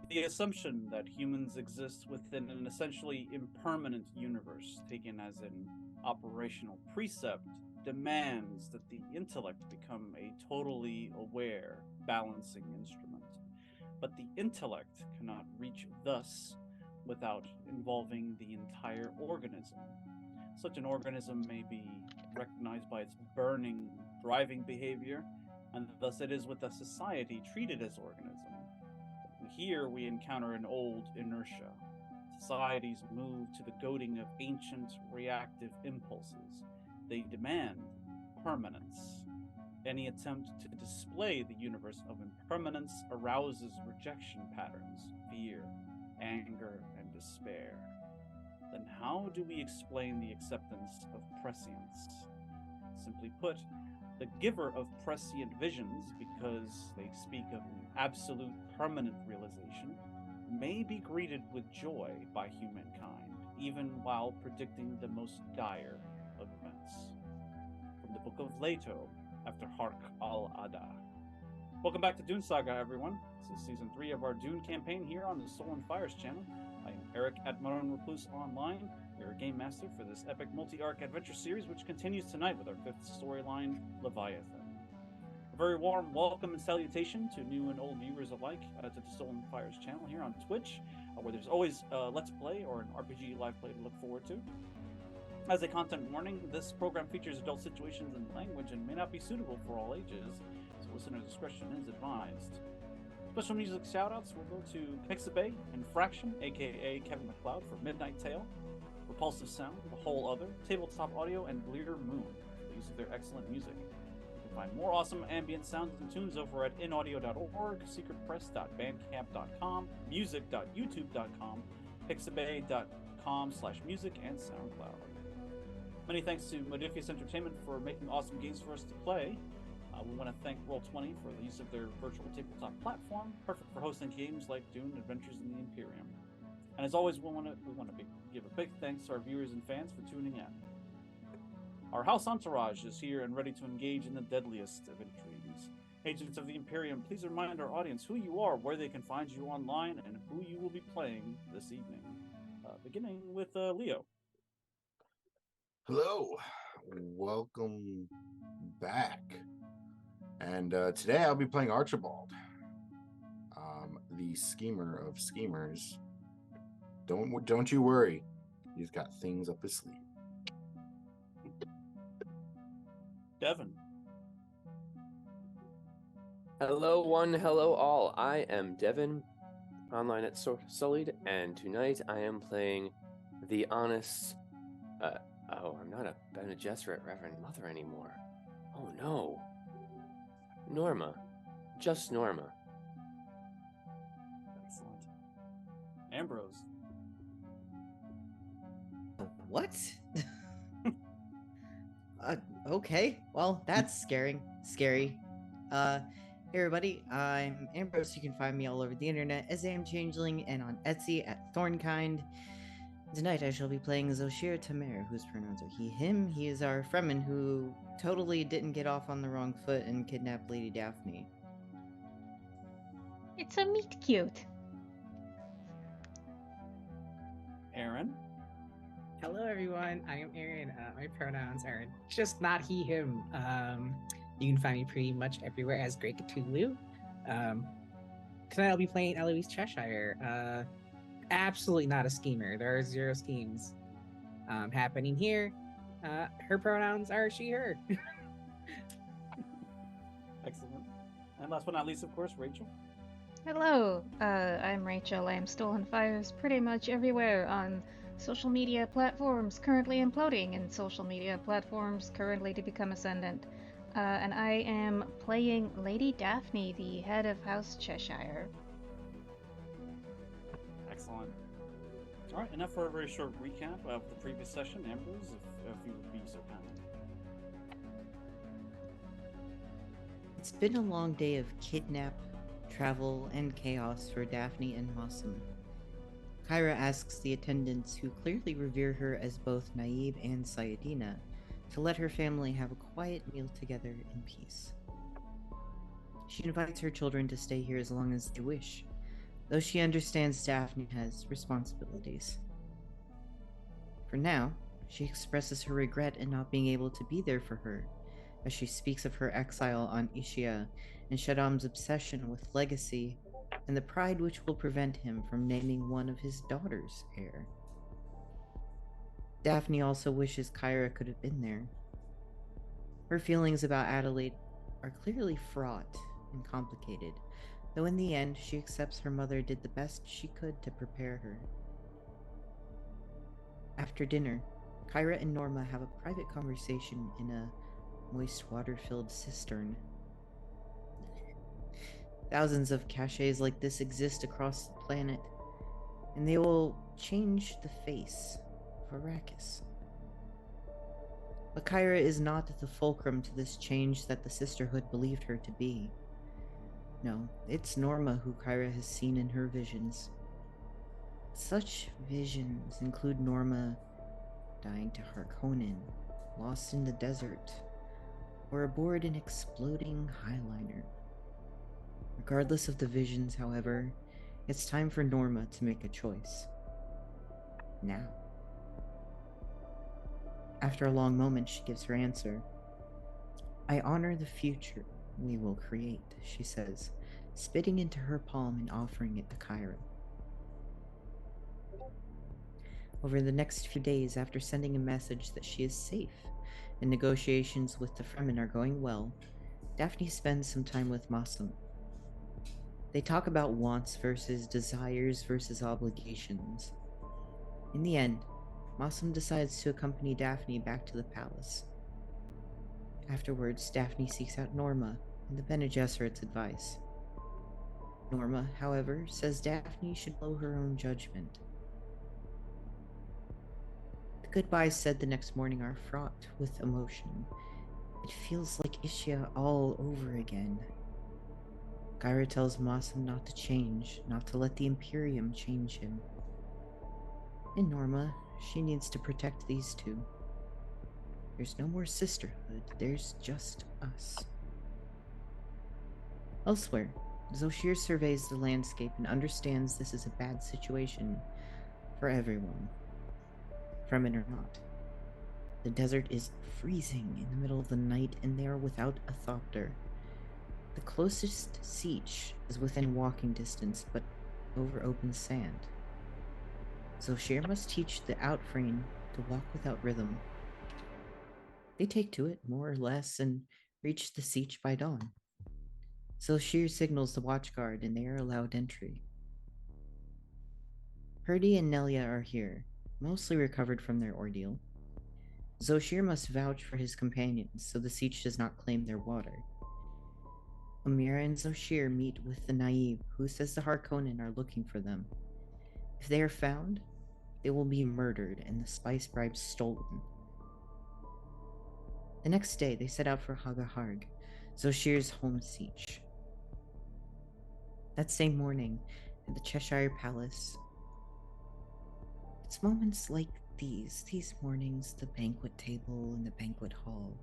The assumption that humans exist within an essentially impermanent universe, taken as an operational precept, demands that the intellect become a totally aware, balancing instrument. But the intellect cannot reach thus without involving the entire organism. Such an organism may be recognized by its burning, driving behavior, and thus it is with a society treated as organism. Here we encounter an old inertia. Societies move to the goading of ancient reactive impulses. They demand permanence. Any attempt to display the universe of impermanence arouses rejection patterns, fear, anger, and despair. Then how do we explain the acceptance of prescience? Simply put, the giver of prescient visions, because they speak of an absolute permanent realization, may be greeted with joy by humankind, even while predicting the most dire of events. From the Book of Leto, after Hark al-Ada. Welcome back to Dune Saga, everyone. This is Season 3 of our Dune campaign here on the Soul and Fires channel. I am Eric at Modern Recluse Online, your game master for this epic multi-arc adventure series, which continues tonight with our 5th storyline, Leviathan. A very warm welcome and salutation to new and old viewers alike to the Soul and Fires channel here on Twitch, where there's always a Let's Play or an RPG live play to look forward to. As a content warning, this program features adult situations and language and may not be suitable for all ages, so listener discretion is advised. Special music shoutouts will go to Pixabay and Fraction, aka Kevin MacLeod, for Midnight Tale, Repulsive Sound, The Whole Other, Tabletop Audio, and Bleeder Moon for the use of their excellent music. You can find more awesome ambient sounds and tunes over at inaudio.org, secretpress.bandcamp.com, music.youtube.com, pixabay.com/music, and SoundCloud. Many thanks to Modifius Entertainment for making awesome games for us to play. We want to thank Roll20 for the use of their virtual tabletop platform, perfect for hosting games like Dune, Adventures in the Imperium. And as always, we want to give a big thanks to our viewers and fans for tuning in. Our house entourage is here and ready to engage in the deadliest of intrigues. Agents of the Imperium, please remind our audience who you are, where they can find you online, and who you will be playing this evening. Beginning with Leo. Hello, welcome back. And today I'll be playing Archibald, the schemer of schemers. Don't you worry, he's got things up his sleeve. Devin. Hello one, hello all. I am Devin, online at Sullied, and tonight I am playing the honest. I'm not a Bene Gesserit Reverend Mother anymore. Oh no. Norma. Just Norma. Excellent. Ambrose. What? Okay. Well, that's scary. Hey everybody, I'm Ambrose. You can find me all over the internet as Am Changeling and on Etsy at Thornkind. Tonight I shall be playing Zoshir Tamer, whose pronouns are he, him. He is our Fremen who totally didn't get off on the wrong foot and kidnapped Lady Daphne. It's a meet cute. Aaron. Hello everyone, I am Aaron. My pronouns are just not he, him. You can find me pretty much everywhere as Great Cthulhu. Tonight I'll be playing Eloise Cheshire. Absolutely not a schemer. There are 0 schemes happening here. Her pronouns are she, her. Excellent. And last but not least, of course, Rachel. Hello, I'm Rachel. I'm Stolen Fires pretty much everywhere on social media platforms currently imploding and social media platforms currently to become ascendant. And I am playing Lady Daphne, the head of House Cheshire. Excellent. All right, enough for a very short recap of the previous session. Ambrose, if you would be so kind. It's been a long day of kidnap, travel, and chaos for Daphne and Mossam. Kyra asks the attendants, who clearly revere her as both Naib and Sayyadina, to let her family have a quiet meal together in peace. She invites her children to stay here as long as they wish, though she understands Daphne has responsibilities. For now, she expresses her regret in not being able to be there for her, as she speaks of her exile on Ischia and Shaddam's obsession with legacy and the pride which will prevent him from naming one of his daughters heir. Daphne also wishes Kyra could have been there. Her feelings about Adelaide are clearly fraught and complicated, though in the end she accepts her mother did the best she could to prepare her. After dinner, Kyra and Norma have a private conversation in a moist water-filled cistern. Thousands of caches like this exist across the planet, and they will change the face of Arrakis. But Kyra is not the fulcrum to this change that the sisterhood believed her to be. No, it's Norma who Kyra has seen in her visions. Such visions include Norma dying to Harkonnen, lost in the desert, or aboard an exploding heighliner. Regardless of the visions, however, it's time for Norma to make a choice. Now. After a long moment, she gives her answer. I honor the future we will create, she says, spitting into her palm and offering it to Kyra. Over the next few days, after sending a message that she is safe and negotiations with the Fremen are going well, Daphne spends some time with Masum. They talk about wants versus desires versus obligations. In the end, Masum decides to accompany Daphne back to the palace. Afterwards, Daphne seeks out Norma and the Bene Gesserit's advice. Norma, however, says Daphne should blow her own judgment. The goodbyes said the next morning are fraught with emotion. It feels like Ischia all over again. Kyra tells Masum not to change, not to let the Imperium change him. And Norma, she needs to protect these two. There's no more sisterhood, there's just us. Elsewhere, Zoshir surveys the landscape and understands this is a bad situation for everyone, Fremen or not. The desert is freezing in the middle of the night and they are without a thopter. The closest siege is within walking distance, but over open sand. Zoshir must teach the outframe to walk without rhythm. They take to it, more or less, and reach the siege by dawn. Zoshir signals the watchguard and they are allowed entry. Purdy and Nelia are here, mostly recovered from their ordeal. Zoshir must vouch for his companions so the siege does not claim their water. Amira and Zoshir meet with the Naive, who says the Harkonnen are looking for them. If they are found, they will be murdered and the spice bribes stolen. The next day, they set out for Hagaharg, Zoshir's home siege. That same morning, at the Cheshire Palace, it's moments like these mornings, the banquet table in the banquet hall.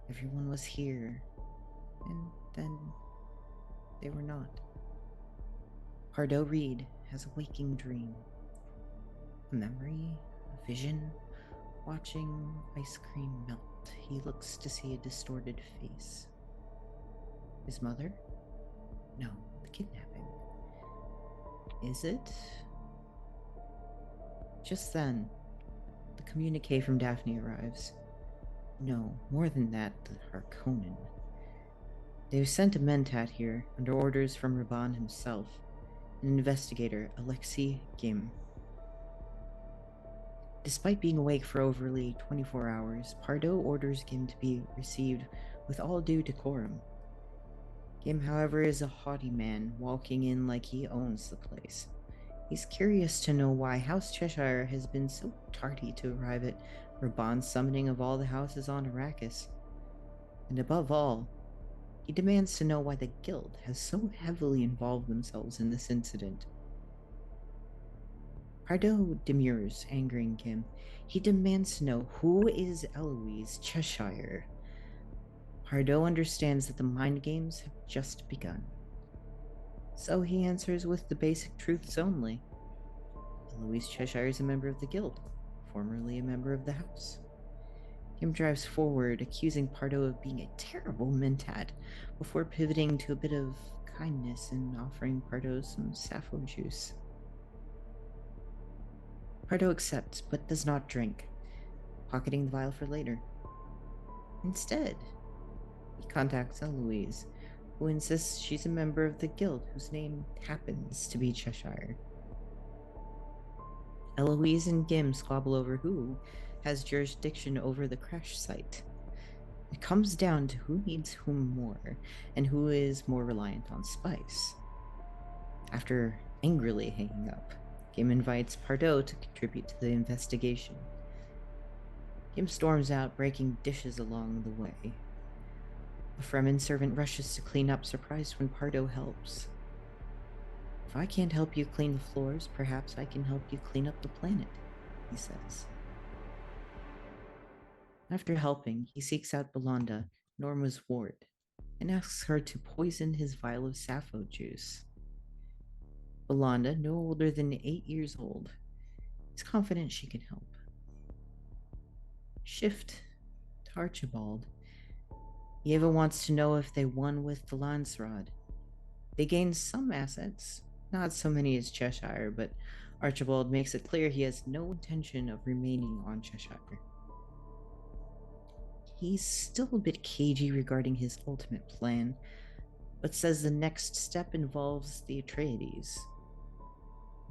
Everyone was here, and then they were not. Pardot Reed has a waking dream. A memory, a vision, watching ice cream melt. He looks to see a distorted face. His mother? No, the kidnapping. Is it? Just then, the communique from Daphne arrives. No, more than that, the Harkonnen. They've sent a Mentat here, under orders from Raban himself, an investigator, Alexei Gim. Despite being awake for overly 24 hours, Pardot orders Gim to be received with all due decorum. Gim, however, is a haughty man, walking in like he owns the place. He's curious to know why House Cheshire has been so tardy to arrive at Raban's summoning of all the houses on Arrakis. And above all, he demands to know why the guild has so heavily involved themselves in this incident. Pardot demurs, angering him. He demands to know who is Eloise Cheshire. Pardot understands that the mind games have just begun. So he answers with the basic truths only. Eloise Cheshire is a member of the guild, formerly a member of the house. Kim drives forward, accusing Pardot of being a terrible mentat, before pivoting to a bit of kindness and offering Pardot some sappho juice. Pardot accepts, but does not drink, pocketing the vial for later. Instead, he contacts Eloise, who insists she's a member of the guild whose name happens to be Cheshire. Eloise and Gim squabble over who has jurisdiction over the crash site. It comes down to who needs whom more, and who is more reliant on spice. After angrily hanging up, Gim invites Pardot to contribute to the investigation. Gim storms out, breaking dishes along the way. A Fremen servant rushes to clean up, surprised when Pardot helps. If I can't help you clean the floors, perhaps I can help you clean up the planet, he says. After helping, he seeks out Belanda, Norma's ward, and asks her to poison his vial of sappho juice. Belanda, no older than 8 years old, is confident she can help. Shift to Archibald. Yeva wants to know if they won with the Landsraad. They gain some assets, not so many as Cheshire, but Archibald makes it clear he has no intention of remaining on Cheshire. He's still a bit cagey regarding his ultimate plan, but says the next step involves the Atreides.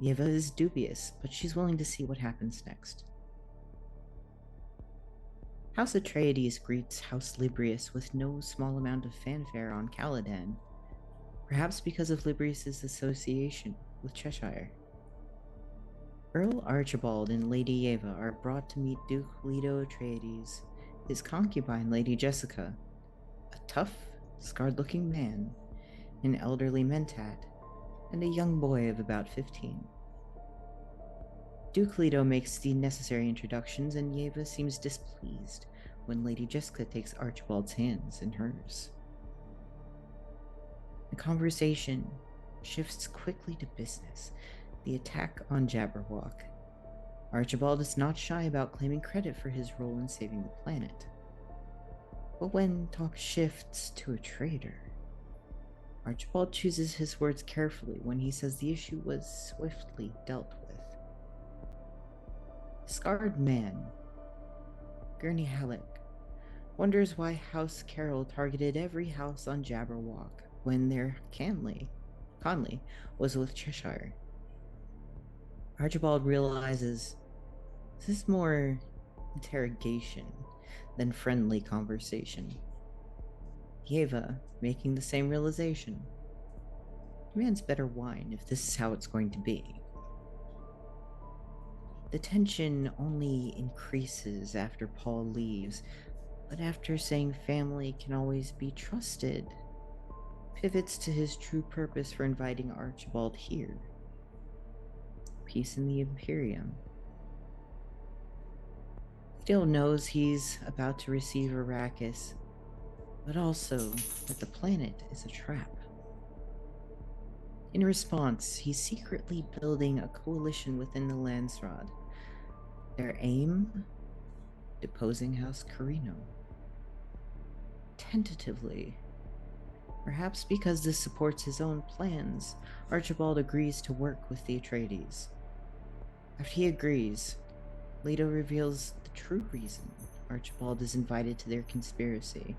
Yeva is dubious, but she's willing to see what happens next. House Atreides greets House Librius with no small amount of fanfare on Caladan, perhaps because of Librius's association with Cheshire. Earl Archibald and Lady Yeva are brought to meet Duke Leto Atreides, his concubine Lady Jessica, a tough, scarred-looking man, an elderly mentat, and a young boy of about 15. Duke Leto makes the necessary introductions, and Yeva seems displeased when Lady Jessica takes Archibald's hands in hers. The conversation shifts quickly to business, the attack on Jabberwock. Archibald is not shy about claiming credit for his role in saving the planet. But when talk shifts to a traitor, Archibald chooses his words carefully when he says the issue was swiftly dealt with. The scarred man, Gurney Halleck, wonders why House Carroll targeted every house on Jabberwock when their Conley was with Cheshire. Archibald realizes this is more interrogation than friendly conversation. Yeva, making the same realization, demands better wine if this is how it's going to be. The tension only increases after Paul leaves, but after saying family can always be trusted, pivots to his true purpose for inviting Archibald here. Peace in the Imperium. Still knows he's about to receive Arrakis, but also that the planet is a trap. In response, he's secretly building a coalition within the Landsraad. Their aim? Deposing House Carino. Tentatively. Perhaps because this supports his own plans, Archibald agrees to work with the Atreides. After he agrees, Leto reveals the true reason Archibald is invited to their conspiracy.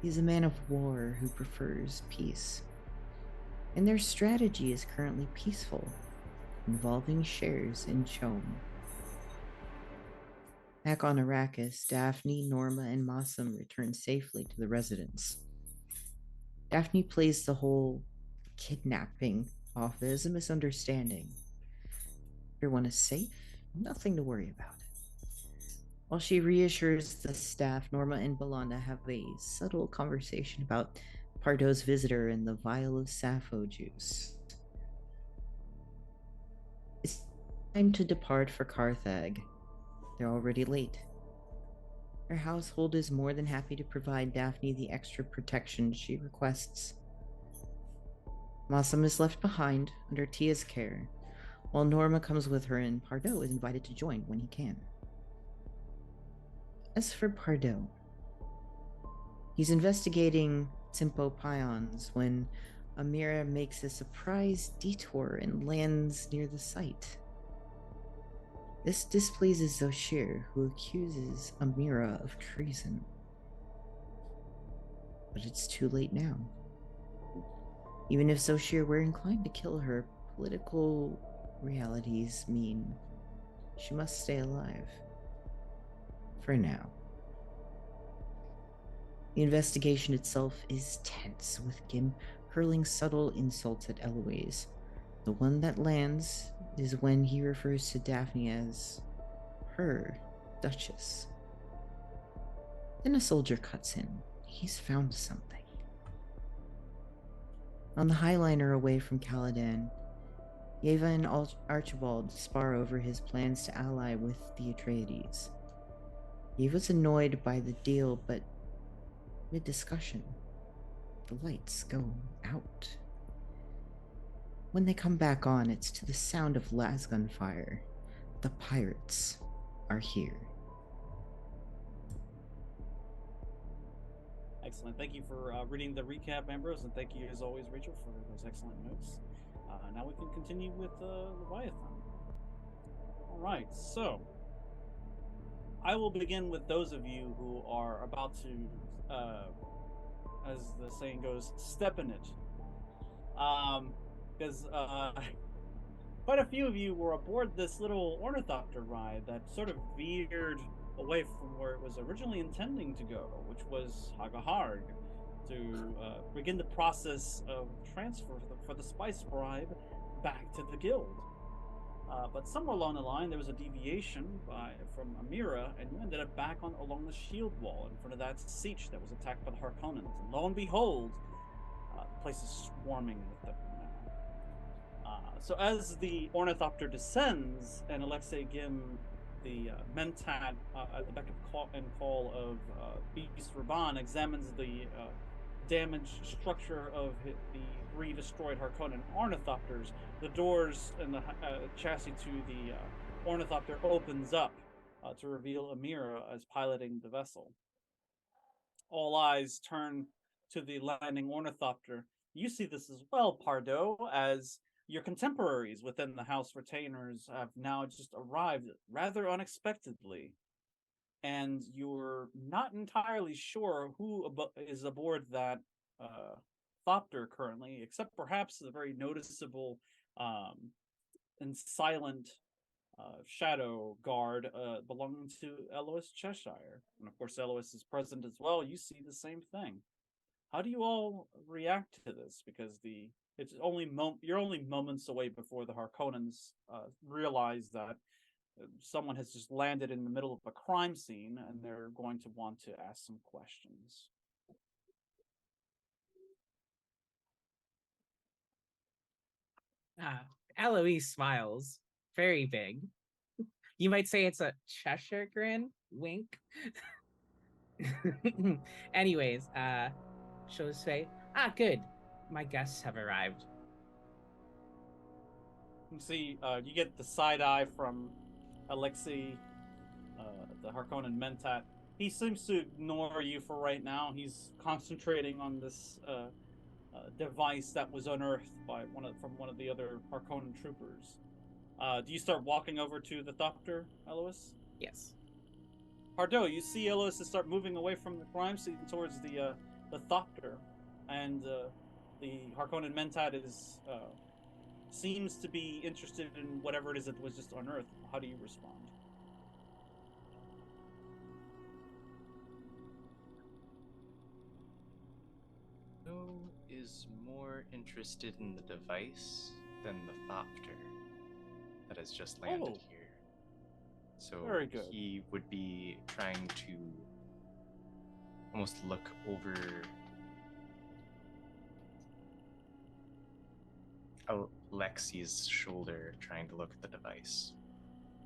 He's a man of war who prefers peace, and their strategy is currently peaceful, involving shares in Chom. Back on Arrakis, Daphne, Norma, and Mossam return safely to the residence. Daphne plays the whole kidnapping off as a misunderstanding. Everyone is safe, nothing to worry about. While she reassures the staff, Norma and Belanda have a subtle conversation about Pardot's visitor and the vial of sappho juice. It's time to depart for Carthag. They're already late. Her household is more than happy to provide Daphne the extra protection she requests. Mossam is left behind under Tia's care, while Norma comes with her and Pardot is invited to join when he can. As for Pardot, he's investigating Tempo Pions when Amira makes a surprise detour and lands near the site. This displeases Zoshir, who accuses Amira of treason. But it's too late now. Even if Zoshir were inclined to kill her, political realities mean she must stay alive. For now. The investigation itself is tense, with Gim hurling subtle insults at Eloise. The one that lands is when he refers to Daphne as her Duchess. Then a soldier cuts in. He's found something. On the heighliner away from Caladan, Yeva and Archibald spar over his plans to ally with the Atreides. Yeva's annoyed by the deal, but mid-discussion, the lights go out. When they come back on, it's to the sound of las gunfire. The pirates are here. Excellent. Thank you for reading the recap, Ambrose, and thank you, as always, Rachel, for those excellent notes. Now we can continue with Leviathan. All right, so I will begin with those of you who are about to, as the saying goes, step in it. Because quite a few of you were aboard this little ornithopter ride that sort of veered away from where it was originally intending to go, which was Hagaharg, to begin the process of transfer for the spice bribe back to the guild. But somewhere along the line, there was a deviation from Amira, and you ended up back along the shield wall in front of that siege that was attacked by the Harkonnens. And lo and behold, the place is swarming with them now. So as the ornithopter descends, and Alexei Gim, the Mentat, at the beck and call of Beast Raban, examines the damaged structure of the 3 destroyed Harkonnen ornithopters, the doors and the chassis to the ornithopter opens up to reveal Amira as piloting the vessel. All eyes turn to the landing ornithopter. You see this as well, Pardot, as your contemporaries within the House Retainers have now just arrived rather unexpectedly. And you're not entirely sure who is aboard that thopter currently, except perhaps the very noticeable and silent shadow guard belonging to Eloise Cheshire. And of course, Eloise is present as well. You see the same thing. How do you all react to this? Because it's only you're only moments away before the Harkonnens realize that someone has just landed in the middle of a crime scene, and they're going to want to ask some questions. Eloise smiles, very big. You might say it's a Cheshire grin, wink. Anyways, she'll say, good, my guests have arrived. You see, you get the side eye from Alexei, the Harkonnen Mentat. He seems to ignore you for right now. He's concentrating on this device that was unearthed by one of the other Harkonnen troopers. Do you start walking over to the thopter, Eloise? Yes. Pardot, you see Eloise start moving away from the crime scene towards the thopter, and the Harkonnen Mentat seems to be interested in whatever it is that was just unearthed. How do you respond? Who is more interested in the device than the thopter that has just landed here? So very good. He would be trying to almost look over Alexi's shoulder, trying to look at the device.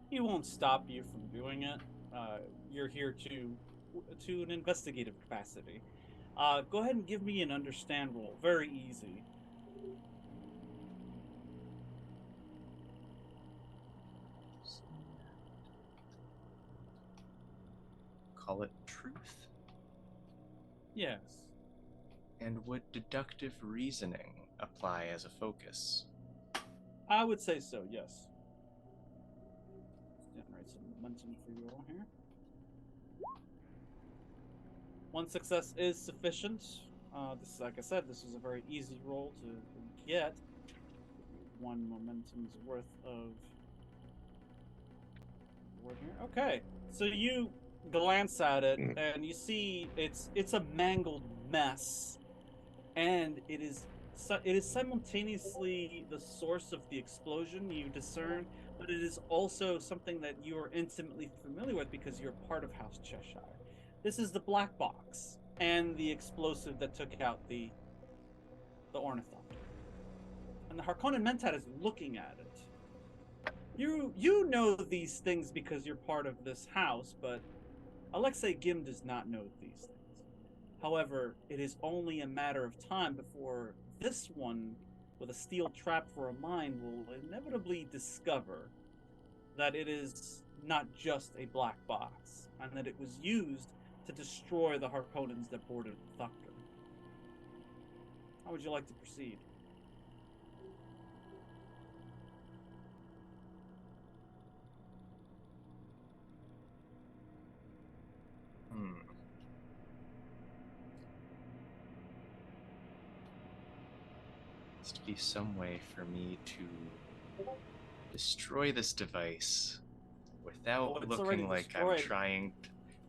He won't stop you from doing it. You're here to an investigative capacity. Go ahead and give me an understand roll. Very easy. call it truth? Yes. And would deductive reasoning apply as a focus? I would say so, yes. Let's generate some momentum for you all here. One success is sufficient. This, like I said, this is a very easy roll to get. One momentum's worth of reward here. Okay, so you glance at it and you see it's a mangled mess, and it is simultaneously the source of the explosion you discern, but it is also something that you are intimately familiar with because you're part of House Cheshire. This is the black box and the explosive that took out the ornithopter. And the Harkonnen Mentat is looking at it. You know these things because you're part of this house, but Alexei Gim does not know these things. However, it is only a matter of time before this one, with a steel trap for a mind, will inevitably discover that it is not just a black box, and that it was used to destroy the Harkonnens that boarded the thopter. How would you like to proceed? Needs to be some way for me to destroy this device without looking like I'm trying,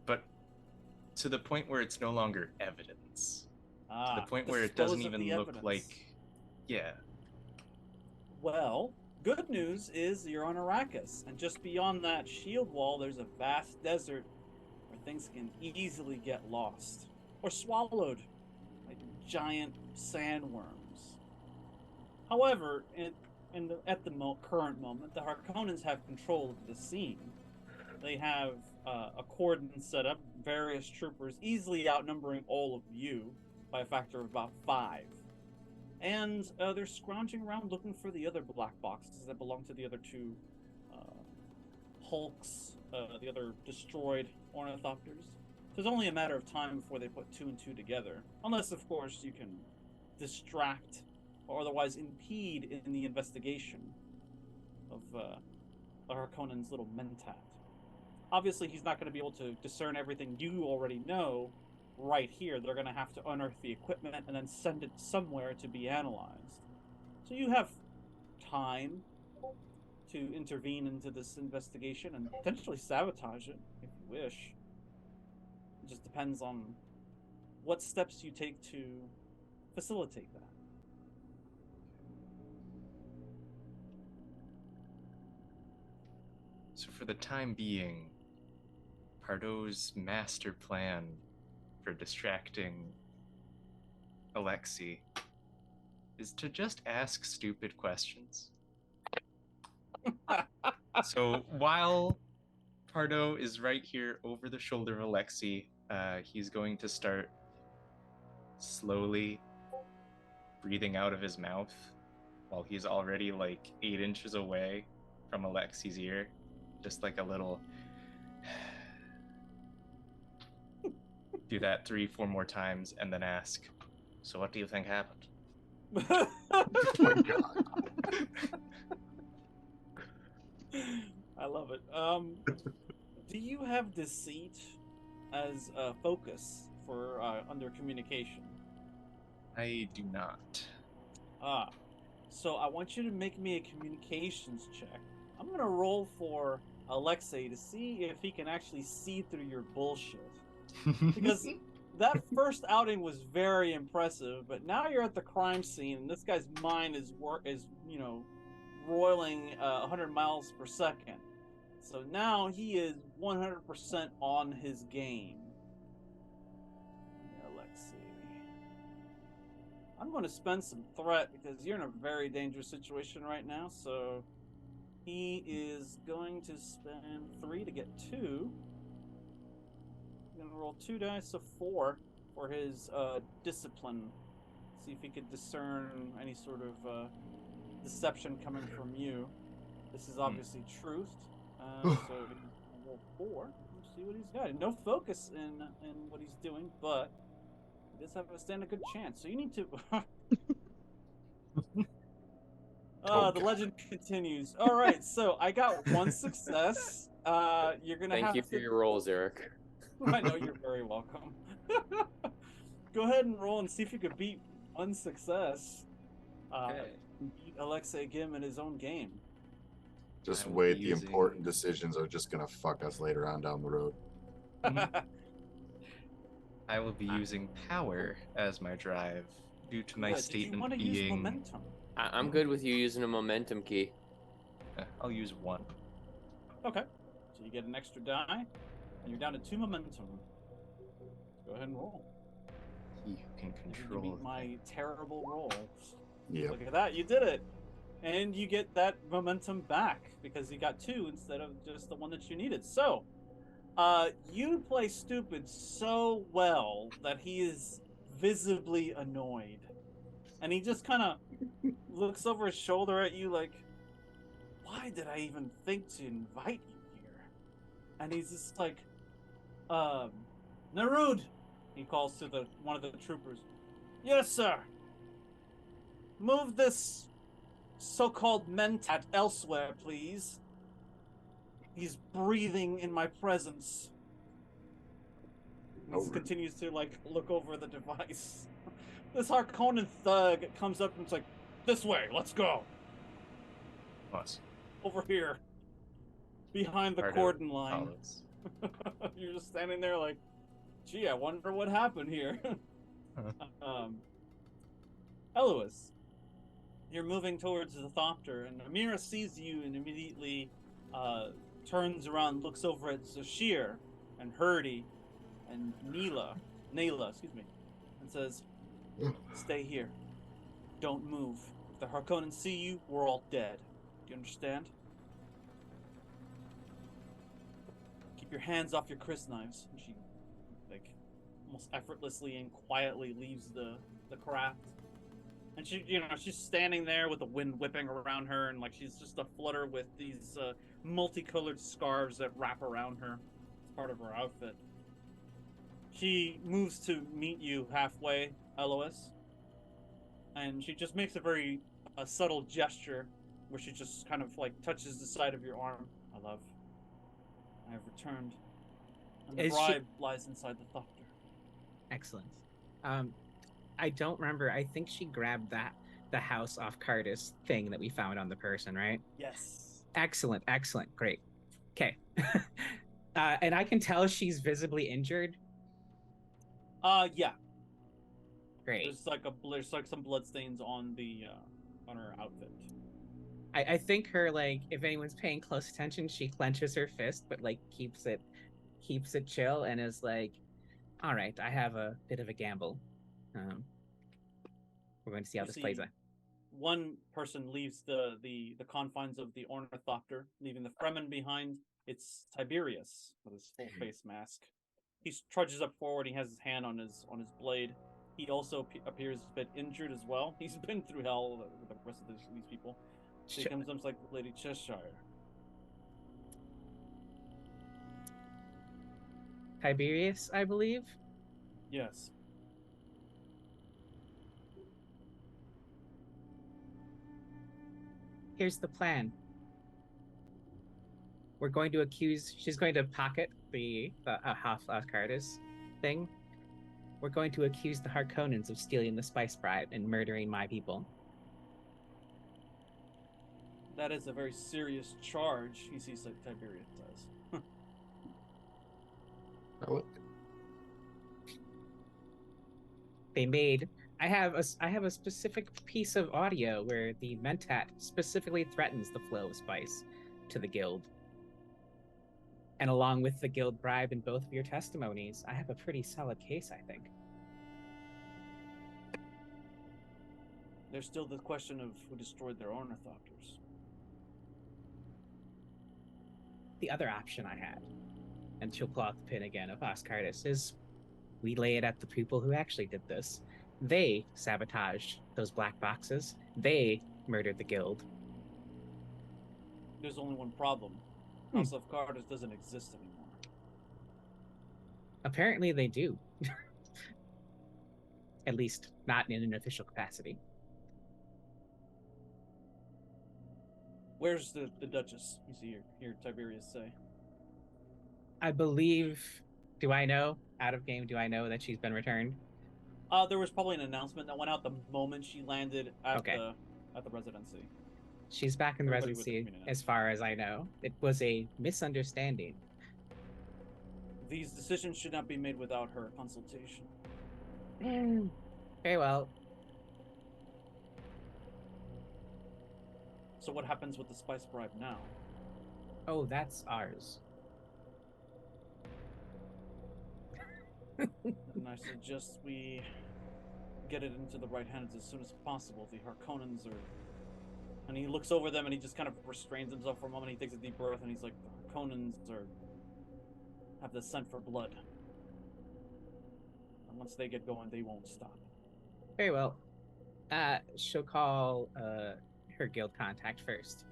but to the point where it's no longer evidence. To the point where it doesn't even look like... Yeah. Well, good news is you're on Arrakis, and just beyond that shield wall, there's a vast desert where things can easily get lost or swallowed like giant sandworms. However, at the current moment, the Harkonnens have control of the scene. They have a cordon set up, various troopers easily outnumbering all of you by a factor of about 5. And they're scrounging around looking for the other black boxes that belong to the other 2 hulks, the other destroyed ornithopters. So it's only a matter of time before they put 2 and 2 together. Unless, of course, you can distract or otherwise impede in the investigation of the Harkonnen's little Mentat. Obviously, he's not going to be able to discern everything you already know right here. They're going to have to unearth the equipment and then send it somewhere to be analyzed. So you have time to intervene into this investigation and potentially sabotage it if you wish. It just depends on what steps you take to facilitate that. So for the time being, Pardot's master plan for distracting Alexei is to just ask stupid questions. So while Pardot is right here over the shoulder of Alexei, he's going to start slowly breathing out of his mouth while he's already like 8 inches away from Alexei's ear. Just like a little... Do that 3-4 more times and then ask, so what do you think happened? Oh my god. I love it. Do you have deceit as a focus for under communication? I do not. So I want you to make me a communications check. I'm going to roll for Alexei to see if he can actually see through your bullshit. Because that first outing was very impressive, but now you're at the crime scene and this guy's mind is roiling 100 miles per second. So now he is 100% on his game. Let's see. I'm going to spend some threat because you're in a very dangerous situation right now. So he is going to spend 3 to get 2. He's going to roll 2 dice, so 4 for his discipline. See if he could discern any sort of deception coming from you. This is obviously truth. So roll 4. Let's see see what he's got. No focus in what he's doing, but he does have a stand a good chance. So you need to. The legend continues. All right, so I got one success. You're gonna Thank have you for your rolls, Eric. I know, you're very welcome. Go ahead and roll and see if you could beat one success. Okay. Beat Alexei Gim in his own game. Just I will wait. be The important decisions are just gonna fuck us later on down the road. I will be using power as my drive due to my Did you statement want to use being. momentum? I'm good with you using a momentum key. I'll use one. Okay. So you get an extra die, and you're down to 2 momentum. Go ahead and roll. He who can You control. beat my terrible roll. Yep. Look at that, you did it. And you get that momentum back because you got 2 instead of just the one that you needed. So, you play stupid so well that he is visibly annoyed. And he just kind of looks over his shoulder at you like, why did I even think to invite you here? And he's just like, Narud, he calls to one of the troopers. Yes, sir. Move this so-called Mentat elsewhere, please. He's breathing in my presence. He continues to look over the device. This Harkonnen thug comes up and it's like, this way, let's go. What? Over here. Behind the Pardot cordon line. follows. You're just standing there like, gee, I wonder what happened here. Eloise, you're moving towards the thopter, and Amira sees you and immediately turns around, looks over at Zoshir and Hurdy and Nayla, and says, stay here. Don't move. If the Harkonnen see you, we're all dead. Do you understand? Keep your hands off your crysknives. And she, almost effortlessly and quietly leaves the craft. And she, she's standing there with the wind whipping around her, and she's just aflutter with these multicolored scarves that wrap around her. It's part of her outfit. She moves to meet you halfway, Eloise, and she just makes a very subtle gesture where she just kind of touches the side of your arm. I have returned, and the bribe lies inside the thopter. Excellent. I don't remember. I think she grabbed the house off Cardis thing that we found on the person, right? Yes. Excellent. Great. Okay. And I can tell she's visibly injured. Yeah. Great. There's some blood stains on on her outfit. I think her if anyone's paying close attention, she clenches her fist, but keeps it chill and is like, all right, I have a bit of a gamble. We're going to see how this plays out. One person leaves the confines of the ornithopter, leaving the Fremen behind. It's Tiberius with his full face mask. He trudges up forward. He has his hand on his blade. He also appears a bit injured as well. He's been through hell with the rest of these people. So he comes up like Lady Cheshire. Tiberius, I believe. Yes. Here's the plan. We're going to she's going to pocket the half Cardis thing. We're going to accuse the Harkonnens of stealing the spice bribe and murdering my people. That is a very serious charge, he sees like Tiberius does. I have a specific piece of audio where the Mentat specifically threatens the flow of spice to the guild. And along with the guild bribe in both of your testimonies, I have a pretty solid case, I think. There's still the question of who destroyed their ornithopters. The other option I had, and she'll pull out the pin again of Oscardis, is we lay it at the people who actually did this. They sabotaged those black boxes. They murdered the guild. There's only one problem. House of Cardis doesn't exist anymore. Apparently they do. At least not in an official capacity. Where's the Duchess? You see here Tiberius say. I believe. Do I know? Out of game, do I know that she's been returned? There was probably an announcement that went out the moment she landed at the residency. She's back in the residency, as far as I know. It was a misunderstanding. These decisions should not be made without her consultation. Very well. So what happens with the spice bribe now? Oh, that's ours. And I suggest we get it into the right hands as soon as possible. The Harkonnens are... And he looks over them and he just kind of restrains himself for a moment. He takes a deep breath and he's like, the Harkonnens have the scent for blood. And once they get going, they won't stop. Very well. She'll call her guild contact first.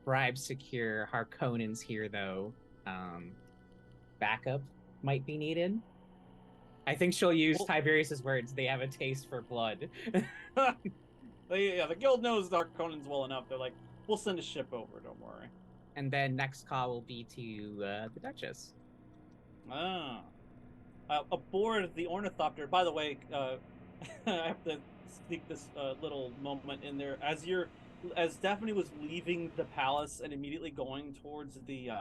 Bribe secure. Harkonnens here, though. Backup might be needed. I think she'll use Tiberius's words. They have a taste for blood. The guild knows the Harkonnens well enough. They're like, we'll send a ship over, don't worry. And then next call will be to the Duchess. Aboard the Ornithopter. By the way, I have to sneak this little moment in there. As Daphne was leaving the palace and immediately going towards the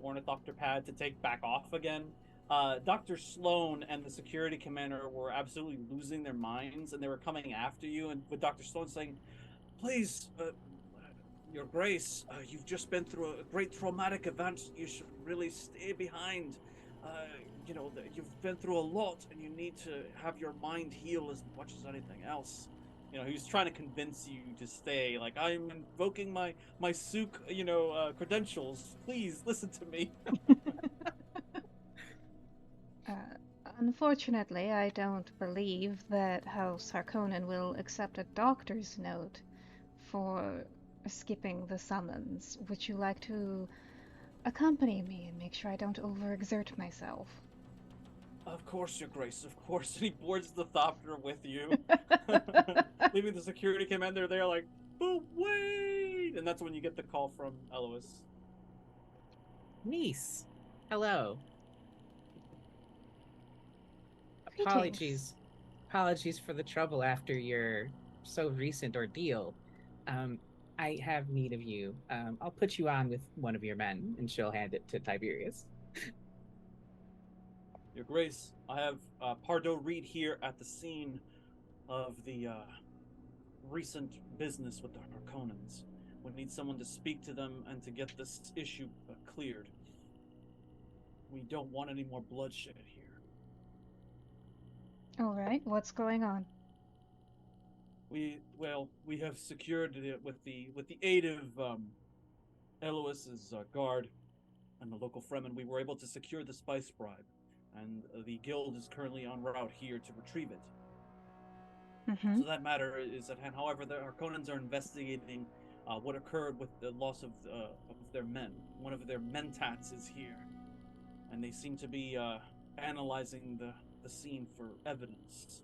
Ornithopter pad to take back off again, Dr. Sloan and the security commander were absolutely losing their minds, and they were coming after you. And with Dr. Sloan saying, "Please, Your Grace, you've just been through a great traumatic event. You should really stay behind. You've been through a lot, and you need to have your mind heal as much as anything else." He was trying to convince you to stay. Like, I'm invoking my Sook, credentials. Please listen to me. Unfortunately, I don't believe that House Harkonnen will accept a doctor's note for skipping the summons. Would you like to accompany me and make sure I don't overexert myself? Of course, Your Grace, of course. And he boards the thopter with you. Leaving the security commander there like, but wait! And that's when you get the call from Eloise. Niece, hello. Greetings. Apologies for the trouble after your so recent ordeal. I have need of you. I'll put you on with one of your men, and she'll hand it to Tiberius. Your Grace, I have Pardot Reed here at the scene of the recent business with the Harkonnens. We need someone to speak to them and to get this issue cleared. We don't want any more bloodshed here. All right, what's going on? We have secured it with the aid of Eloise's guard and the local Fremen. We were able to secure the spice bribe, and the guild is currently en route here to retrieve it. Mm-hmm. So that matter is at hand. However, the Harkonnens are investigating what occurred with the loss of their men. One of their mentats is here, and they seem to be analyzing the scene for evidence.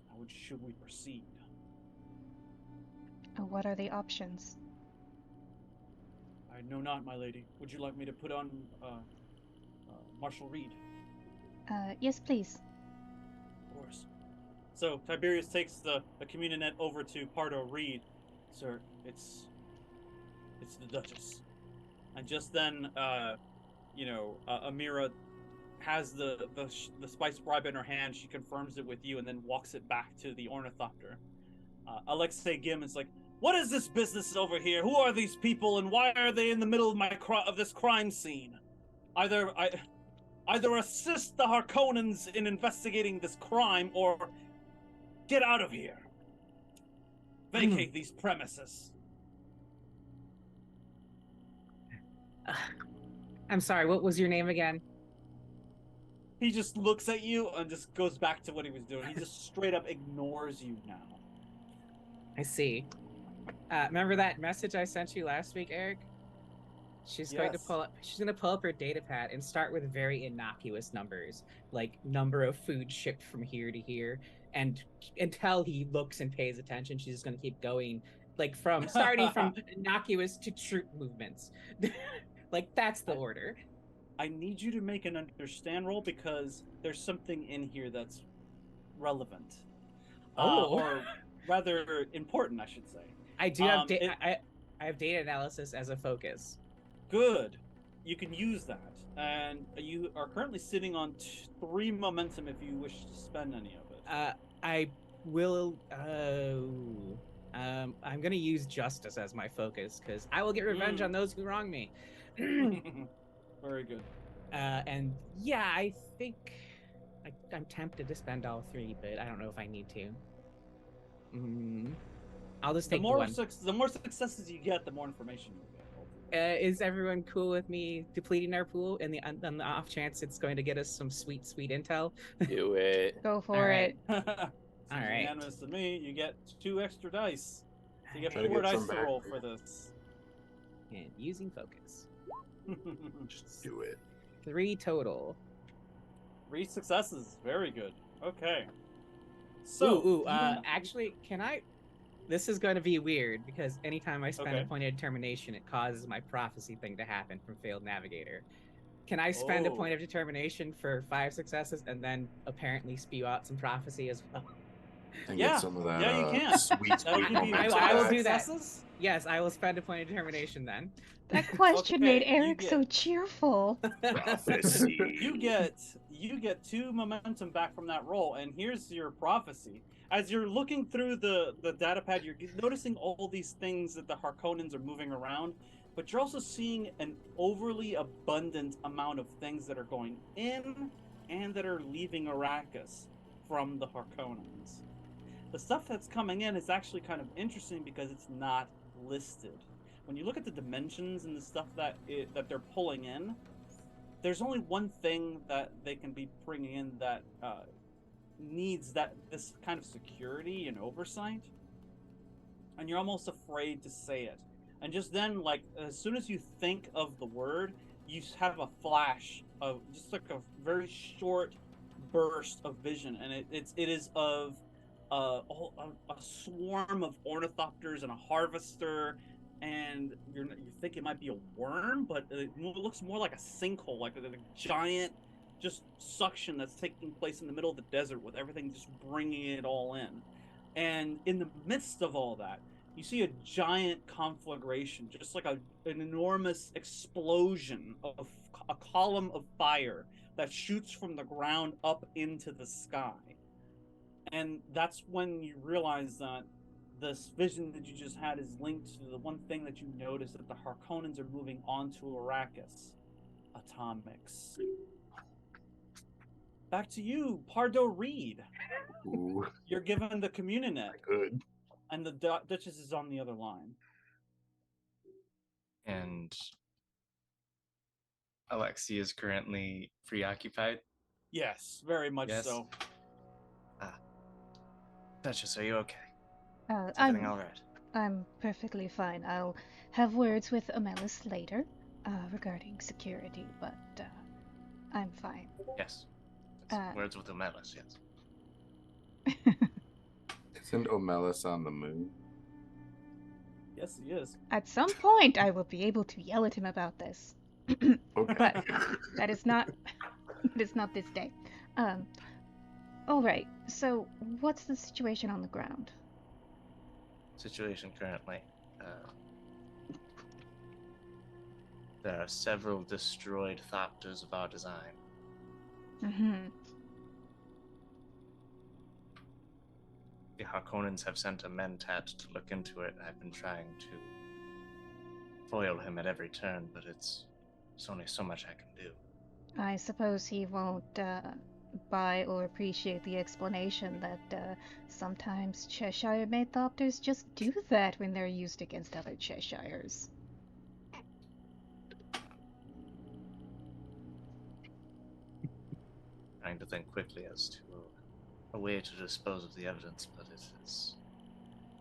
How should we proceed? What are the options? I know not, my lady. Would you like me to put on Marshal Reed? Yes, please. Of course. So Tiberius takes the communion over to Pardot Reed. Sir, it's the Duchess. And just then, Amira has the spice bribe in her hand. She confirms it with you and then walks it back to the Ornithopter. Alexei Gim is like, "What is this business over here? Who are these people, and why are they in the middle of this crime scene? Either assist the Harkonnens in investigating this crime, or get out of here. Vacate these premises." I'm sorry, what was your name again? He just looks at you and just goes back to what he was doing. He just straight up ignores you now. I see. Remember that message I sent you last week, Eric? She's going to pull up. She's going to pull up her data pad and start with very innocuous numbers, like number of food shipped from here to here, and until he looks and pays attention, she's just going to keep going, like starting from innocuous to troop movements. Like that's the order. I need you to make an understand roll because there's something in here that's relevant. Or rather important, I should say. I do have I have data analysis as a focus. Good. You can use that. And you are currently sitting on 3 momentum if you wish to spend any of it. I will. I'm going to use justice as my focus because I will get revenge on those who wrong me. Very good. And yeah, I think I'm tempted to spend all 3, but I don't know if I need to. I'll just take the one. The more successes you get, the more information you get. Is everyone cool with me depleting our pool on the off chance it's going to get us some sweet intel? Do it. Go for it. All right. Unanimous to me. You get 2 extra dice. So you get 4 dice to roll for this. And using focus. Just do it. 3 total. 3 successes. Very good. Okay. So, actually, can I? This is going to be weird because anytime I spend a point of determination, it causes my prophecy thing to happen from failed navigator. Can I spend a point of determination for 5 successes and then apparently spew out some prophecy as well? And get some of that. Yeah, you can. Sweet I will do that. Yes, I will spend a point of determination then. That question made Eric so cheerful. Prophecy. You get 2 momentum back from that roll, and here's your prophecy. As you're looking through the data pad, you're noticing all these things that the Harkonnens are moving around, but you're also seeing an overly abundant amount of things that are going in and that are leaving Arrakis from the Harkonnens. The stuff that's coming in is actually kind of interesting because it's not listed. When you look at the dimensions and the stuff that they're pulling in, there's only one thing that they can be bringing in that needs this kind of security and oversight, and you're almost afraid to say it. And just then, like, as soon as you think of the word, you have a flash of just like a very short burst of vision, and it is of a swarm of ornithopters and a harvester, and you think it might be a worm, but it looks more like a sinkhole, like a giant just suction that's taking place in the middle of the desert with everything just bringing it all in. And in the midst of all that, you see a giant conflagration, just like an enormous explosion of a column of fire that shoots from the ground up into the sky. And that's when you realize that this vision that you just had is linked to the one thing that you notice, that the Harkonnens are moving onto Arrakis. Atomics. Back to you, Pardot Reed. Ooh. You're given the communinet. Good. And the Duchess is on the other line. And Alexi is currently preoccupied? Yes, very much so. Duchess, are you okay? Is I'm everything all right? I'm perfectly fine. I'll have words with Amelis later regarding security, but I'm fine. Yes. Words with Amelis, yes. Isn't Omelis on the moon? Yes, he is. At some point, I will be able to yell at him about this. Okay. But that is not this day. All right. So, what's the situation on the ground? Situation currently. There are several destroyed thopters of our design. Mm-hmm. The Harkonnens have sent a Mentat to look into it. I've been trying to foil him at every turn, but it's only so much I can do. I suppose he won't buy or appreciate the explanation that sometimes Cheshire-made thopters just do that when they're used against other Cheshires. Trying to think quickly as to a way to dispose of the evidence, but it is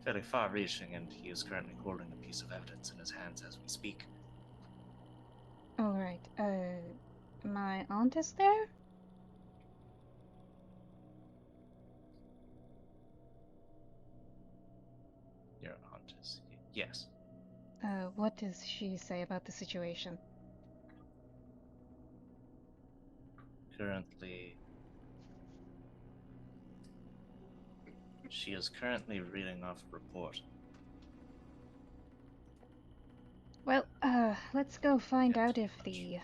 fairly far-reaching, and he is currently holding a piece of evidence in his hands as we speak. Alright, my aunt is there? Your aunt is... Yes. What does she say about the situation? Currently... She is currently reading off a report. Well, let's go find out if the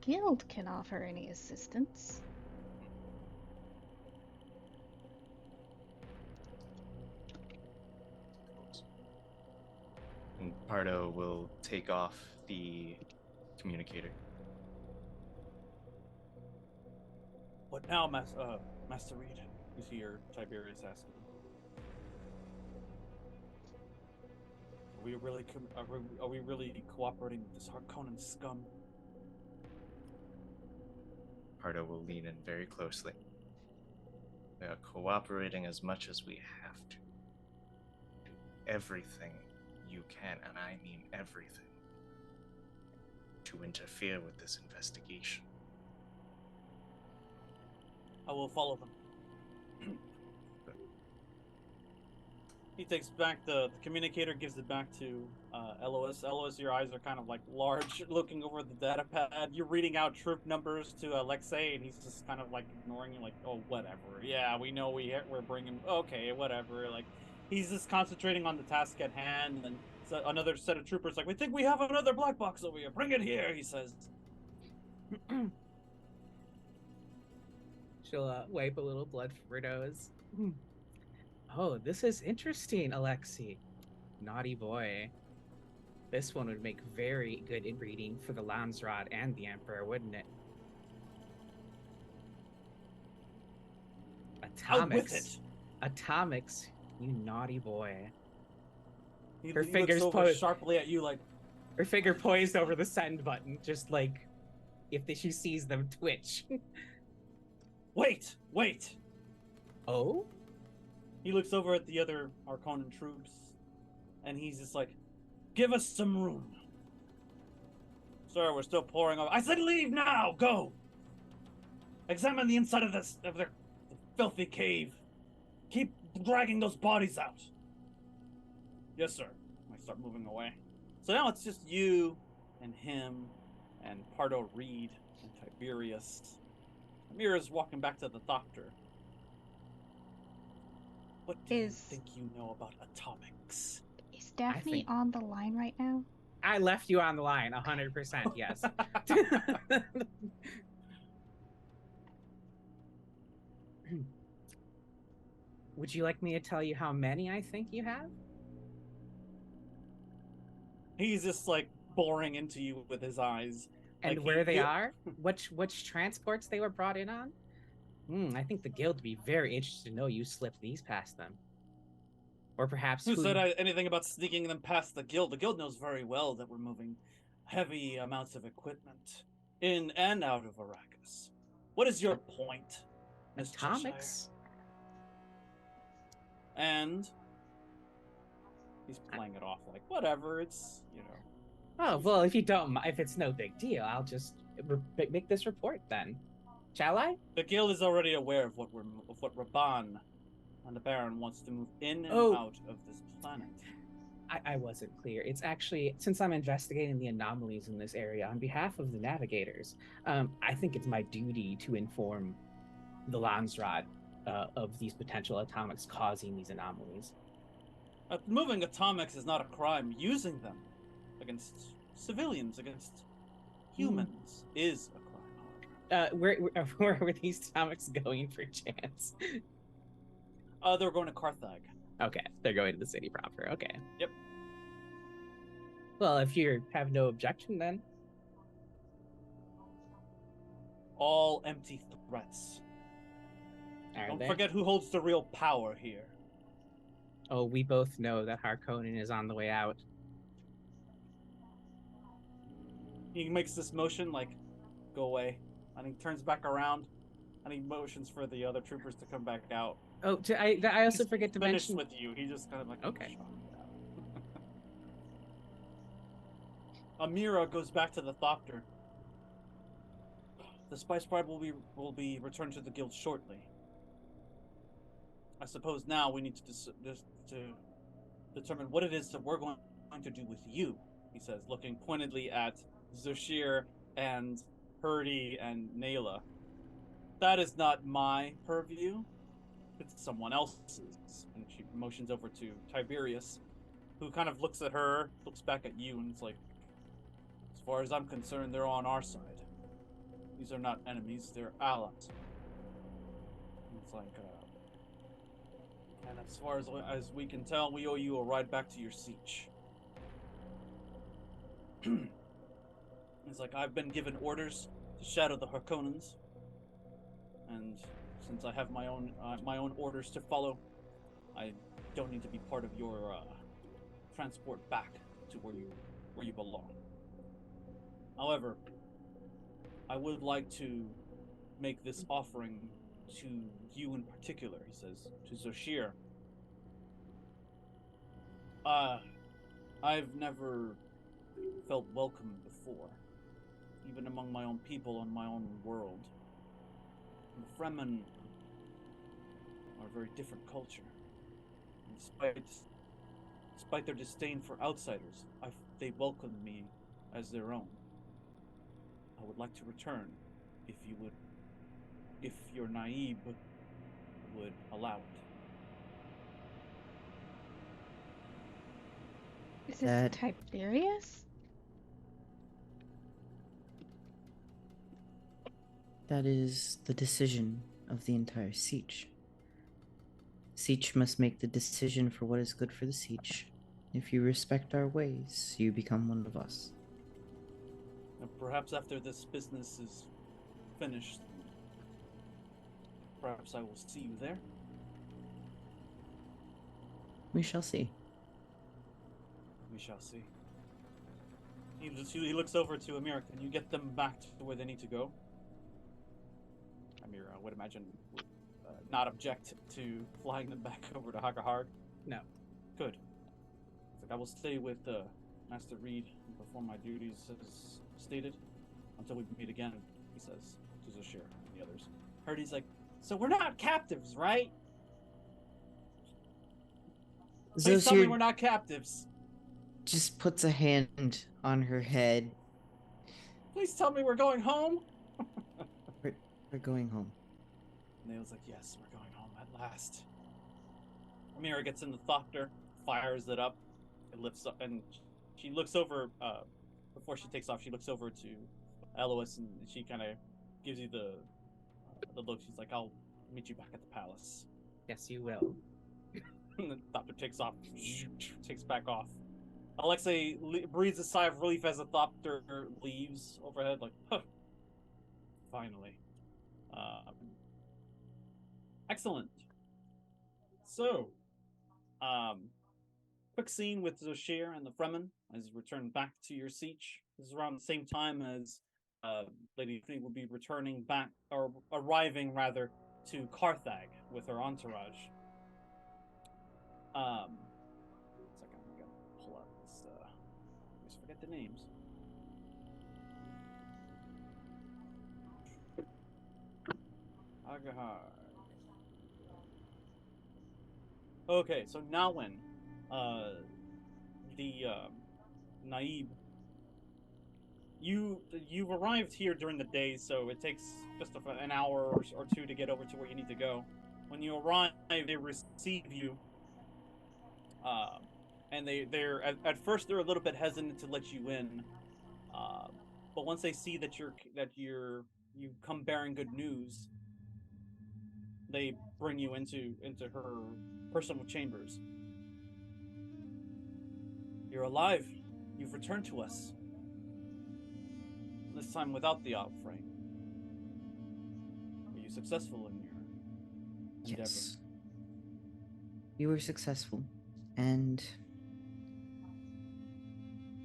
guild can offer any assistance. And Pardot will take off the communicator. What now, Master Reed? You see your Tiberius asking. Are we really cooperating with this Harkonnen scum? Pardot will lean in very closely. We are cooperating as much as we have to. Do everything you can, and I mean everything, to interfere with this investigation. I will follow them. He takes back the communicator, gives it back to Eloise. Eloise, your eyes are kind of like large, looking over the data pad. You're reading out troop numbers to Alexei, and he's just kind of like ignoring you, like, oh, whatever. Yeah, we know we're bringing. Okay, whatever. Like, he's just concentrating on the task at hand. And so another set of troopers like, we think we have another black box over here. Bring it here, he says. She'll wipe a little blood from her nose. Oh, this is interesting, Alexei. Naughty boy. This one would make very good inbreeding for the Landsraad and the Emperor, wouldn't it? Atomics. Atomics, you naughty boy. Her fingers poised sharply at you, like her finger poised over the send button, just like if she sees them twitch. Wait! Oh? He looks over at the other Harkonnen troops, and he's just like, give us some room. Sir, we're still pouring over. I said leave now! Go! Examine the inside of the filthy cave. Keep dragging those bodies out. Yes, sir. I start moving away. So now it's just you and him and Pardot Reed and Tiberius. Amira's walking back to the thopter. What do you think you know about atomics? Is Daphne on the line right now? I left you on the line, 100%, yes. Would you like me to tell you how many I think you have? He's just like boring into you with his eyes. And like where they are? Which transports they were brought in on? I think the guild would be very interested to know you slipped these past them. Or perhaps who said anything about sneaking them past the guild? The guild knows very well that we're moving heavy amounts of equipment in and out of Arrakis. What is your point, Miss Atomics? Cheshire? And he's playing it off like, whatever, it's, you know. Oh, well, if it's no big deal, I'll just make this report then. Shall I? The guild is already aware of what Raban and the Baron wants to move in and out of this planet. I wasn't clear. It's actually, since I'm investigating the anomalies in this area on behalf of the navigators, I think it's my duty to inform the Landsraad of these potential atomics causing these anomalies. Moving atomics is not a crime. Using them against civilians, against humans, is a crime. Where were these atomics going for chance? They're going to Carthag. Okay, they're going to the city proper. Okay. Yep. Well, if you have no objection, then. All empty threats. Don't forget who holds the real power here. Oh, we both know that Harkonnen is on the way out. He makes this motion like, go away. And he turns back around, and he motions for the other troopers to come back out. Oh, I also forget to mention... with you. He just kind of like... Okay. Amira goes back to the thopter. The spice bride will be returned to the guild shortly. I suppose now we need to determine what it is that we're going to do with you, he says, looking pointedly at Zoshir and Purdy and Nayla. That is not my purview. It's someone else's. And she motions over to Tiberius, who kind of looks at her, looks back at you, and it's like, as far as I'm concerned, they're on our side. These are not enemies, they're allies. And it's like, and as far as we can tell, we owe you a ride back to your siege. It's like, I've been given orders to shadow the Harkonnens, and since I have my own orders to follow, I don't need to be part of your transport back to where you belong. However, I would like to make this offering to you in particular, he says, to Zoshir. I've never felt welcome before, even among my own people in my own world. The Fremen are a very different culture. And despite their disdain for outsiders, they welcomed me as their own. I would like to return, if your Naib would allow it. Is this Tiberius? That is the decision of the entire siege. Siege must make the decision for what is good for the siege. If you respect our ways, you become one of us. And perhaps after this business is finished, perhaps I will see you there. We shall see. We shall see. He looks over to Amira. Can you get them back to where they need to go? Amira, I would imagine, would not object to flying them back over to Hakahard. No. Good. It's like, I will stay with Master Reed and perform my duties as stated until we meet again, he says to Zoshir and the others. Hardy's like, so we're not captives, right? Please tell me we're not captives. Just puts a hand on her head. Please tell me we're going home. We're going home. Nail's like, yes, we're going home at last. Amira gets in the thopter, fires it up, it lifts up, and she looks over, before she takes off, she looks over to Eloise, and she kind of gives you the look. She's like, I'll meet you back at the palace. Yes, you will. And the thopter takes off, takes back off. Alexei breathes a sigh of relief as the thopter leaves overhead, like, huh, finally. Excellent. So, quick scene with Zoshir and the Fremen as you return back to your siege. This is around the same time as Lady Daphne will be returning back, or arriving rather, to Carthag with her entourage. One second, I gotta pull out this. I always forget the names. Agahar. Okay, so now when the Naib, you've arrived here during the day, so it takes just an hour or two to get over to where you need to go. When you arrive, they receive you, and they're at first they're a little bit hesitant to let you in, but once they see that you come bearing good news, they bring you into her personal chambers. You're alive. You've returned to us. This time without the offering. Were you successful in your endeavor? Yes. You were successful. And,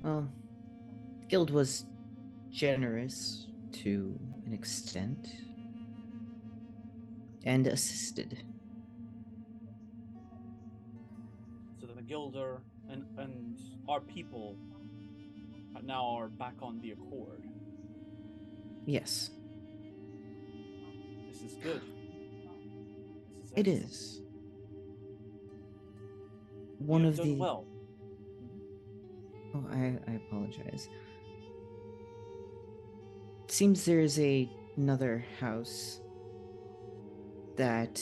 well, the guild was generous to an extent. And assisted. So that the guild and our people now are back on the accord. Yes, This is good. This it excellent. is. You One have of done the. well. Oh, I apologize. It seems there's another house that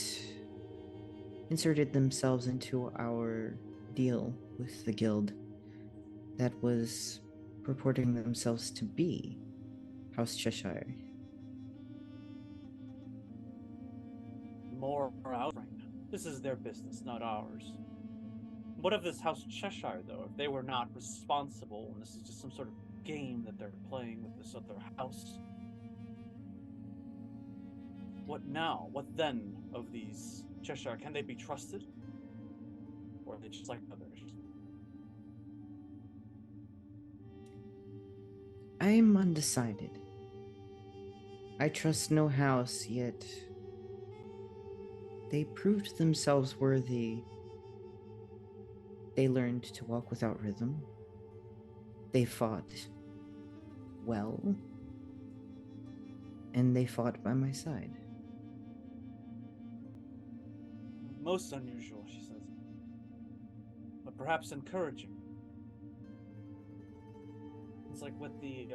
inserted themselves into our deal with the guild that was purporting themselves to be House Cheshire. More outright. This is their business, not ours. What of this House Cheshire, though? If they were not responsible, and this is just some sort of game that they're playing with this other house, what now? What then of these Cheshire? Can they be trusted? Or are they just like others? I am undecided. I trust no house, yet they proved themselves worthy. They learned to walk without rhythm. They fought well. And they fought by my side. Most unusual, she says. But perhaps encouraging. It's like with the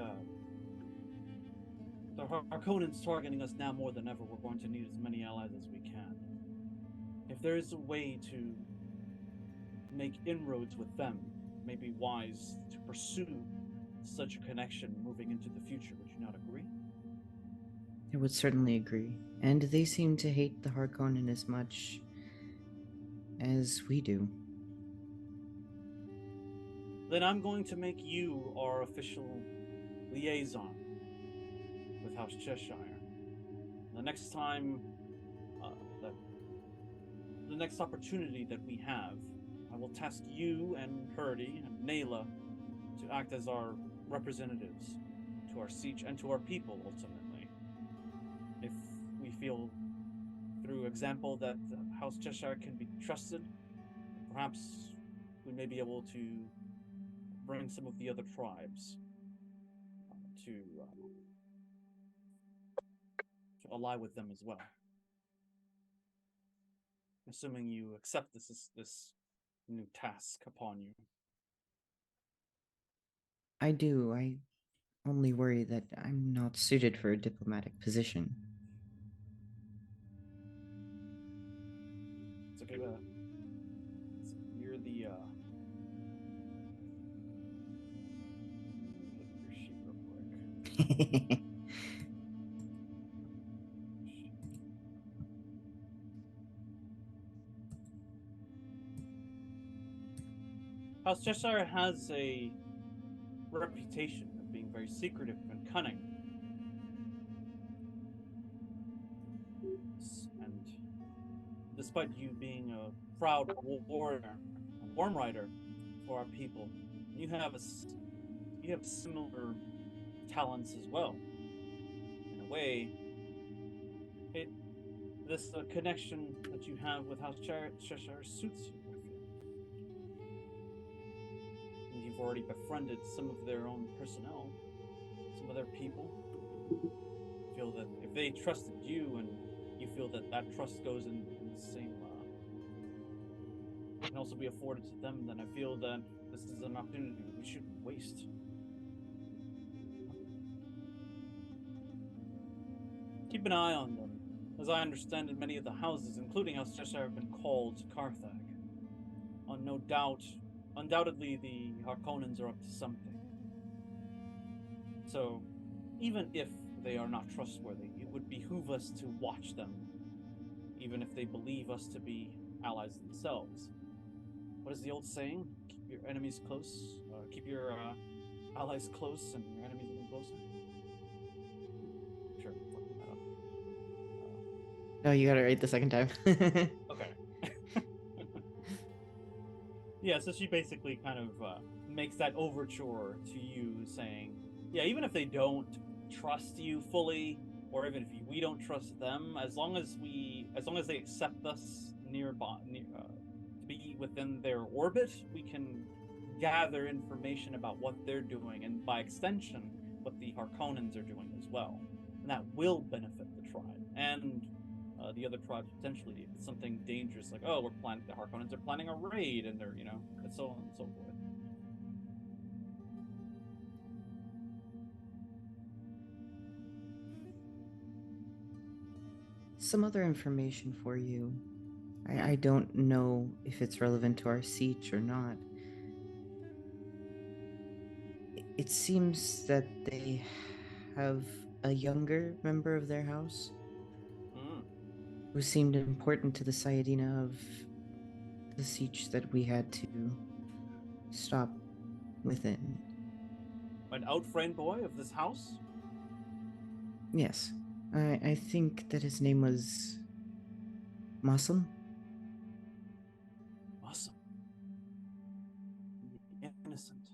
Harkonnens targeting us now more than ever. We're going to need as many allies as we can. If there is a way to make inroads with them, it may be wise to pursue such a connection moving into the future. Would you not agree? I would certainly agree. And they seem to hate the Harkonnen as much as we do. Then I'm going to make you our official liaison with House Cheshire. The next time, the next opportunity that we have, I will task you and Hurdy and Nayla to act as our representatives to our siege and to our people, ultimately. If we feel, through example, that House Cheshire can be trusted, perhaps we may be able to bring some of the other tribes to ally with them as well. Assuming you accept this new task upon you. I do. I only worry that I'm not suited for a diplomatic position. It's okay. You're the. Look at your sheet real quick. House Cheshire has a reputation of being very secretive and cunning. And despite you being a proud warrior, a warm rider for our people, you have similar talents as well. In a way, this connection that you have with House Cheshire suits you. And you've already befriended some of their own personnel, some of their people. Feel that if they trusted you, and you feel that trust goes in the same, can also be afforded to them, then I feel that this is an opportunity that we shouldn't waste. Keep an eye on them. As I understand it, many of the houses, including House Cheshire, have been called Carthag. Undoubtedly, the Harkonnens are up to something. So, even if they are not trustworthy, it would behoove us to watch them, even if they believe us to be allies themselves. What is the old saying? Keep your enemies close. Keep your allies close, and your enemies even closer. Sure, fucking that up. No, you got it right the second time. Okay. Yeah, so she basically kind of makes that overture to you, saying, yeah, even if they don't trust you fully, or even if we don't trust them, as long as they accept us to be within their orbit, we can gather information about what they're doing, and by extension, what the Harkonnens are doing as well. And that will benefit the tribe and the other tribes potentially. If it's something dangerous, like, oh, the Harkonnens are planning a raid, and they're, and so on and so forth. Some other information for you. I don't know if it's relevant to our siege or not. It seems that they have a younger member of their house who seemed important to the sayyadina of the siege that we had to stop within. An outframe boy of this house? Yes. I think that his name was Mossum. Awesome. Innocent.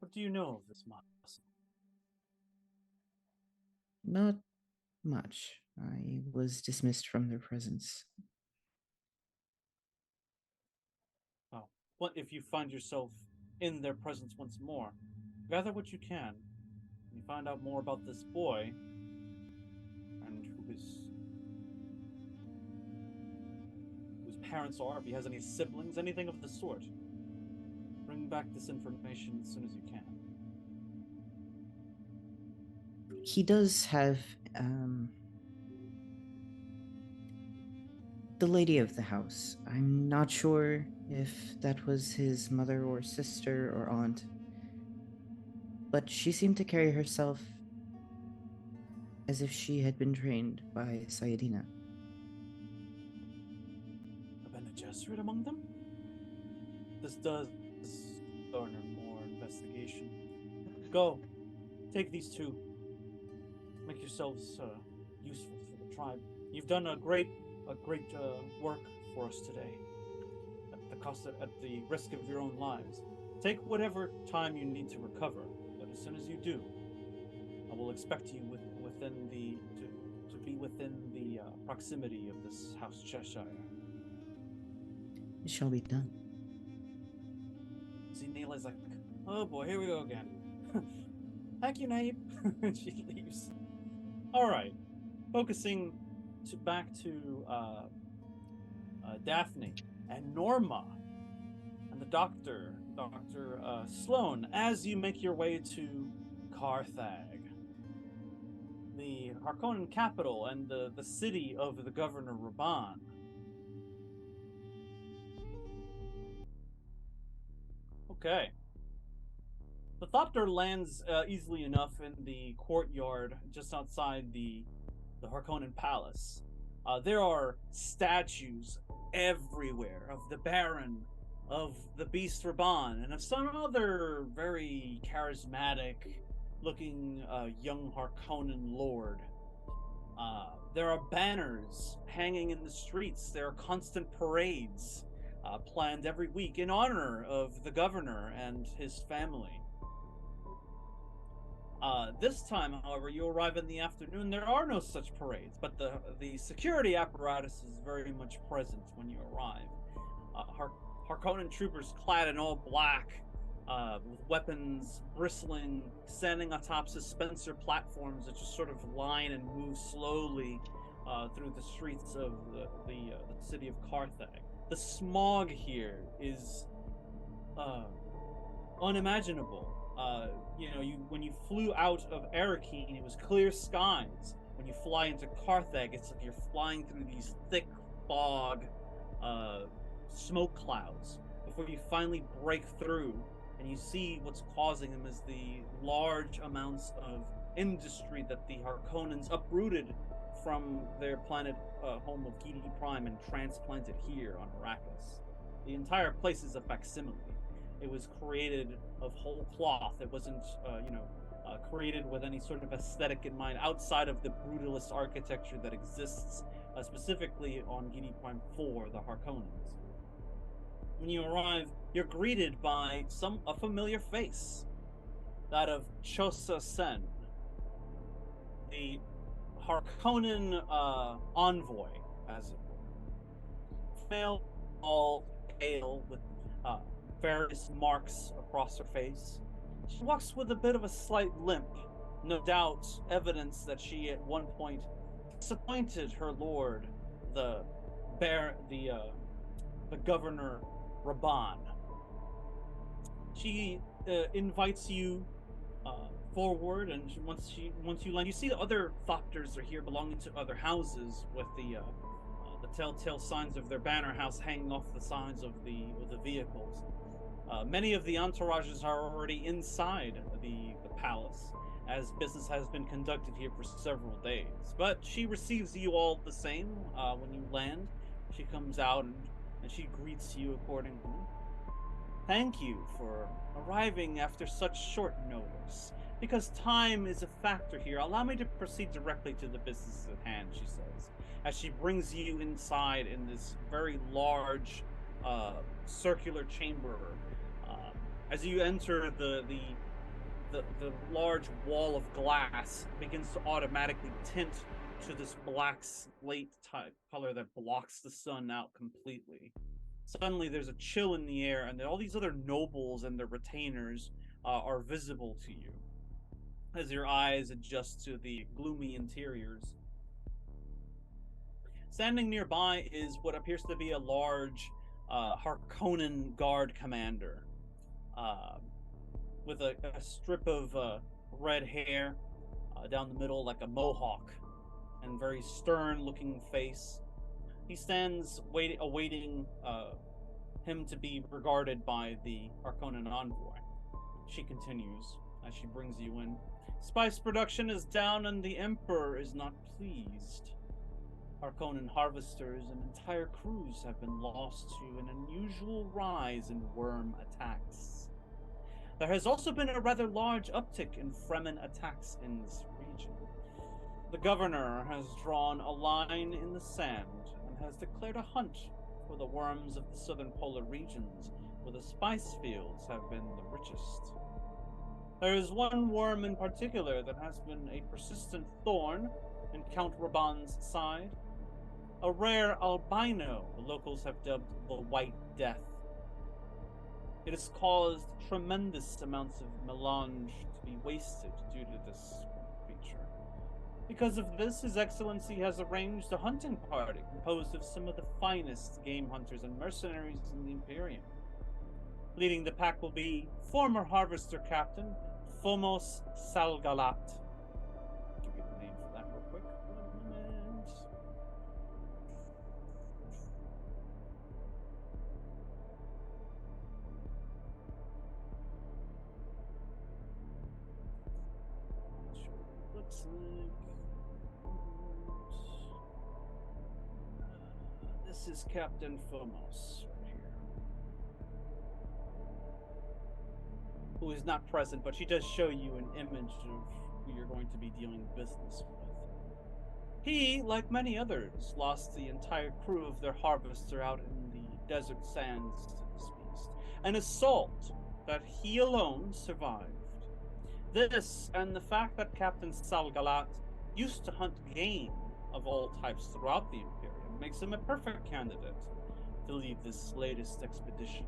What do you know of this Mossum? Not much. I was dismissed from their presence. Oh, what if you find yourself in their presence once more? Gather what you can. You find out more about this boy and whose parents are, if he has any siblings, anything of the sort. Bring back this information as soon as you can. He does have the lady of the house. I'm not sure if that was his mother or sister or aunt, but she seemed to carry herself as if she had been trained by sayyadina. A Bene Gesserit among them? This does garner more investigation. Go, take these two. Make yourselves useful for the tribe. You've done a great work for us today, at the risk of your own lives. Take whatever time you need to recover, but as soon as you do, I will expect you to be within the proximity of this House Cheshire. It shall be done. See, Neela's like, oh boy, here we go again. Thank you, Naib. And she leaves. All right, focusing back to Daphne and Norma and the Dr. Sloan, as you make your way to Carthag, the Harkonnen capital and the city of the Governor Raban. Okay. The thopter lands easily enough in the courtyard just outside the Harkonnen palace. There are statues everywhere of the Baron, of the Beast Raban, and of some other very charismatic-looking young Harkonnen lord. There are banners hanging in the streets. There are constant parades planned every week in honor of the governor and his family. This time, however, you arrive in the afternoon. There are no such parades, but the security apparatus is very much present when you arrive. Harkonnen troopers clad in all black, with weapons bristling, standing atop suspensor platforms that just sort of line and move slowly through the streets of the city of Carthag. The smog here is unimaginable. When you flew out of Arakeen, it was clear skies. When you fly into Carthag, it's like you're flying through these thick fog, smoke clouds before you finally break through, and you see what's causing them is the large amounts of industry that the Harkonnens uprooted from their planet home of Gidi Prime and transplanted here on Arrakis. The entire place is a facsimile. It was created of whole cloth. It wasn't, created with any sort of aesthetic in mind outside of the brutalist architecture that exists specifically on Gidi Prime 4, the Harkonnens. When you arrive, you're greeted by a familiar face, that of Chosa Sen, the Harkonnen envoy, as it were. Male, all pale with various marks across her face. She walks with a bit of a slight limp, no doubt evidence that she at one point disappointed her lord, the governor Raban. She invites you forward, and once you land, you see the other thopters are here, belonging to other houses, with the telltale signs of their banner house hanging off the sides of the vehicles. Many of the entourages are already inside the palace, as business has been conducted here for several days. But she receives you all the same when you land. She comes out and she greets you accordingly. Thank you for arriving after such short notice. Because time is a factor here, allow me to proceed directly to the business at hand, she says, as she brings you inside in this very large circular chamber. As you enter, the large wall of glass begins to automatically tint to this black slate type color that blocks the sun out completely. Suddenly there's a chill in the air, and all these other nobles and their retainers are visible to you as your eyes adjust to the gloomy interiors. Standing nearby is what appears to be a large Harkonnen guard commander with a strip of red hair down the middle like a mohawk, and very stern-looking face. He stands awaiting him to be regarded by the Harkonnen envoy. She continues as she brings you in. Spice production is down and the Emperor is not pleased. Harkonnen harvesters and entire crews have been lost to an unusual rise in worm attacks. There has also been a rather large uptick in Fremen attacks in this region. The governor has drawn a line in the sand and has declared a hunt for the worms of the southern polar regions, where the spice fields have been the richest. There is one worm in particular that has been a persistent thorn in Count Raban's side, a rare albino the locals have dubbed the White Death. It has caused tremendous amounts of melange to be wasted due to this creature. Because of this, His Excellency has arranged a hunting party composed of some of the finest game hunters and mercenaries in the Imperium. Leading the pack will be former Harvester Captain Phomos Salgalat. I'll give you the name for that real quick. 1 moment. Looks like this is Captain Phomos right here, who is not present, but she does show you an image of who you're going to be dealing business with. He, like many others, lost the entire crew of their harvester out in the desert sands to this beast, an assault that he alone survived. This, and the fact that Captain Salgalat used to hunt game of all types throughout the Imperium, makes him a perfect candidate to lead this latest expedition.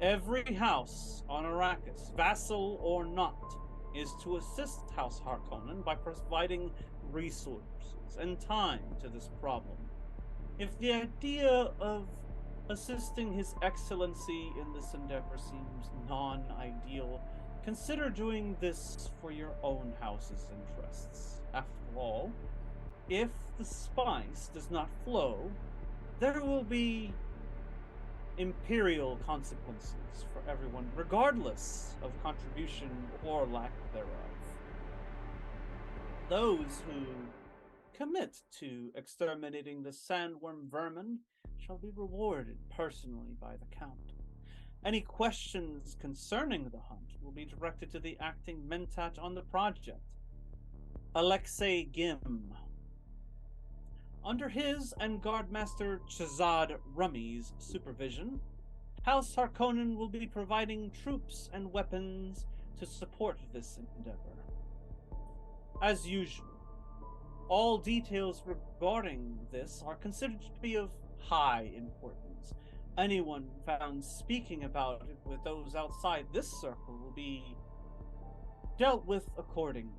Every house on Arrakis, vassal or not, is to assist House Harkonnen by providing resources and time to this problem. If the idea of assisting His Excellency in this endeavor seems non-ideal, consider doing this for your own house's interests. After all, if the spice does not flow, there will be imperial consequences for everyone, regardless of contribution or lack thereof. Those who commit to exterminating the sandworm vermin shall be rewarded personally by the Count. Any questions concerning the hunt will be directed to the acting Mentat on the project, Alexei Gim. Under his and Guardmaster Chazad Rummy's supervision, House Harkonnen will be providing troops and weapons to support this endeavor. As usual, all details regarding this are considered to be of high importance, anyone found speaking about it with those outside this circle will be dealt with accordingly.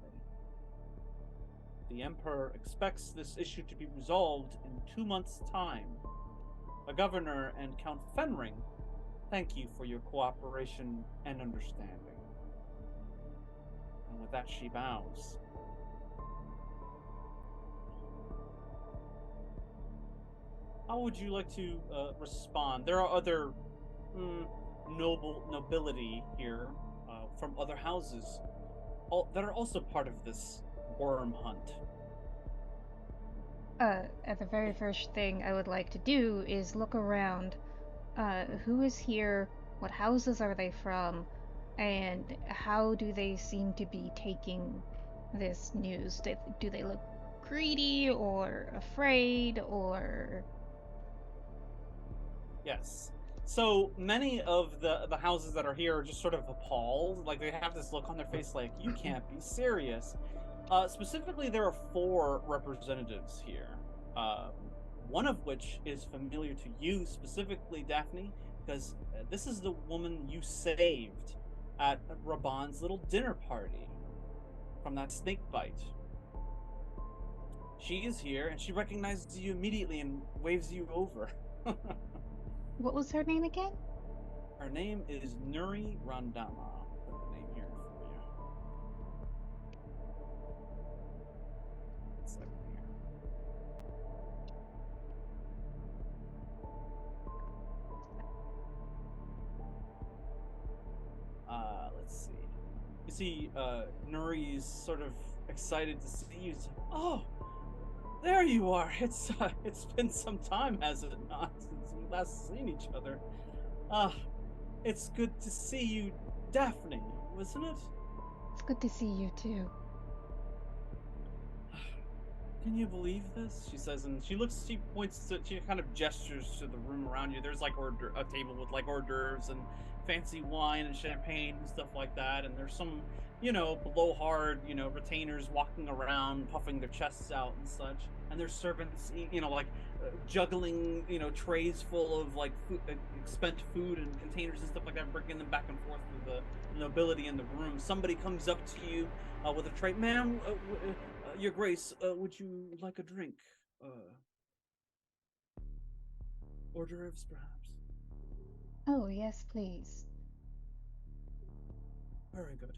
The Emperor expects this issue to be resolved in 2 months' time. The Governor and Count Fenring thank you for your cooperation and understanding. And with that, she bows. How would you like to respond? There are other nobility here from other houses that are also part of this worm hunt. The very first thing I would like to do is look around. Who is here? What houses are they from? And how do they seem to be taking this news? Do they look greedy or afraid or... Yes. So many of the houses that are here are just sort of appalled. Like, they have this look on their face like, you can't be serious. Specifically, there are 4 representatives here. One of which is familiar to you, specifically, Daphne, because this is the woman you saved at Raban's little dinner party from that snake bite. She is here, and she recognizes you immediately and waves you over. What was her name again? Her name is Nuri Randama. I'll put the name here for you. One second here. Let's see. You see, Nuri's sort of excited to see you. Oh, there you are. It's been some time, has it not, since we last seen each other? It's good to see you, Daphne, wasn't it? It's good to see you too. Can you believe this? She says, and she kind of gestures to the room around you. There's like a table with like hors d'oeuvres and fancy wine and champagne and stuff like that. And there's some, blowhard, retainers walking around, puffing their chests out and such. And there's servants, juggling, trays full of like spent food and containers and stuff like that, bringing them back and forth to the nobility in the room. Somebody comes up to you with a tray. Ma'am, Your Grace, would you like a drink? Hors d'oeuvres, perhaps? Oh, yes, please. Very good.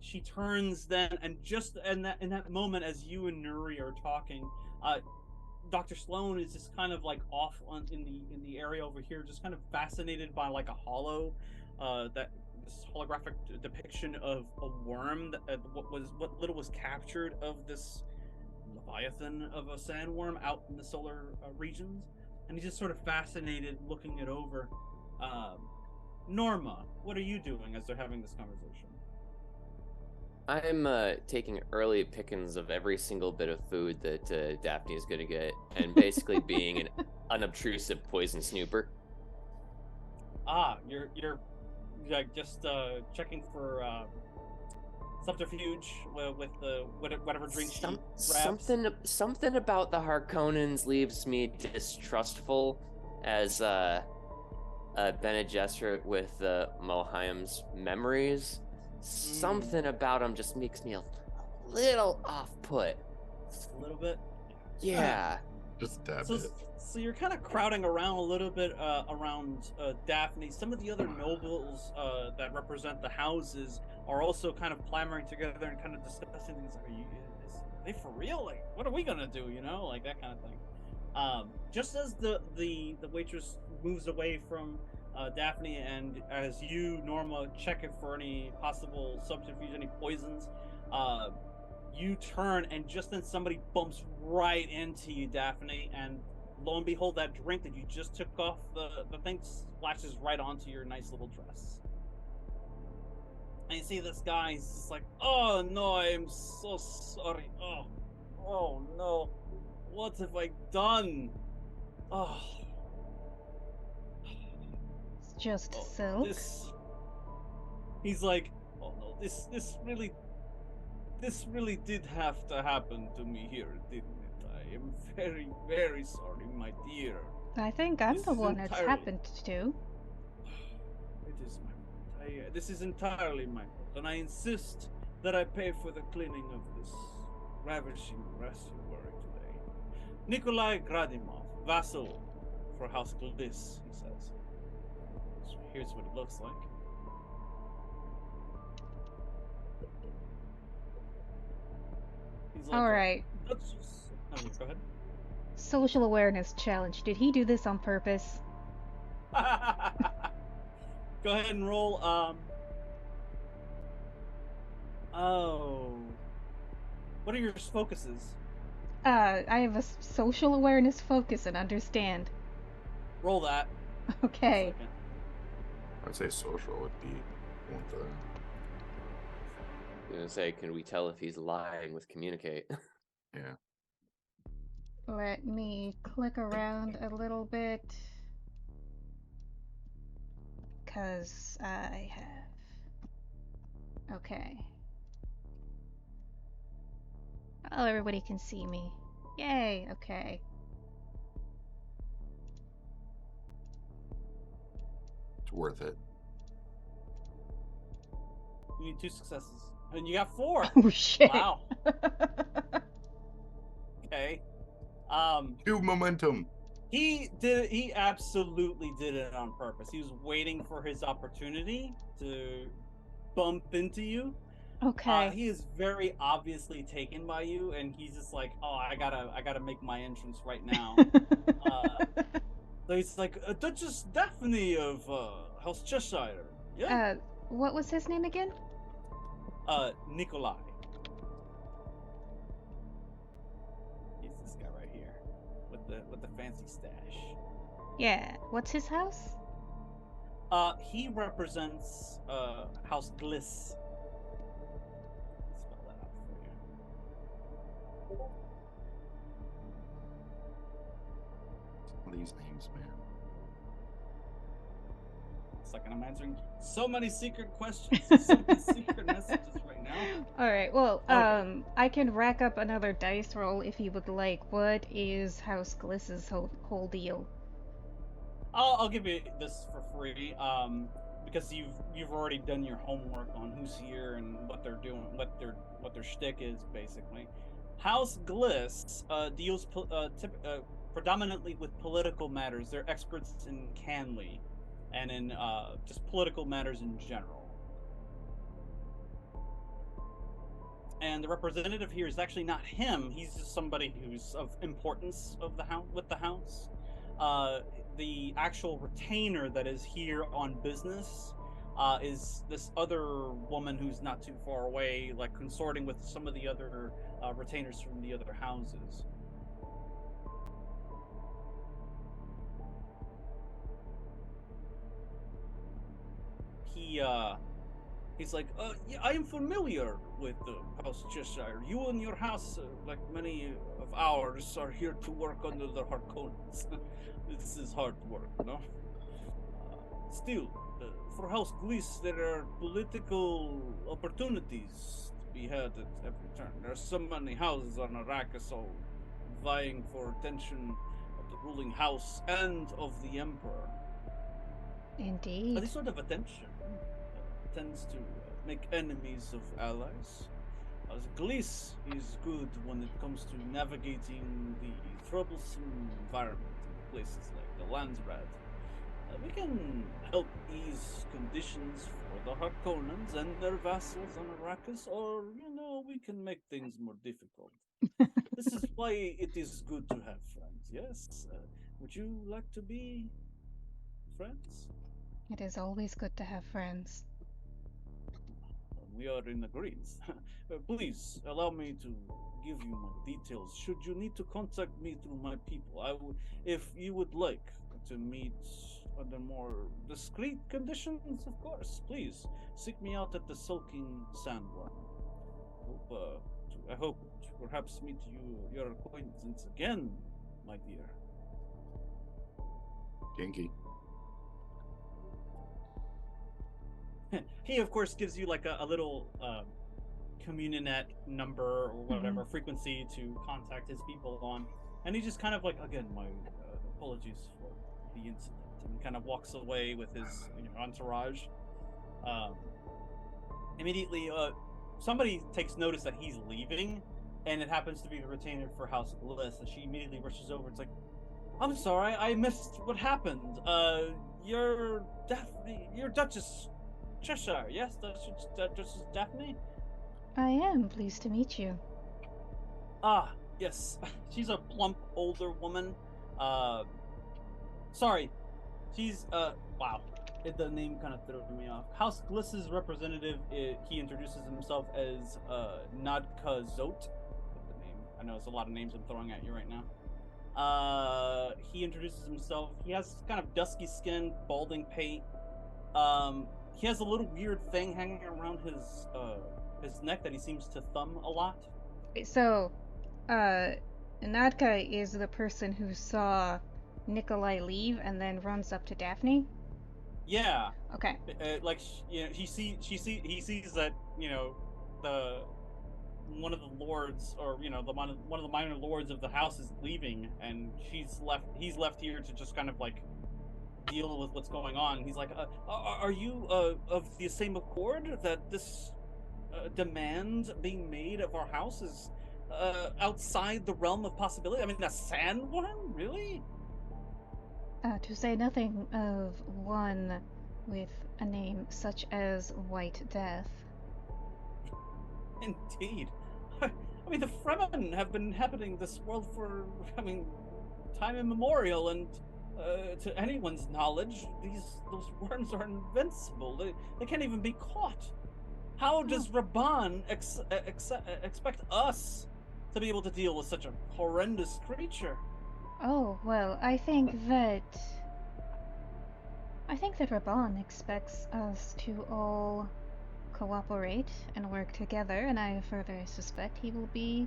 She turns then, and just in that moment, as you and Nuri are talking, Dr. Sloan is just kind of like off in the area over here, just kind of fascinated by like a this holographic depiction of a worm that what little was captured of this Leviathan of a sandworm out in the solar regions, and he's just sort of fascinated looking it over. Norma, what are you doing as they're having this conversation? I'm taking early pickings of every single bit of food that Daphne is going to get, and basically being an unobtrusive poison snooper. You're just checking for subterfuge with the whatever drink she grabs. Something about the Harkonnens leaves me distrustful as Bene Gesserit with Mohaim's memories. Something about him just makes me a little off-put. A little bit? Yeah. Just a bit. So you're kind of crowding around a little bit around Daphne. Some of the other nobles that represent the houses are also kind of clamoring together and kind of discussing things. Are they for real? Like, what are we gonna do? Like that kind of thing. Just as the waitress moves away from Daphne, and as you, Norma, check it for any possible subterfuge, any poisons, you turn, and just then somebody bumps right into you, Daphne, and lo and behold, that drink that you just took off the thing splashes right onto your nice little dress. And you see this guy, he's just like, oh no, I'm so sorry. Oh no, what have I done? Oh. It's just silk. He's like, oh no, this really did have to happen to me here, didn't it? I am very, very sorry, my dear. I think I'm This the is one it's entirely- happened to. It is my fault. This is entirely my fault, and I insist that I pay for the cleaning of this ravishing mess you're wearing today. Nikolai Gradimov, vassal for House Gliss, he says. So here's what it looks like. He's like, Alright. Let's just... Oh, go ahead. Social awareness challenge. Did he do this on purpose? Go ahead and roll. Oh. What are your focuses? I have a social awareness focus and understand. Roll that. Okay. I'd say social would be one of the. I was gonna say, can we tell if he's lying with communicate? Yeah. Let me click around a little bit. Because I have... Okay. Oh, everybody can see me. Yay, okay. It's worth it. You need 2 successes. And you got 4. Oh, shit. Wow. Okay. 2 momentum. He absolutely did it on purpose. He was waiting for his opportunity to bump into you. Okay. He is very obviously taken by you, and he's just like, oh, I gotta make my entrance right now. So he's like, Duchess Daphne of House Cheshire. Yeah. What was his name again? Nikolai. He's this guy right here with the fancy stash. Yeah. What's his house? He represents House Gliss. Spell that out for you. These names, man. It's like I'm answering so many secret questions, so many secret messages right now. Alright, well, Okay. I can rack up another dice roll if you would like. What is House Gliss's whole deal? I'll give you this for free, because you've already done your homework on who's here and what they're doing, what their shtick is basically. House Gliss deals predominantly with political matters. They're experts in Canley and in just political matters in general. And the representative here is actually not him. He's just somebody who's of importance of the house with the house. The actual retainer that is here on business is this other woman who's not too far away, like consorting with some of the other retainers from the other houses. He's like, yeah, I am familiar with House Cheshire. You and your house, like many of ours, are here to work under the Harkonnens. This is hard work, no? Still, for House Gliss, there are political opportunities to be had at every turn. There are so many houses on Arrakis all vying for attention of the ruling house and of the Emperor. Indeed. But this sort of attention tends to make enemies of allies. As Gliss is good when it comes to navigating the troublesome environment in places like the Landsraad. We can help ease conditions for the Harkonnens and their vassals on Arrakis, or, we can make things more difficult. This is why it is good to have friends, yes? Would you like to be friends? It is always good to have friends. We are in agreement. Please allow me to give you my details. Should you need to contact me through my people, if you would like to meet under more discreet conditions, of course, please seek me out at the Sulking Sandworm. I hope to perhaps meet your acquaintance again, my dear. Kinky. He, of course, gives you like a little communinet number or whatever frequency to contact his people on, and he just kind of like, again, my apologies for the incident, and kind of walks away with his entourage. Immediately, somebody takes notice that he's leaving, and it happens to be the retainer for House Bliss, and she immediately rushes over. It's like, I'm sorry, I missed what happened. You're Daphne, you're Duchess Cheshire, yes? Duchess Daphne? I am pleased to meet you. Ah, yes. She's a plump, older woman. Sorry. She's, wow. The name kind of threw me off. House Gliss's representative, he introduces himself as, Nadka Zot. The name. I know it's a lot of names I'm throwing at you right now. He introduces himself. He has kind of dusky skin, balding pate. He has a little weird thing hanging around his neck that he seems to thumb a lot. So, Nadka is the person who saw Nikolai leave and then runs up to Daphne? Yeah. Okay. He sees that, one of the lords, or one of the minor lords of the house is leaving, and he's left here to just kind of like deal with what's going on. He's like, are you of the same accord that this demand being made of our house is outside the realm of possibility? I mean, a sandworm, really? To say nothing of one with a name such as White Death. Indeed. I mean, the Fremen have been inhabiting this world for, time immemorial, and to anyone's knowledge, those worms are invincible. They can't even be caught. How does Raban expect us to be able to deal with such a horrendous creature? Oh, well, I think that Raban expects us to all cooperate and work together, and I further suspect he will be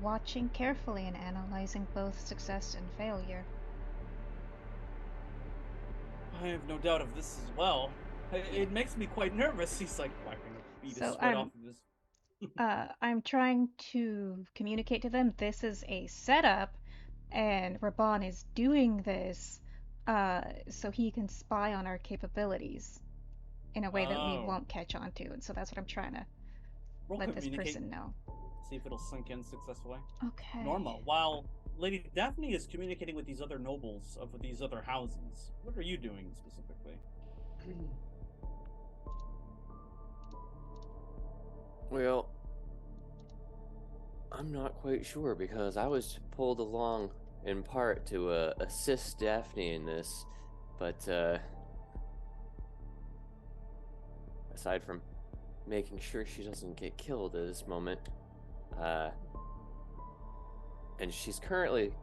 watching carefully and analyzing both success and failure. I have no doubt of this as well. It makes me quite nervous. He's like wiping a bead of sweat off of his... I'm trying to communicate to them this is a setup, and Raban is doing this so he can spy on our capabilities in a way that we won't catch on to, and so that's what I'm trying to let this person know. See if it'll sink in successfully. Okay. Norma, while Lady Daphne is communicating with these other nobles of these other houses, what are you doing specifically? Well, I'm not quite sure, because I was pulled along in part to assist Daphne in this, but aside from making sure she doesn't get killed at this moment, and she's currently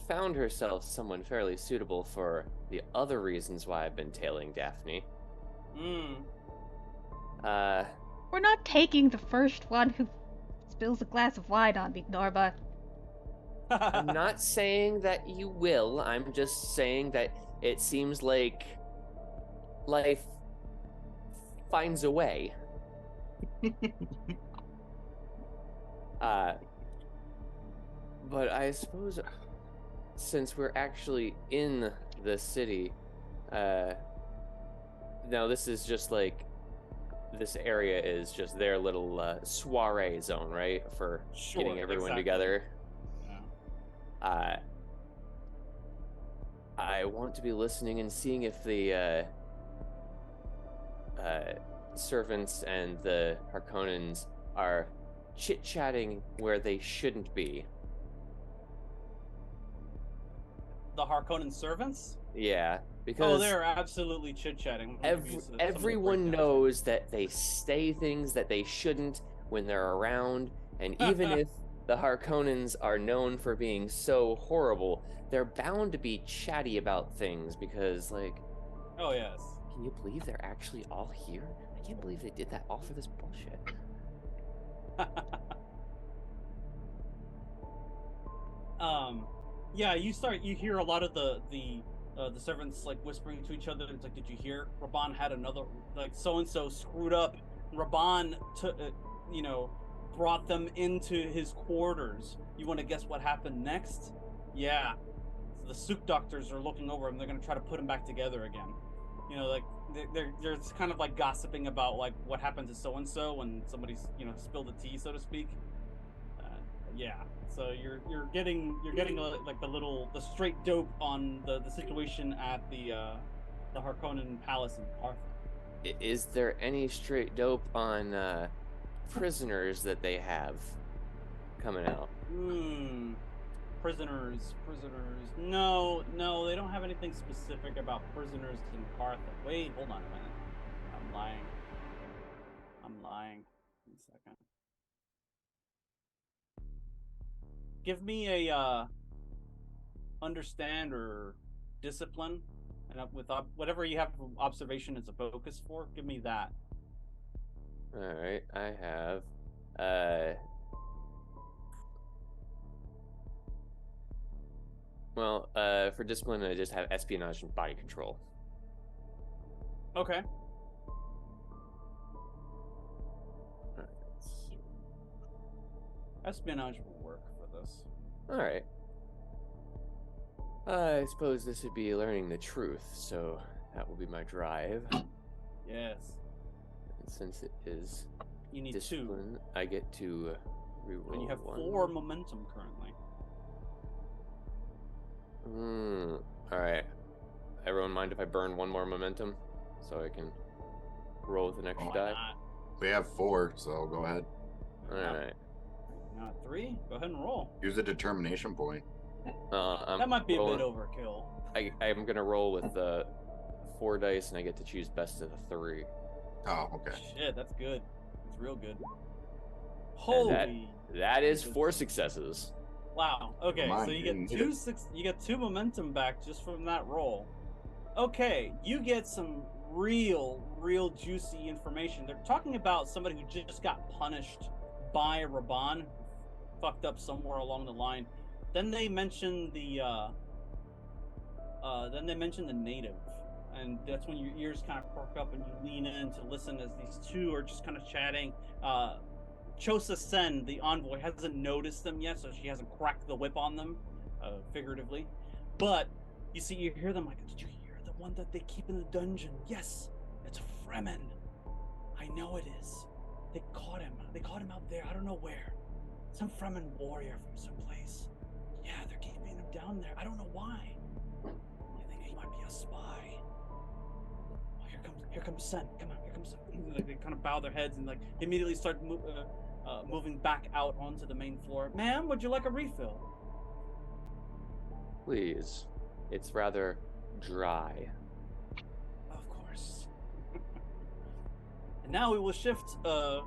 found herself someone fairly suitable for the other reasons why I've been tailing Daphne. We're not taking the first one who spills a glass of wine on me, Norma. I'm not saying that you will. I'm just saying that it seems like life finds a way. But I suppose since we're actually in the city, now this is just like, this area is just their little soiree zone, right? For getting everyone together. Yeah. I want to be listening and seeing if the servants and the Harkonnens are chit-chatting where they shouldn't be. The Harkonnen servants? Yeah, because they're absolutely chit-chatting. Everyone knows that they say things that they shouldn't when they're around, and even if the Harkonnens are known for being so horrible, they're bound to be chatty about things because, like... Oh, yes. Can you believe they're actually all here? I can't believe they did that all for this bullshit. Yeah, you hear a lot of the servants like whispering to each other. It's like, did you hear? Raban had another, like, so-and-so screwed up. Raban brought them into his quarters. You want to guess what happened next? Yeah. the souk doctors are looking over him. They're gonna try to put him back together again. You know, like they're just kind of like gossiping about like what happened to so and so when somebody's spilled the tea, so to speak. Yeah. So you're getting like the straight dope on the situation at the Harkonnen Palace in Carthag. Is there any straight dope on prisoners that they have coming out? Prisoners. No, they don't have anything specific about prisoners in Carthag. Wait, hold on a minute. I'm lying. 1 second. Give me a understand or discipline, and with whatever you have observation as a focus for, give me that. All right, I have for discipline, I just have espionage and body control. Okay. Espionage will work for this. All right. I suppose this would be learning the truth, so that will be my drive. Yes. And since it is you need discipline, 2. I get to reroll. And you have 1. 4 momentum currently. All right. Everyone mind if I burn 1 more momentum so I can roll with an extra die? Not? We have 4, so go ahead. All right. Not 3? Go ahead and roll. Use a determination point. That might be a bit overkill. I'm going to roll with 4 dice, and I get to choose best of the 3. Oh, okay. Shit, that's good. It's real good. Holy. That is 4 successes. Wow. Okay, Mine so you get 2 momentum back just from that roll. Okay, you get some real juicy information. They're talking about somebody who just got punished by Raban, fucked up somewhere along the line. Then they mention the native, and that's when your ears kind of perk up and you lean in to listen as these two are just kind of chatting. Chosa Sen, the envoy, hasn't noticed them yet, so she hasn't cracked the whip on them, figuratively. But you hear them like, "Did you hear the one that they keep in the dungeon? Yes, it's a Fremen. I know it is. They caught him. They caught him out there. I don't know where. Some Fremen warrior from some place. Yeah, they're keeping him down there. I don't know why. I think he might be a spy. Oh, here comes Sen. Come on, here comes Sen." They kind of bow their heads and like immediately start moving back out onto the main floor. "Ma'am, would you like a refill?" Please. It's rather dry. Of course. And now we will shift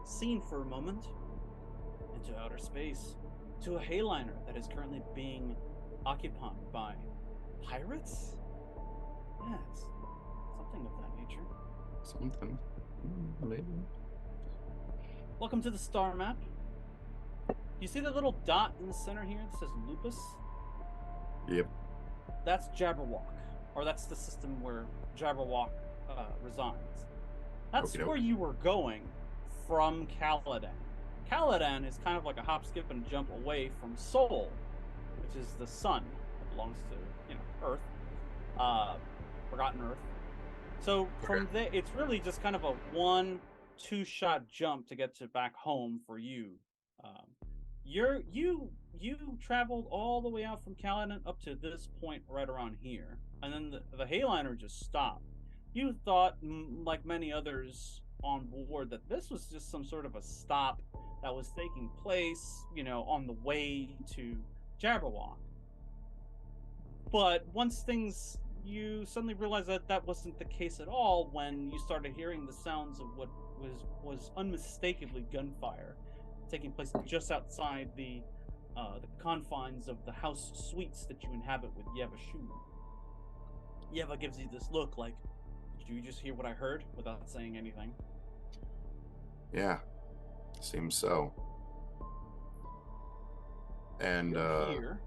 scene for a moment into outer space to a heighliner that is currently being occupied by pirates? Yes, something of that nature. Something. Maybe. Welcome to the star map. You see the little dot in the center here that says Lupus? Yep. That's Jabberwock, or that's the system where Jabberwock resides. That's Okey-doke. where you were going from Caladan. Caladan is kind of like a hop, skip, and jump away from Sol, which is the sun that belongs to, Earth, Forgotten Earth. So from there, it's really just kind of a 1-2 shot jump to get to back home for you. You traveled all the way out from Caladan up to this point right around here, and then the heighliner just stopped. You thought, like many others on board, that this was just some sort of a stop that was taking place, on the way to Jabberwock. But you suddenly realized that that wasn't the case at all when you started hearing the sounds of what was unmistakably gunfire taking place just outside the confines of the house suites that you inhabit with Yeva Shum. Yeva gives you this look like, "Did you just hear what I heard?" without saying anything. Yeah. Seems so. And Here,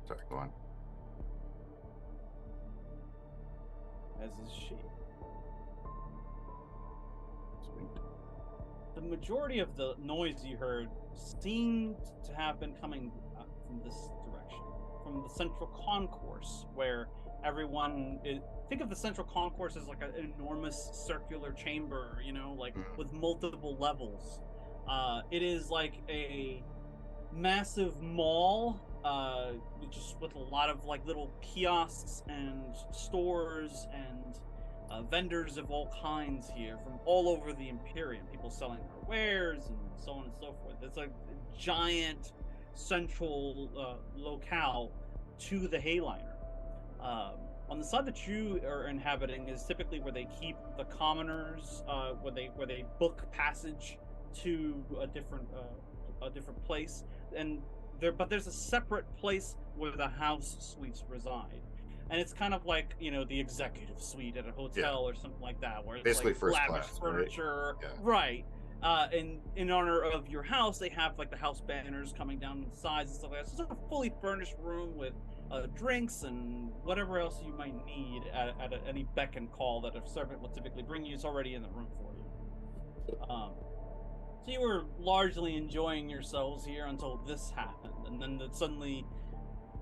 sorry, go on. as is she. Sweet. The majority of the noise you heard seemed to have been coming from this direction, from the central concourse, where everyone is. Think of the central concourse as like an enormous circular chamber, like with multiple levels. It is like a massive mall, just with a lot of like little kiosks and stores and vendors of all kinds here from all over the Imperium. People selling their wares and so on and so forth. It's like a giant central locale to the heighliner. On the side that you are inhabiting is typically where they keep the commoners, where they book passage to a different place, and there's a separate place where the house suites reside, and it's kind of like the executive suite at a hotel or something like that, where it's basically like first lavish class, furniture, right? And in honor of your house, they have like the house banners coming down the sides and stuff like that. So it's a fully furnished room with drinks and whatever else you might need at any beck and call that a servant will typically bring you is already in the room for you. So you were largely enjoying yourselves here until this happened, and then suddenly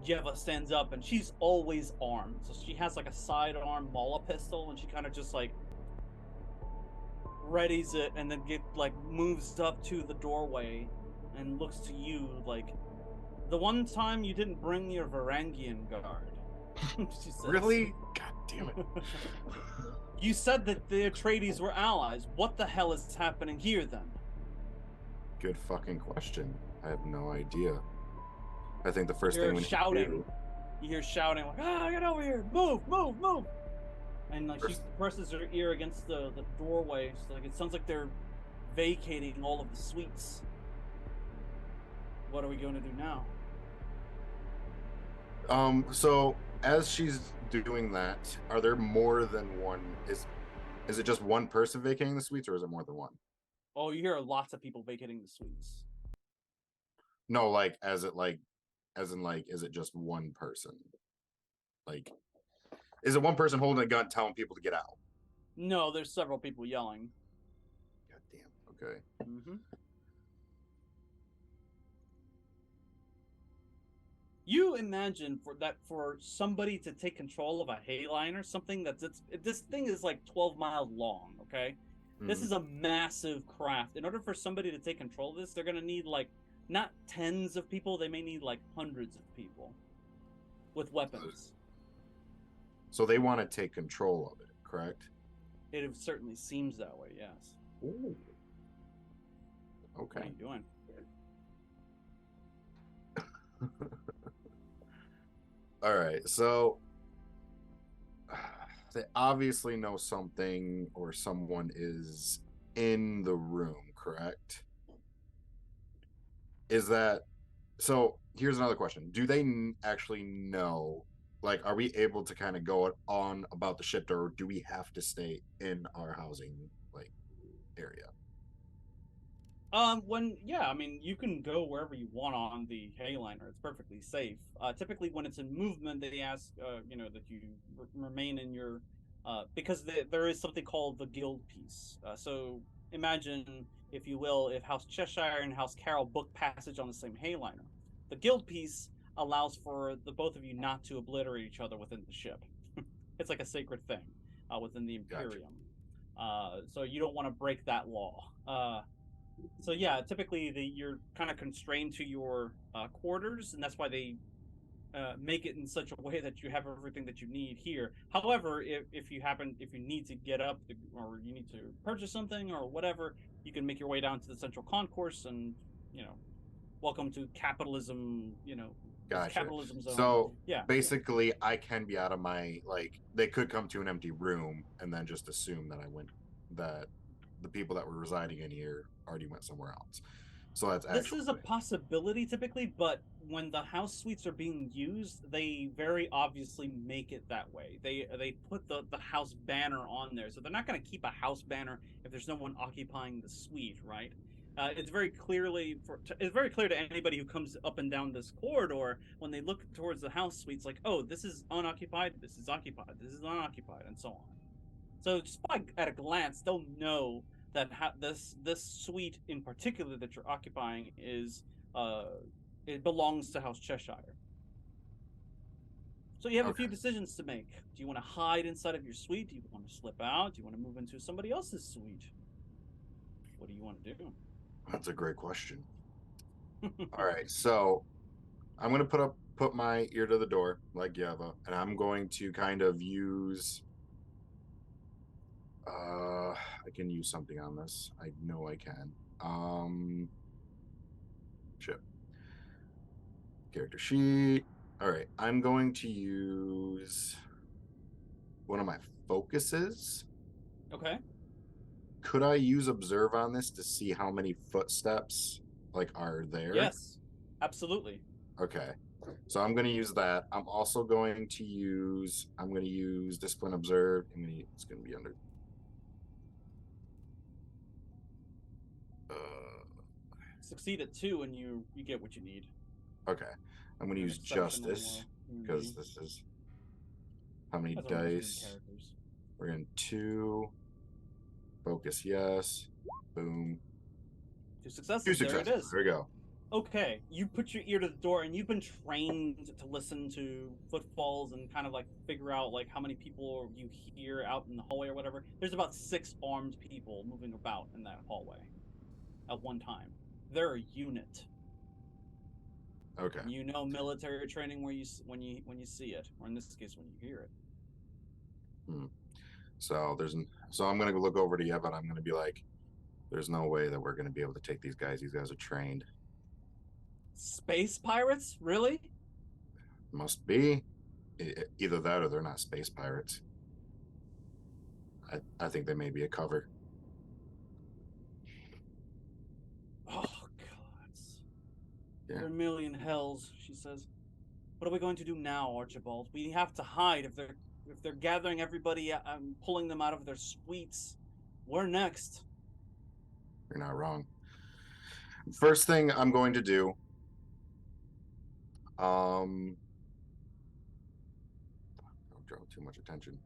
Jeva stands up, and she's always armed. So she has like a sidearm Mala pistol, and she kind of just like readies it, and then moves up to the doorway and looks to you like, the one time you didn't bring your Varangian guard. She says. Really? God damn it. You said that the Atreides were allies. What the hell is happening here then? Good fucking question. I have no idea. I think the first thing we shouting. Do... You hear shouting like, get over here! Move, move, move! And like she presses her ear against the doorway. So, like, it sounds like they're vacating all of the suites. What are we going to do now? So as she's doing that, are there more than one? Is it just one person vacating the suites, or is it more than one? Oh, you hear lots of people vacating the suites. No, is it just one person? Like, is it one person holding a gun telling people to get out? No, there's several people yelling. God damn. Okay. Mm-hmm. You imagine for somebody to take control of a heighliner, something this thing is like 12 miles long, okay? This is a massive craft. In order for somebody to take control of this, they're going to need like not tens of people, they may need like hundreds of people with weapons. So they want to take control of it, correct? It certainly seems that way, yes. Ooh. Okay. What are you doing? All right, so they obviously know something or someone is in the room, correct? Is that so? Here's another question: do they actually know? Like, are we able to kind of go on about the ship, or do we have to stay in our housing area? I mean, you can go wherever you want on the heighliner. It's perfectly safe. Typically, when it's in movement, they ask, that you remain in your, because there is something called the guild piece. So imagine, if you will, if House Cheshire and House Carroll book passage on the same heighliner. The guild piece allows for the both of you not to obliterate each other within the ship. It's like a sacred thing within the Imperium. Gotcha. So you don't want to break that law. So yeah, typically you're kind of constrained to your quarters, and that's why they make it in such a way that you have everything that you need here. However, if you need to get up or you need to purchase something or whatever, you can make your way down to the central concourse, and welcome to capitalism. Gotcha. Capitalism zone. So yeah, basically, I can be out of my they could come to an empty room and then just assume that the people that were residing in here already went somewhere else. So this is a possibility typically, but when the house suites are being used, they very obviously make it that way. They put the house banner on there, so they're not going to keep a house banner if there's no one occupying the suite, right? It's very clear to anybody who comes up and down this corridor when they look towards the house suites, like, oh, this is unoccupied, this is occupied, this is unoccupied, and so on. So just at a glance, they'll know that this suite in particular that you're occupying is it belongs to House Cheshire. So you have a few decisions to make. Do you want to hide inside of your suite? Do you want to slip out? Do you want to move into somebody else's suite? What do you want to do? That's a great question. All right, so I'm going to put my ear to the door like Yeva, and I'm going to kind of use... I can use something on this. I know I can. Shit. Character sheet. All right, I'm going to use one of my focuses. Okay. Could I use observe on this to see how many footsteps are there? Yes, absolutely. Okay. So I'm going to use that. I'm also going to use discipline observe. It's going to be under succeed at 2 and you get what you need. Okay. I'm going to use justice because this is how many dice. We're in 2. Focus, yes. Boom. 2 successes. 2 successes. There it is. There we go. Okay, you put your ear to the door, and you've been trained to listen to footfalls and kind of figure out how many people you hear out in the hallway or whatever. There's about 6 armed people moving about in that hallway at one time. They're a unit. Okay. You know military training when you see it, or in this case when you hear it. So I'm gonna look over to Yeva and I'm gonna be like, there's no way that we're gonna be able to take these guys. These guys are trained. Space pirates? Really? Must be. Either that or they're not space pirates. I think they may be a cover. Oh, God. Yeah. There are a million hells, she says. What are we going to do now, Archibald? We have to hide. If they're gathering everybody and pulling them out of their suites, we're next. You're not wrong. First thing I'm going to do, don't draw too much attention.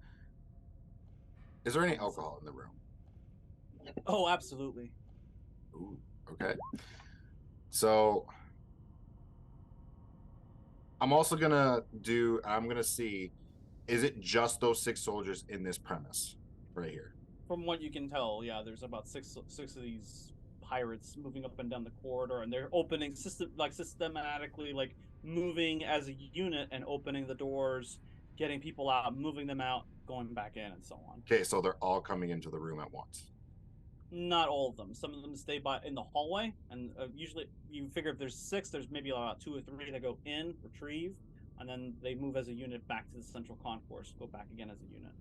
Is there any alcohol in the room? Oh, absolutely. Ooh, okay. So I'm also I'm gonna see, is it just those 6 soldiers in this premise right here? From what you can tell, yeah, there's about six of these pirates moving up and down the corridor, and they're opening systematically, moving as a unit and opening the doors, getting people out, moving them out, going back in, and so on. Okay, so they're all coming into the room at once. Not all of them. Some of them stay in the hallway, and usually you figure if there's 6, there's maybe about 2 or 3 that go in, retrieve, and then they move as a unit back to the central concourse, go back again as a unit.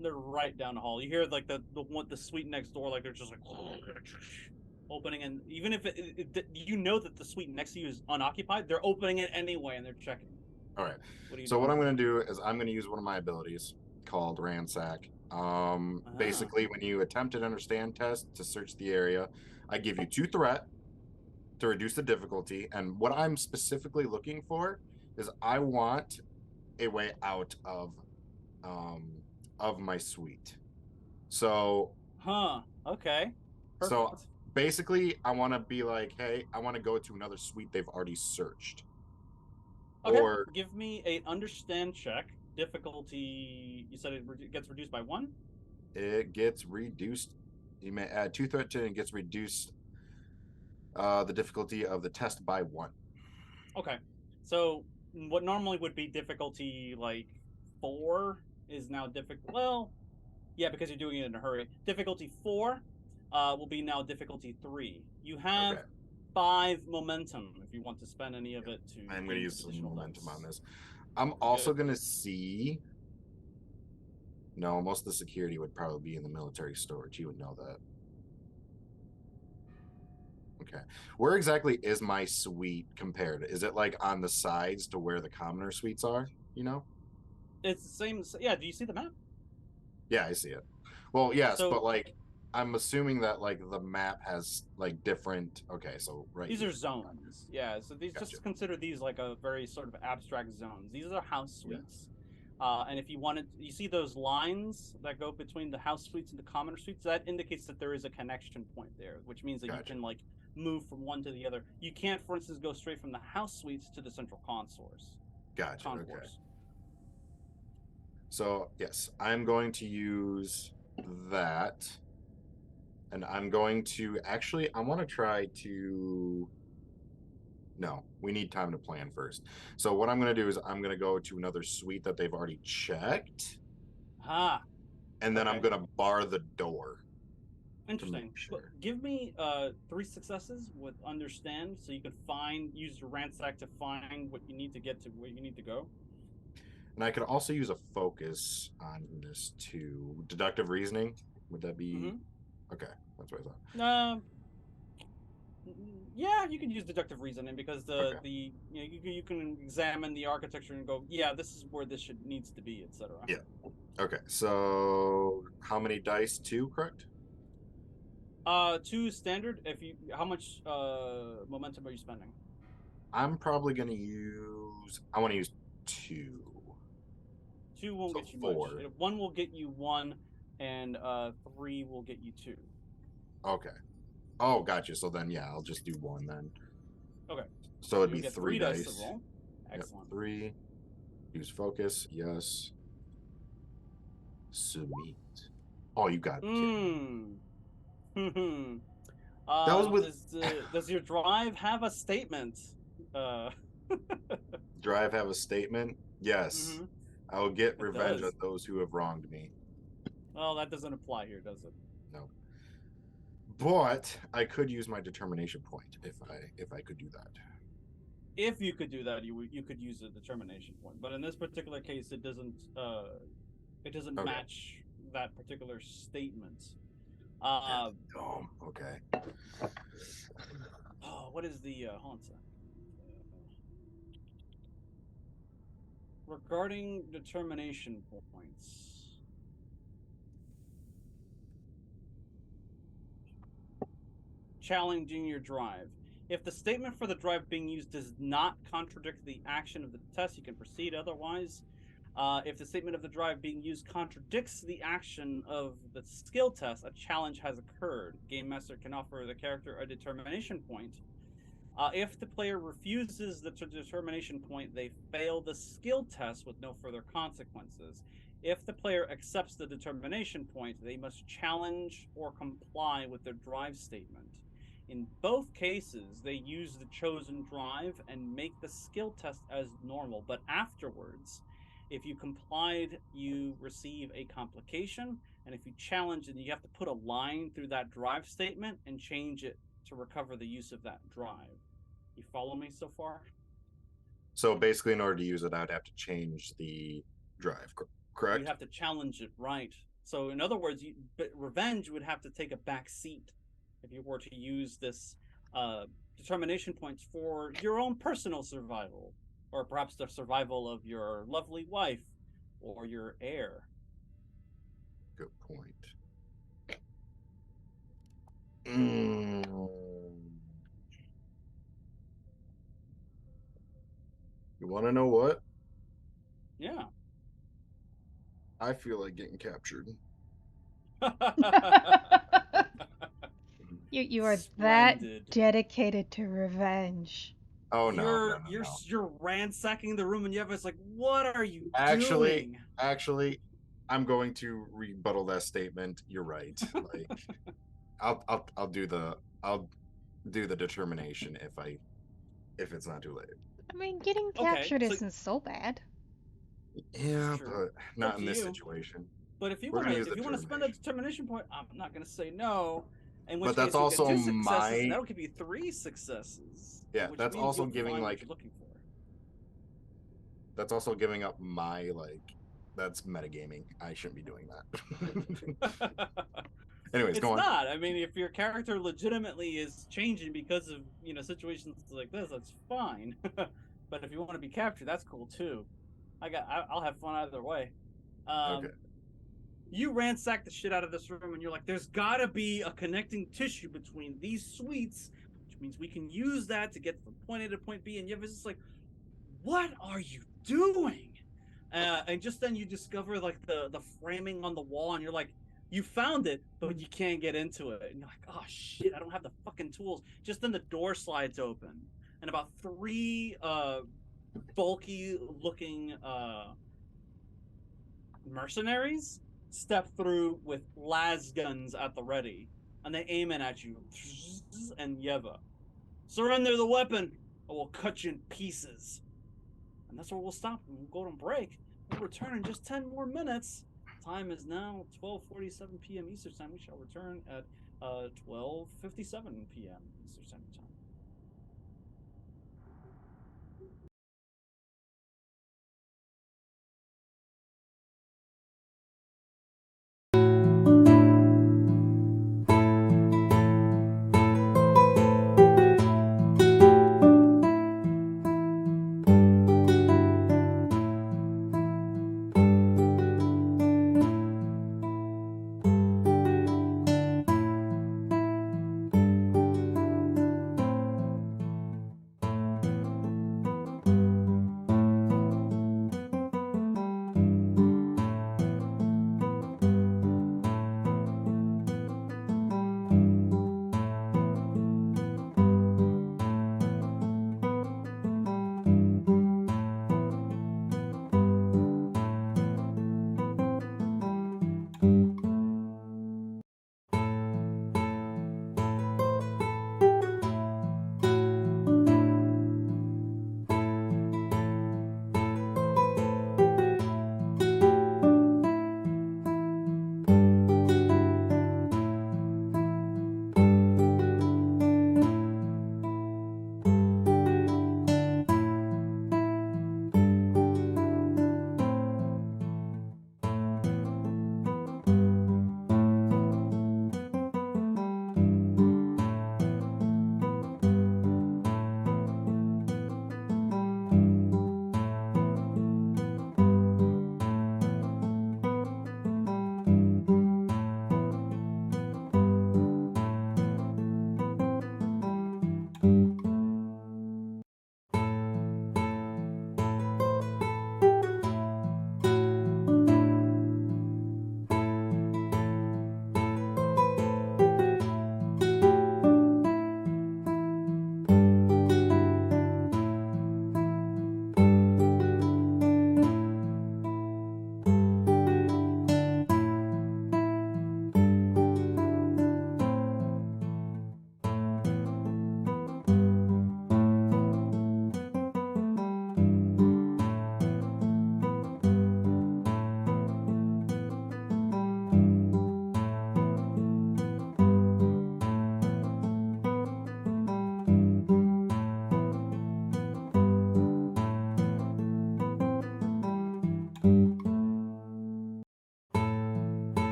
They're right down the hall. You hear the suite next door, they're just opening, and even if you know that the suite next to you is unoccupied, they're opening it anyway and they're checking. All right. What I'm going to do is I'm going to use one of my abilities called Ransack. Basically, when you attempt an understand test to search the area, I give you 2 threat to reduce the difficulty, and what I'm specifically looking for is I want a way out of my suite. So okay. Perfect. So basically I want to be like, hey, I want to go to another suite they've already searched. Okay. Or give me a understand check. Difficulty, you said it gets reduced by 1? It gets reduced. You may add 2 threat to it and gets reduced the difficulty of the test by 1. Okay. So what normally would be difficulty 4 is now difficult. Well, yeah, because you're doing it in a hurry. Difficulty 4 will be now difficulty 3. You have 5 momentum if you want to spend any of it to. I'm going to use some momentum on this. I'm also going to see. No, most of the security would probably be in the military storage. You would know that. Okay. Where exactly is my suite compared? Is it on the sides to where the commoner suites are? You know? It's the same. Yeah. Do you see the map? Yeah, I see it. Well, yes, but I'm assuming that the map has different. Okay, so these are zones. Yeah, so these just consider these a very sort of abstract zones. These are house suites. Yeah. And if you wanted, you see those lines that go between the house suites and the commoner suites. That indicates that there is a connection point there, which means that you can move from one to the other. You can't, for instance, go straight from the house suites to the central concourse. Gotcha. Okay. So yes, I'm going to use that, and I'm going to actually. I want to try to. No, we need time to plan first. So what I'm going to do is I'm going to go to another suite that they've already checked. And then I'm going to bar the door. Interesting. Sure. Give me 3 successes with understand, so you can use your ransack to find what you need to get to where you need to go. And I could also use a focus on this too. Deductive reasoning, would that be? Okay, that's what I thought. Yeah, you can use deductive reasoning because you can examine the architecture and go, yeah, this is where this needs to be, etc. Yeah. Okay. So how many dice? 2, correct? 2 standard. How much momentum are you spending? I'm probably gonna use. I want to use 2. 2 won't get you 4. Much. 1 will get you 1, and 3 will get you 2. Okay. Oh, gotcha. So then, yeah, I'll just do 1 then. Okay. So it'd be 3 dice. To roll. Excellent. Yep, 3. Use focus. Yes. Sweet. Oh, you got it. That was with. Does your drive have a statement? Drive have a statement? Yes. I will get revenge on those who have wronged me. Well, that doesn't apply here, does it? No. But I could use my determination point if I could do that. If you could do that, you could use a determination point. But in this particular case, it doesn't match that particular statement. Okay. Oh, what is the hold on a sec. Regarding determination points. Challenging your drive. If the statement for the drive being used does not contradict the action of the test, you can proceed. Otherwise, if the statement of the drive being used contradicts the action of the skill test, a challenge has occurred. Game Master can offer the character a determination point. If the player refuses the determination point, they fail the skill test with no further consequences. If the player accepts the determination point, they must challenge or comply with their drive statement. In both cases, they use the chosen drive and make the skill test as normal, but afterwards, if you complied, you receive a complication, and if you challenge it, you have to put a line through that drive statement and change it to recover the use of that drive. You follow me so far? So basically, in order to use it, I'd have to change the drive, correct? You have to challenge it, right. So in other words, revenge would have to take a back seat if you were to use this determination points for your own personal survival, or perhaps the survival of your lovely wife or your heir. Good point. You want to know what? Yeah. I feel like getting captured. You are that dedicated to revenge. Oh no, you're ransacking the room, and Yeva's like, "What are you doing?" Actually, I'm going to rebuttal that statement. You're right. Like, I'll do the determination if it's not too late. I mean, getting captured isn't so bad. Yeah, but not in this situation. But if you want to spend a determination point, I'm not going to say no. But that's also my. That'll give you 3 successes. Yeah, that's also giving like. Looking for. That's also giving up my That's metagaming. I shouldn't be doing that. Anyways, go on. It's not. I mean, if your character legitimately is changing because of situations like this, that's fine. But if you want to be captured, that's cool too. I'll have fun either way. Okay. You ransack the shit out of this room, and you're like, "There's got to be a connecting tissue between these suites, which means we can use that to get from point A to point B." And Yeva's just like, "What are you doing?" And just then you discover the framing on the wall, and you're like, You found it, but you can't get into it. And you're like, oh shit, I don't have the fucking tools. Just then the door slides open, and about 3 bulky looking mercenaries step through with las guns at the ready, and they aim in at you. And Yeva, surrender the weapon, or we'll cut you in pieces. And that's where we'll stop. We'll go on break. We'll return in just 10 more minutes. Time is now 12:47 p.m. Eastern Time. We shall return at 12:57 p.m. Eastern Standard Time.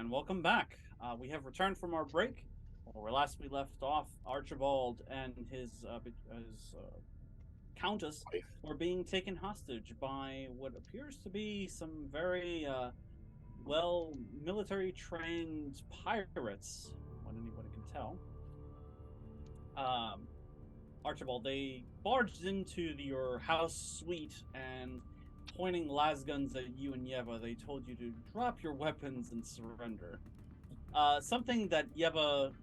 and welcome back. We have returned from our break. Where last we left off, Archibald and his countess were being taken hostage by what appears to be some very military trained pirates, when anybody can tell. Archibald, they barged into your house suite and pointing lasguns at you and Yeva, they told you to drop your weapons and surrender. Something that Yeva,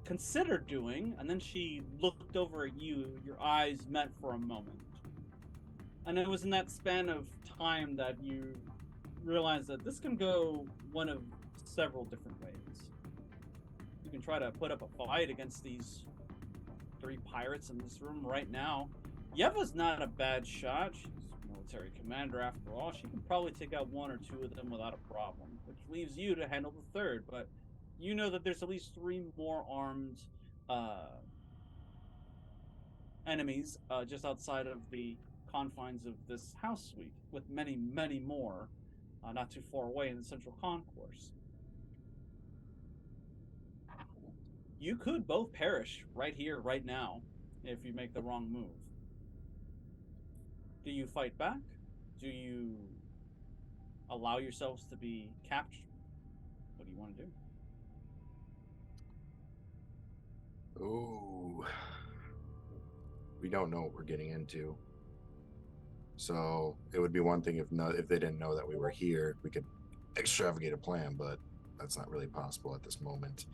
considered doing, and then she looked over at you, your eyes met for a moment. And it was in that span of time that you realized that this can go one of several different ways. You can try to put up a fight against these 3 pirates in this room right now. Yeva's not a bad shot. She's a military commander after all. She can probably take out 1 or 2 of them without a problem, which leaves you to handle the 3rd, but you know that there's at least 3 more armed enemies just outside of the confines of this house suite, with many, many more not too far away in the central concourse. You could both perish right here, right now, if you make the wrong move. Do you fight back? Do you allow yourselves to be captured? What do you want to do? Ooh. We don't know what we're getting into. So it would be one thing if they didn't know that we were here, we could extravagate a plan, but that's not really possible at this moment.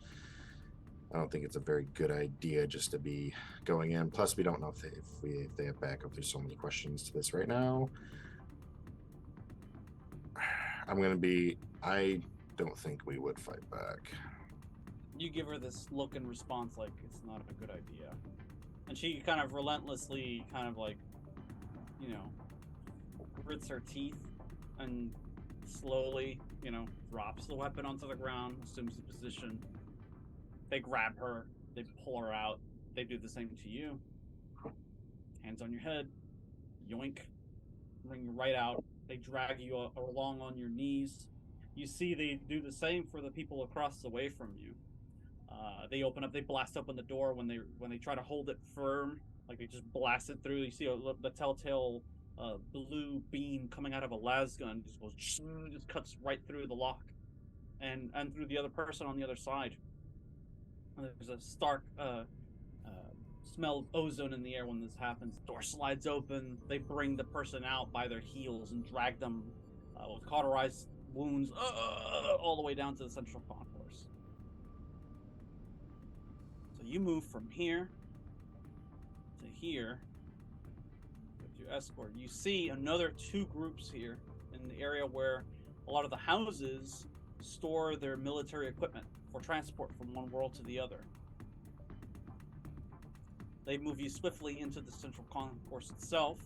I don't think it's a very good idea just to be going in. Plus, we don't know if they have backup. There's so many questions to this right now. I don't think we would fight back. You give her this look in response like it's not a good idea. And she kind of relentlessly grits her teeth and slowly, drops the weapon onto the ground, assumes the position. They grab her, they pull her out, they do the same to you. Hands on your head, yoink, bring you right out. They drag you along on your knees. You see they do the same for the people across the way from you. They blast open the door when they try to hold it firm, like they just blast it through. You see the telltale blue beam coming out of a lasgun just cuts right through the lock, and through the other person on the other side. There's a stark smell of ozone in the air when this happens. Door slides open. They bring the person out by their heels and drag them with cauterized wounds all the way down to the central concourse. So you move from here to here with your escort. You see another 2 groups here in the area where a lot of the houses store their military equipment for transport from one world to the other. They move you swiftly into the central concourse itself,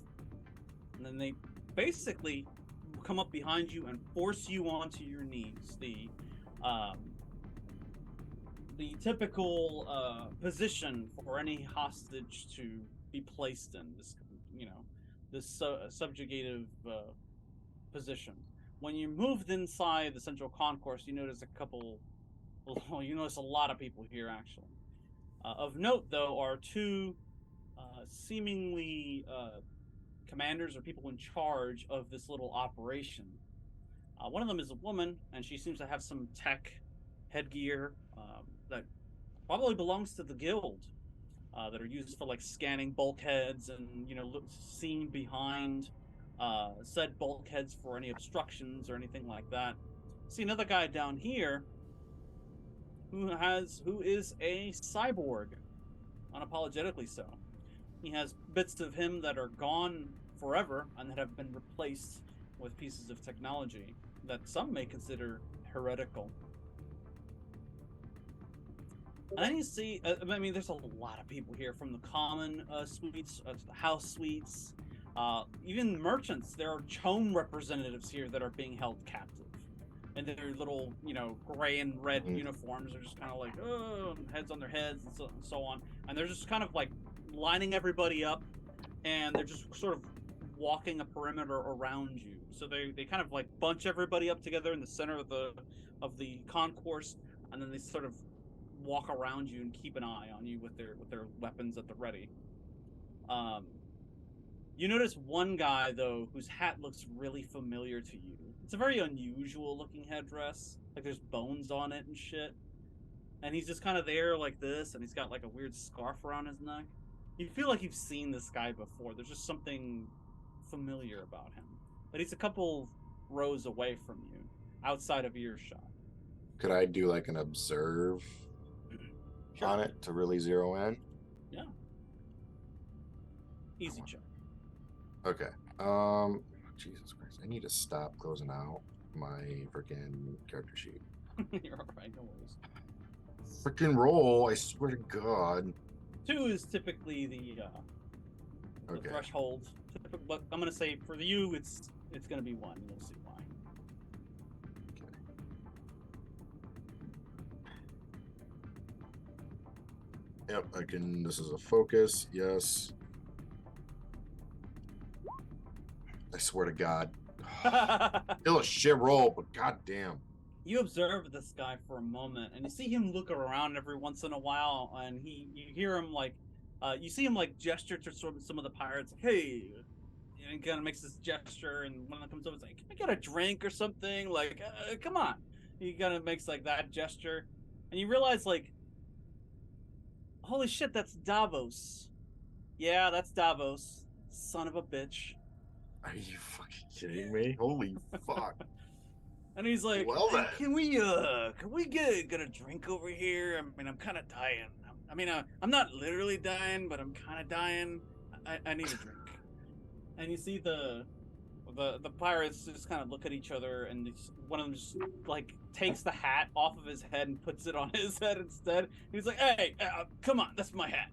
and then they basically come up behind you and force you onto your knees. The typical position for any hostage to be placed in, this subjugative position. When you moved inside the central concourse, you notice a lot of people here, actually. Of note, though, are 2 seemingly commanders or people in charge of this little operation. One of them is a woman, and she seems to have some tech headgear that probably belongs to the guild, that are used for scanning bulkheads and seeing behind said bulkheads for any obstructions or anything like that. See another guy down here who is a cyborg, unapologetically so. He has bits of him that are gone forever and that have been replaced with pieces of technology that some may consider heretical. And then you see, there's a lot of people here, from the common suites to the house suites, even merchants. There are Chome representatives here that are being held captive. And their little, gray and red uniforms are just kind of heads on their heads and so on. And they're just kind of lining everybody up, and they're just sort of walking a perimeter around you. So they kind of like bunch everybody up together in the center of the concourse, and then they sort of walk around you and keep an eye on you with their weapons at the ready. You notice one guy though whose hat looks really familiar to you. It's a very unusual looking headdress. Like there's bones on it and shit. And he's just kind of there like this, and he's got like a weird scarf around his neck. You feel like you've seen this guy before. There's just something familiar about him. But he's a couple rows away from you, outside of earshot. Could I do like an observe on it to really zero in? Yeah. Easy check. Okay. Jesus Christ. I need to stop closing out my freaking character sheet. You're alright, no worries. Freaking roll, I swear to God. 2 is typically the threshold. But I'm gonna say for you it's gonna be 1. You'll see why. Okay. Yep, I can. This is a focus. Yes. I swear to God. Still a shit roll, but goddamn. You observe this guy for a moment, and you see him look around every once in a while, and you hear him like, you see him like gesture to some of the pirates, like, hey, and he kind of makes this gesture, and one of them comes over, it's like, can I get a drink or something? Like, come on. He kind of makes like that gesture, and you realize like, holy shit, that's Davos. Yeah, that's Davos, son of a bitch. Are you fucking kidding me? Holy fuck. And he's like, well, hey, can we get a drink over here? I mean, I'm kind of dying. I mean, I'm not literally dying, but I'm kind of dying. I need a drink. And you see the pirates just kind of look at each other, and one of them just like takes the hat off of his head and puts it on his head instead. He's like, hey, come on, that's my hat.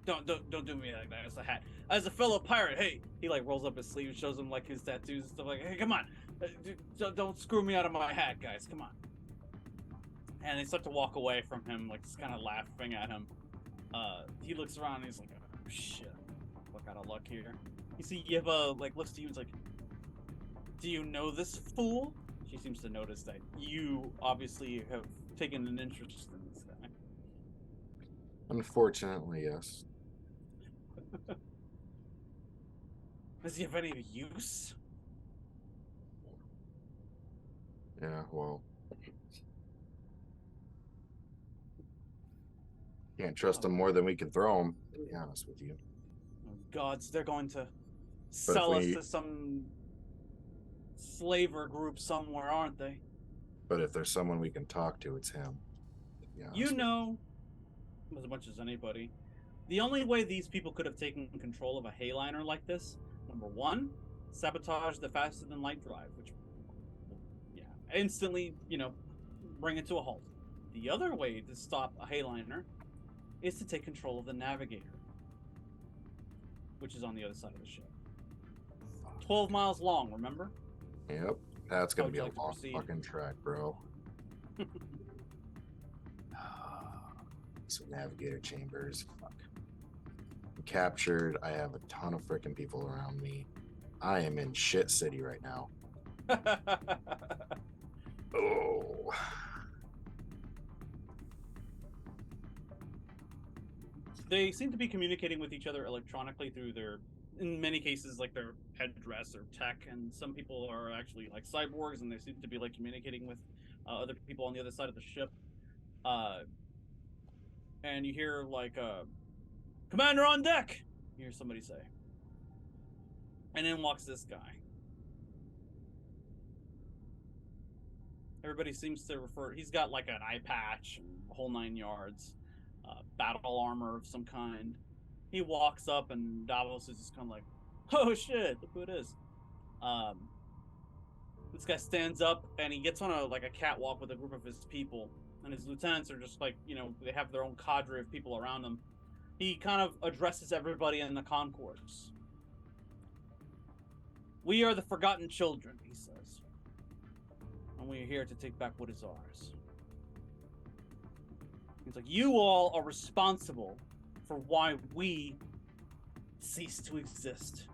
Don't do me like that. It's a hat. As a fellow pirate, hey, he like rolls up his sleeve, shows him like his tattoos and stuff. Like, hey, come on, don't screw me out of my hat, guys. Come on. And they start to walk away from him, like just kind of laughing at him. He looks around and he's like, oh shit, fuck out of luck here. You see Yiva like looks to you and is like, do you know this fool? She seems to notice that you obviously have taken an interest in this guy. Unfortunately, yes. Does he have any use? Yeah, well. Can't trust him more than we can throw him, to be honest with you. Oh, gods, they're going to sell us to some slaver group somewhere, aren't they? But if there's someone we can talk to, it's him. You know, as much as anybody, the only way these people could have taken control of a heighliner like this, number 1, sabotage the faster than light drive, which, yeah, instantly, bring it to a halt. The other way to stop a heighliner is to take control of the navigator, which is on the other side of the ship. 12 miles long, remember? Yep. That's gonna be a long proceed? fucking track, bro. So navigator chambers, fuck. I'm captured. I have a ton of freaking people around me. I am in shit city right now. Oh. They seem to be communicating with each other electronically through their, in many cases, like their headdress or tech, and some people are actually like cyborgs, and they seem to be like communicating with other people on the other side of the ship. And you hear like, "Commander on deck!" You hear somebody say. And in walks this guy. Everybody seems to refer, he's got like an eye patch and the whole 9 yards. Battle armor of some kind. He walks up and Davos is just kind of like, oh shit, look who it is. This guy stands up and he gets on a catwalk with a group of his people, and his lieutenants are just like, they have their own cadre of people around them. He kind of addresses everybody in the concourse. We are the forgotten children, he says, and we are here to take back what is ours. He's like, you all are responsible for why we cease to exist.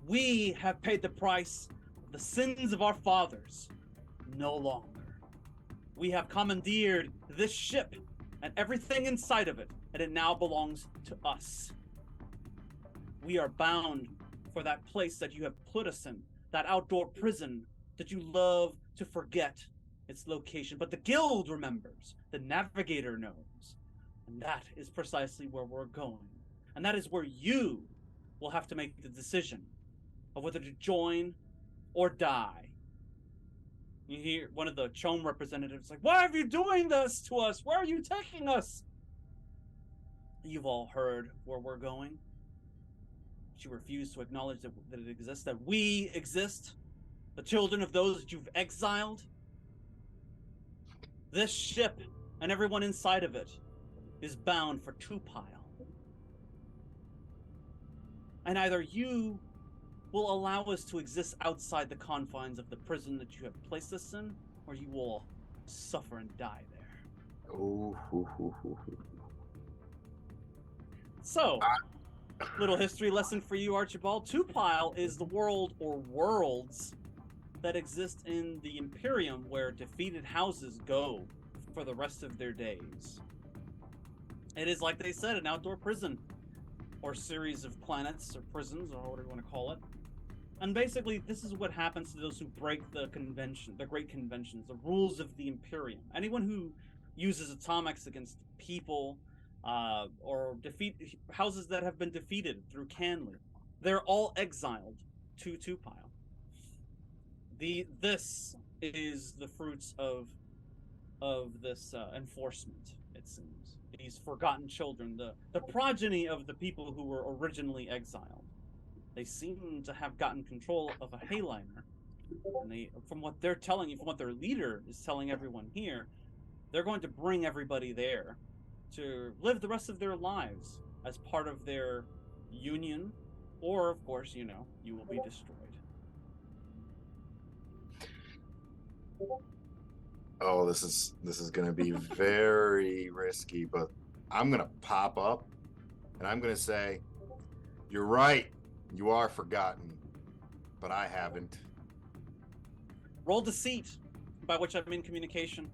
We have paid the price of the sins of our fathers. No longer. We have commandeered this ship and everything inside of it, and it now belongs to us. We are bound for that place that you have put us in, that outdoor prison that you love to forget its location. But the guild remembers, the navigator knows, and that is precisely where we're going. And that is where you will have to make the decision of whether to join or die. You hear one of the Chom representatives like, "Why are you doing this to us? Where are you taking us?" You've all heard where we're going. But you refuse to acknowledge that it exists, that we exist, the children of those that you've exiled. This ship and everyone inside of it is bound for Tupile. And either you will allow us to exist outside the confines of the prison that you have placed us in, or you will suffer and die there. So, little history lesson for you, Archibald. Tupile is the world or worlds that exist in the Imperium where defeated houses go for the rest of their days. It is, like they said, an outdoor prison, or series of planets or prisons, or whatever you want to call it. And basically, this is what happens to those who break the convention, the great conventions, the rules of the Imperium. Anyone who uses atomics against people, or defeat houses that have been defeated through Canley, they're all exiled to Tupile. This is the fruits of this enforcement, it seems. These forgotten children, the progeny of the people who were originally exiled. They seem to have gotten control of a heighliner, and they, from what they're telling you, from what their leader is telling everyone here, they're going to bring everybody there to live the rest of their lives as part of their union, or of course, you will be destroyed. Oh, this is going to be very risky, but I'm going to pop up and I'm going to say, "You're right. You are forgotten, but I haven't." Roll deceit, by which I mean communication.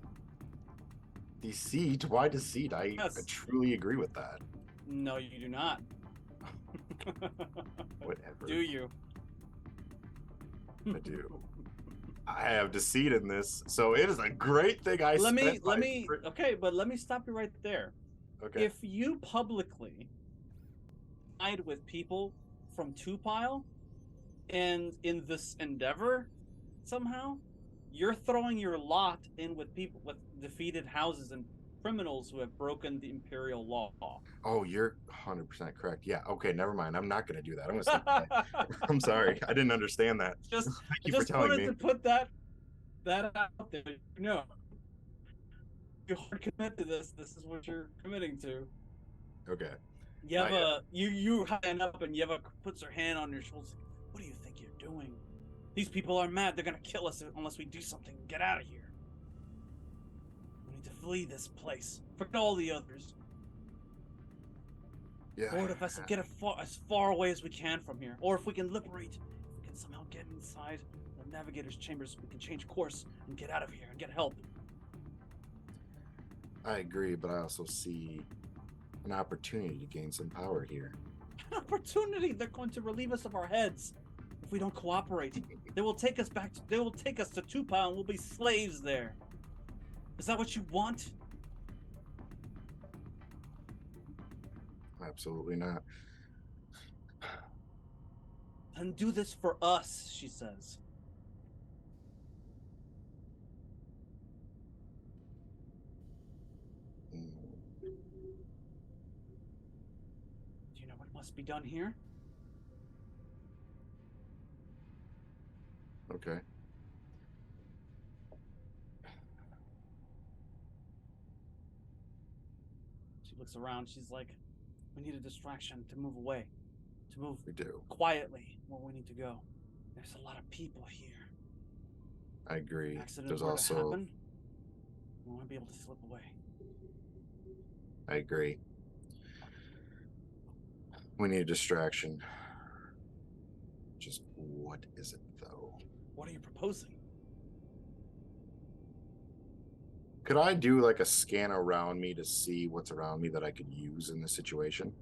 Deceit? Why deceit? I truly agree with that. No, you do not. Whatever. Do you? I do. I have deceit in this, so it is a great thing I let me stop you right there. Okay. If you publicly side with people from Tupile and in this endeavor somehow, you're throwing your lot in with people with defeated houses and criminals who have broken the Imperial law. Oh, you're 100% correct. Yeah. Okay. Never mind. I'm not going to do that. I'm going to step away. I'm sorry. I didn't understand that. Thank you for telling me. I just wanted to put that out there. No. You hard commit to this. This is what you're committing to. Okay. Yeva, you hand up and Yeva puts her hand on your shoulders. What do you think you're doing? These people are mad. They're gonna kill us unless we do something. Get out of here. We need to flee this place. Forget all the others. Yeah. Board a vessel. Get as far away as we can from here. Or if we can liberate, if we can somehow get inside the navigator's chambers, we can change course and get out of here and get help. I agree, but I also see an opportunity to gain some power here. An opportunity? They're going to relieve us of our heads if we don't cooperate. They will take us to Tupile and we'll be slaves there. Is that what you want? Absolutely not. Then do this for us, she says. Do you know what must be done here? Okay. She looks around. She's like, we need a distraction to move away. To move quietly where we need to go. There's a lot of people here. I agree. There's also to happen, we want to be able to slip away. I agree. We need a distraction. Just what is it, though? What are you proposing? Could I do like a scan around me to see what's around me that I could use in this situation?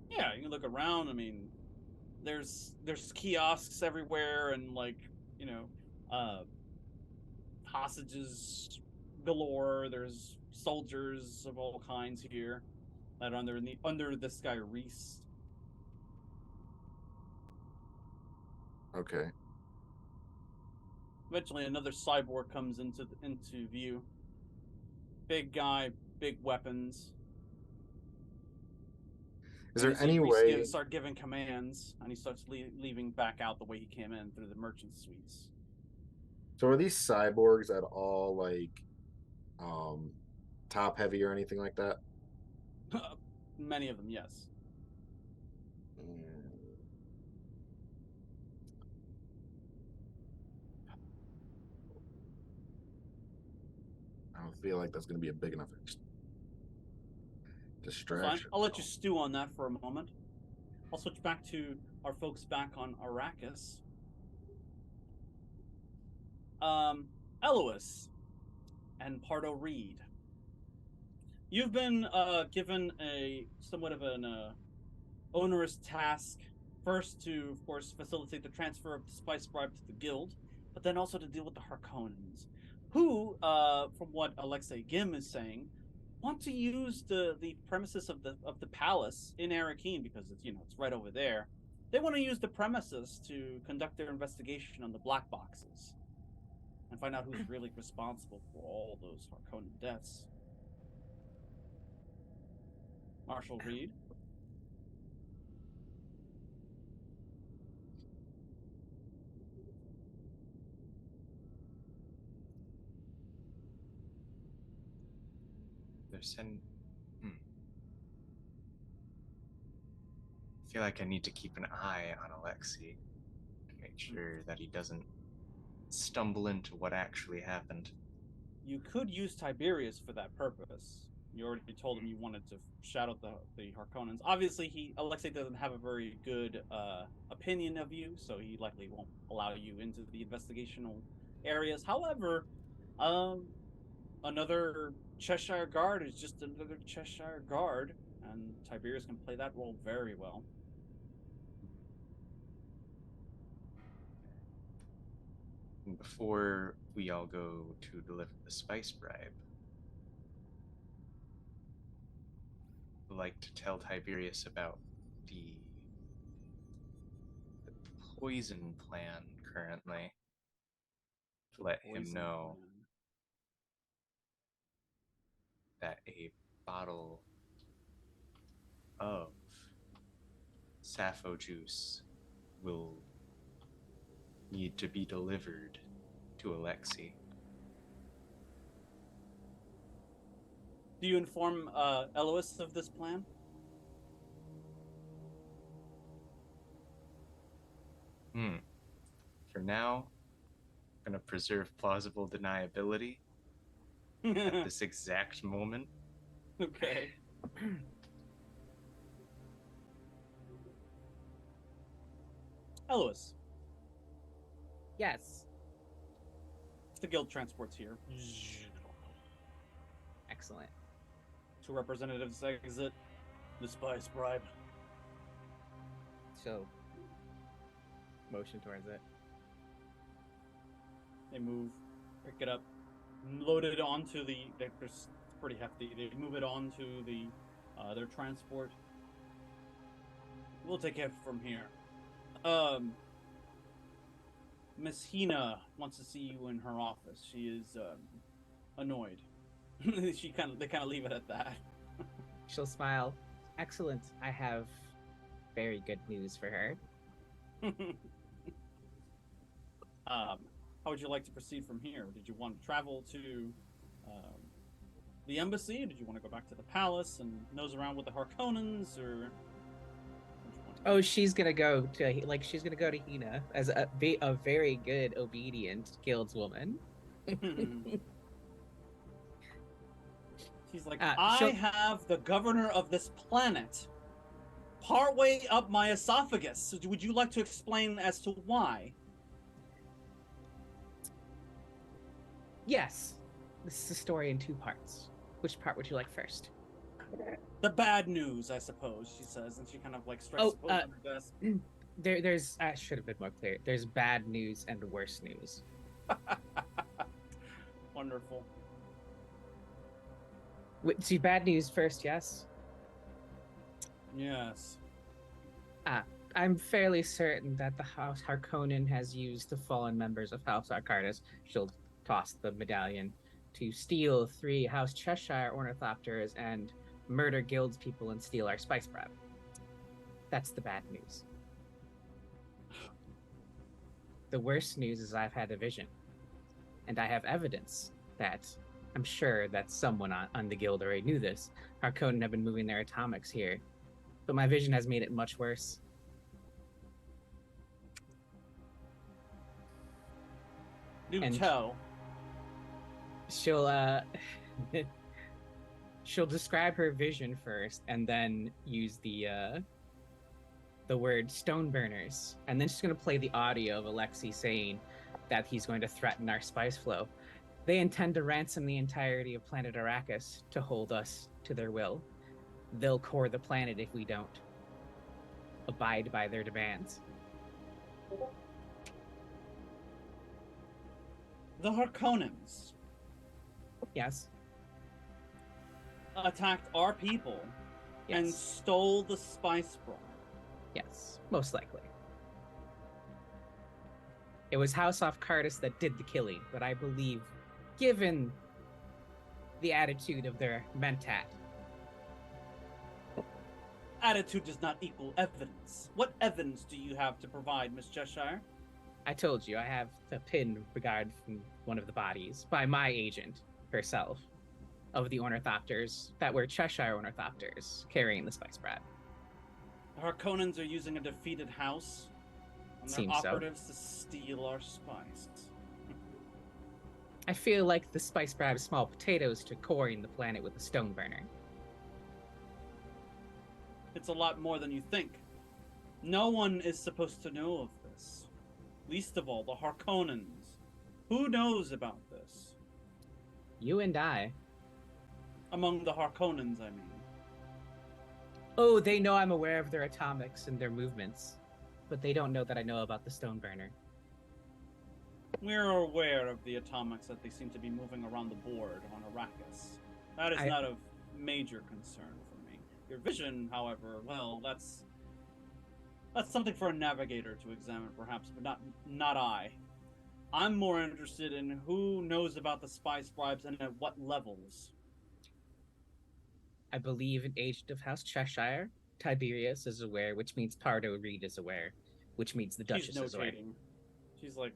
Yeah, you can look around. I mean, there's kiosks everywhere, and like, you know, hostages galore. There's soldiers of all kinds here that are under this guy Reese. Okay. Eventually, another cyborg comes into view. Big guy, big weapons. Is there And you see any Reese way? start giving commands, and he starts leaving back out the way he came in through the merchant suites. So are these cyborgs at all like top heavy or anything like that? Many of them, yes. I don't feel like that's going to be a big enough distraction. Fine. I'll let you stew on that for a moment. I'll switch back to our folks back on Arrakis. Eloise and Pardot Reed. You've been given a somewhat of an onerous task. First, to of course facilitate the transfer of the spice bribe to the guild, but then also to deal with the Harkonnens, who, from what Alexei Gim is saying, want to use the premises of the palace in Arrakeen because it's right over there. They want to use the premises to conduct their investigation on the black boxes and find out who's really responsible for all those Harkonnen deaths. Marshal Reed. I feel like I need to keep an eye on Alexei to make sure that he doesn't stumble into what actually happened. You could use Tiberius for that purpose. You already told him you wanted to shout out the Harkonnens. Obviously, Alexei doesn't have a very good opinion of you, so he likely won't allow you into the investigational areas. However, another Cheshire guard is just another Cheshire guard, and Tiberius can play that role very well. And before we all go to deliver the spice bribe, I'd like to tell Tiberius about the poison plan currently, to let him know that a bottle of sappho juice will need to be delivered to Alexei. Do you inform Eloise of this plan? For now, I'm going to preserve plausible deniability at this exact moment. Okay. Eloise. Yes. The guild transport's here. Excellent. 2 representatives exit the spice bribe. So, motion towards it. They move, pick it up, load it onto it's pretty hefty. They move it onto their transport. We'll take it from here. Miss Hina wants to see you in her office. She is annoyed. They kind of leave it at that. She'll smile. Excellent. I have very good news for her. How would you like to proceed from here? Did you want to travel to the embassy? Did you want to go back to the palace and nose around with the Harkonnens, or? Oh, she's gonna go to Hina as a very good, obedient guildswoman. She's like, I have the governor of this planet partway up my esophagus. So would you like to explain as to why? Yes. This is a story in 2 parts. Which part would you like first? The bad news, I suppose, she says, and she kind of like strikes a pose on her desk. There's I should have been more clear. There's bad news and worse news. Wonderful. See, bad news first, yes? Yes. I'm fairly certain that the House Harkonnen has used the fallen members of House Arcardus, she'll toss the medallion, to steal 3 House Cheshire ornithopters and murder guilds people and steal our spice bread. That's the bad news. The worst news is I've had a vision, and I have evidence that I'm sure that someone on the guild already knew this. Harkonnen have been moving their atomics here, but my vision has made it much worse. Do And- tell. She'll she'll describe her vision first, and then use the word stone burners, and then she's going to play the audio of Alexei saying that he's going to threaten our spice flow. They intend to ransom the entirety of planet Arrakis to hold us to their will. They'll core the planet if we don't abide by their demands. The Harkonnens Yes. attacked our people and Yes. stole the spice bread. Yes, most likely. It was House Arcardus that did the killing, but I believe, given the attitude of their Mentat, Attitude does not equal evidence. What evidence do you have to provide, Miss Cheshire? I told you I have the pin regard from one of the bodies by my agent herself of the ornithopters that were Cheshire ornithopters carrying the spice bread. The Harkonnens are using a defeated house and their Seems so. operatives to steal our spice. I feel like the spice bread is small potatoes to coring the planet with a stone burner. It's a lot more than you think. No one is supposed to know of this. Least of all, the Harkonnens. Who knows about this? You and I. Among the Harkonnens, I mean. Oh, they know I'm aware of their atomics and their movements, but they don't know that I know about the stone burner. We're aware of the atomics that they seem to be moving around the board on Arrakis. That is not of major concern for me. Your vision, however, well, that's something for a navigator to examine, perhaps, but not I. I'm more interested in who knows about the spice bribes and at what levels. I believe an agent of House Cheshire, Tiberius, is aware, which means Pardot Reed is aware, which means the Duchess is aware. She's like,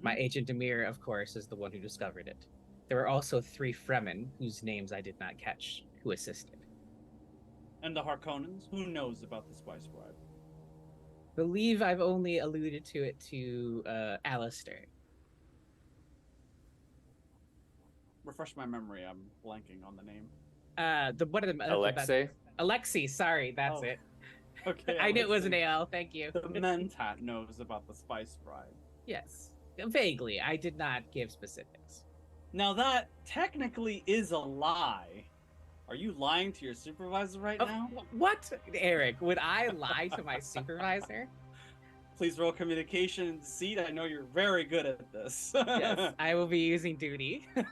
My agent Amir, of course, is the one who discovered it. There were also 3 Fremen, whose names I did not catch, who assisted. And the Harkonnens? Who knows about the spice bribe? Believe I've only alluded to it to Alistair. Refresh my memory, I'm blanking on the name. One of them. Alexei? Alexei, sorry, that's Oh. it. Okay, I knew it was an Alexei. AL, thank you. The Mentat knows about the spice bribe. Yes, vaguely. I did not give specifics. Now that technically is a lie. Are you lying to your supervisor right now? What? Eric, would I lie to my supervisor? Please roll communication and deceit. I know you're very good at this. Yes, I will be using duty. He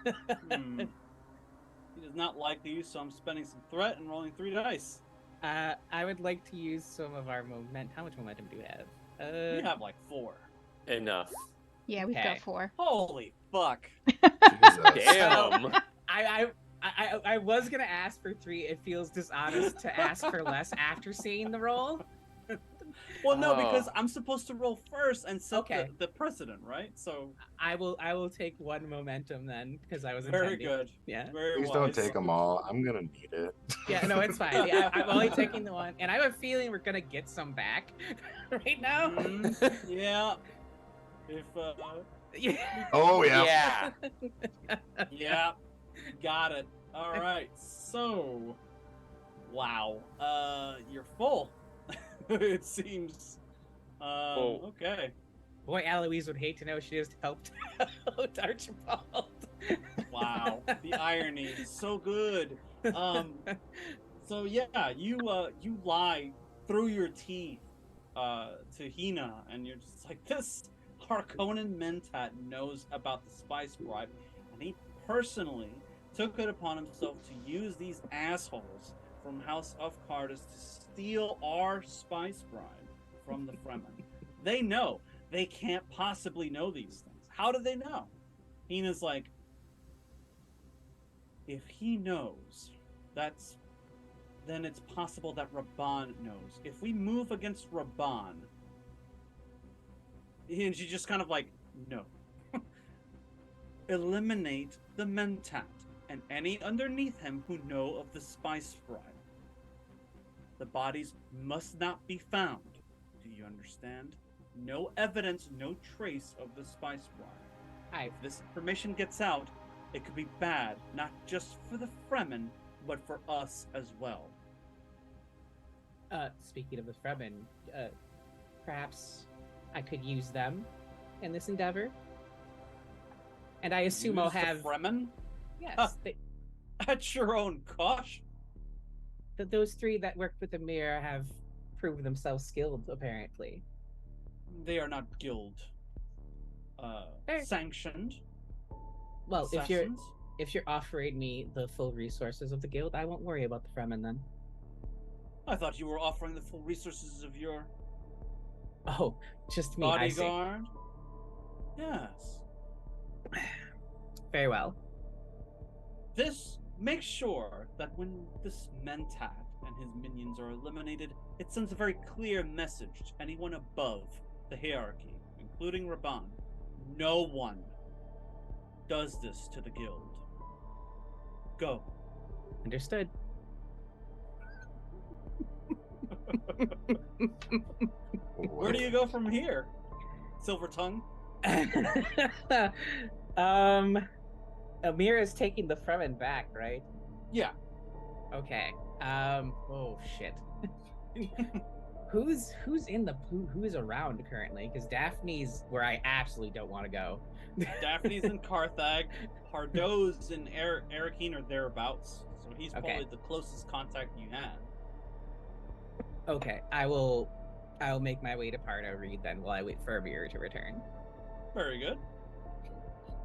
does not like these, so I'm spending some threat and rolling 3 dice. I would like to use some of our momentum. How much momentum do we have? You have like 4. Enough. Yeah, we've Okay. got 4. Holy fuck. Jesus. Damn. I was gonna ask for 3. It feels dishonest to ask for less after seeing the roll. Well, no, Oh. because I'm supposed to roll first and set Okay. the precedent, right? So I will take 1 momentum then, because I was very intending. good. Yeah. Very Please wise. don't take them all. I'm gonna need it. Yeah, no, it's fine. Yeah, I'm only taking the 1, and I have a feeling we're gonna get some back right now. Mhm. Yeah. If Yeah. Oh yeah. Yeah. yeah, got it. All right. So, wow. You're full. It seems. Okay. Boy, Eloise would hate to know she just helped out Archibald. Wow, the irony is so good. So yeah, you lie through your teeth to Hina, and you're just like, this Harkonnen Mentat knows about the spice bribe, and he personally took it upon himself to use these assholes from House of Carthag to steal our spice bribe from the Fremen. They know. They can't possibly know these things. How do they know? Hina's like, if he knows, then it's possible that Rabban knows. If we move against Rabban, and she just kind of like, no. Eliminate the Mentat and any underneath him who know of the spice bribe. The bodies must not be found. Do you understand? No evidence, no trace of the spice bribe. If this information gets out, it could be bad, not just for the Fremen, but for us as well. Speaking of the Fremen, perhaps I could use them in this endeavor. And I assume I'll have the Fremen? Yes. At your own cost. Those three that worked with the mirror have proved themselves skilled, apparently. They are not guild sanctioned. Well, assassins. if you're offering me the full resources of the guild, I won't worry about the Fremen then. I thought you were offering the full resources of your just me. Bodyguard. Yes. Very well. This makes sure that when this Mentat and his minions are eliminated, it sends a very clear message to anyone above the hierarchy, including Rabban. No one does this to the guild. Go. Understood. Where do you go from here, Silver Tongue? Amir is taking the Fremen back, right? Yeah. Okay. Oh shit. Who's who is around currently? Because Daphne's where I absolutely don't want to go. Daphne's in Carthag. Pardot's in Arakeen or thereabouts. So he's probably the closest contact you have. Okay, I'll make my way to Pardot Reed then while I wait for Amir to return. Very good.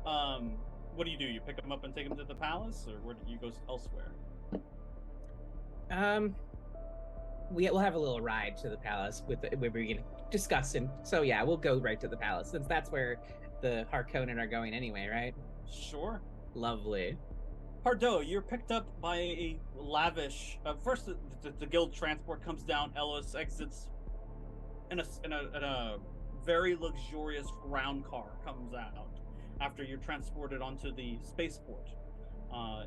What do? You pick him up and take him to the palace, or where do you go elsewhere? We'll have a little ride to the palace where we can discuss, and so yeah, we'll go right to the palace since that's where the Harkonnen are going anyway, right? Sure. Lovely. Pardot, you're picked up by a lavish. First, the guild transport comes down. Eloise exits, in a very luxurious ground car comes out after you're transported onto the spaceport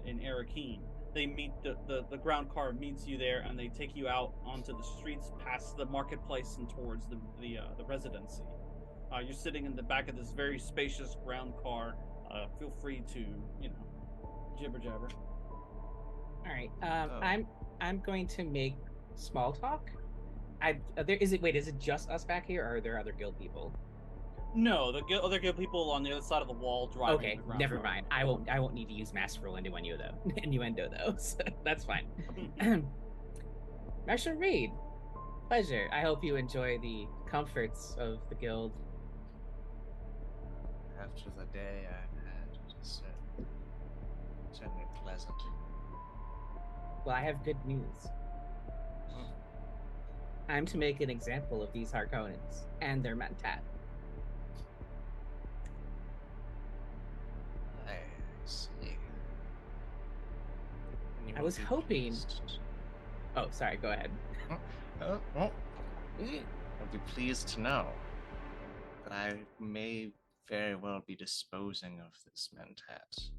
in Arakeen. They meet the ground car meets you there, and they take you out onto the streets, past the marketplace, and towards the residency. You're sitting in the back of this very spacious ground car. Feel free to jibber jabber. All right. I'm going to make small talk. Is it just us back here, or are there other guild people? No, the other guild people on the other side of the wall driving. Okay, never mind. I won't need to use masterful innuendo though. So that's fine. Marshal Reed, pleasure. I hope you enjoy the comforts of the guild. After the day I've had, it's certainly pleasant. Well, I have good news. I'm to make an example of these Harkonnens and their Mentat. I see. I was hoping. Oh, sorry. Go ahead. I'll be pleased to know that I may very well be disposing of this Mentat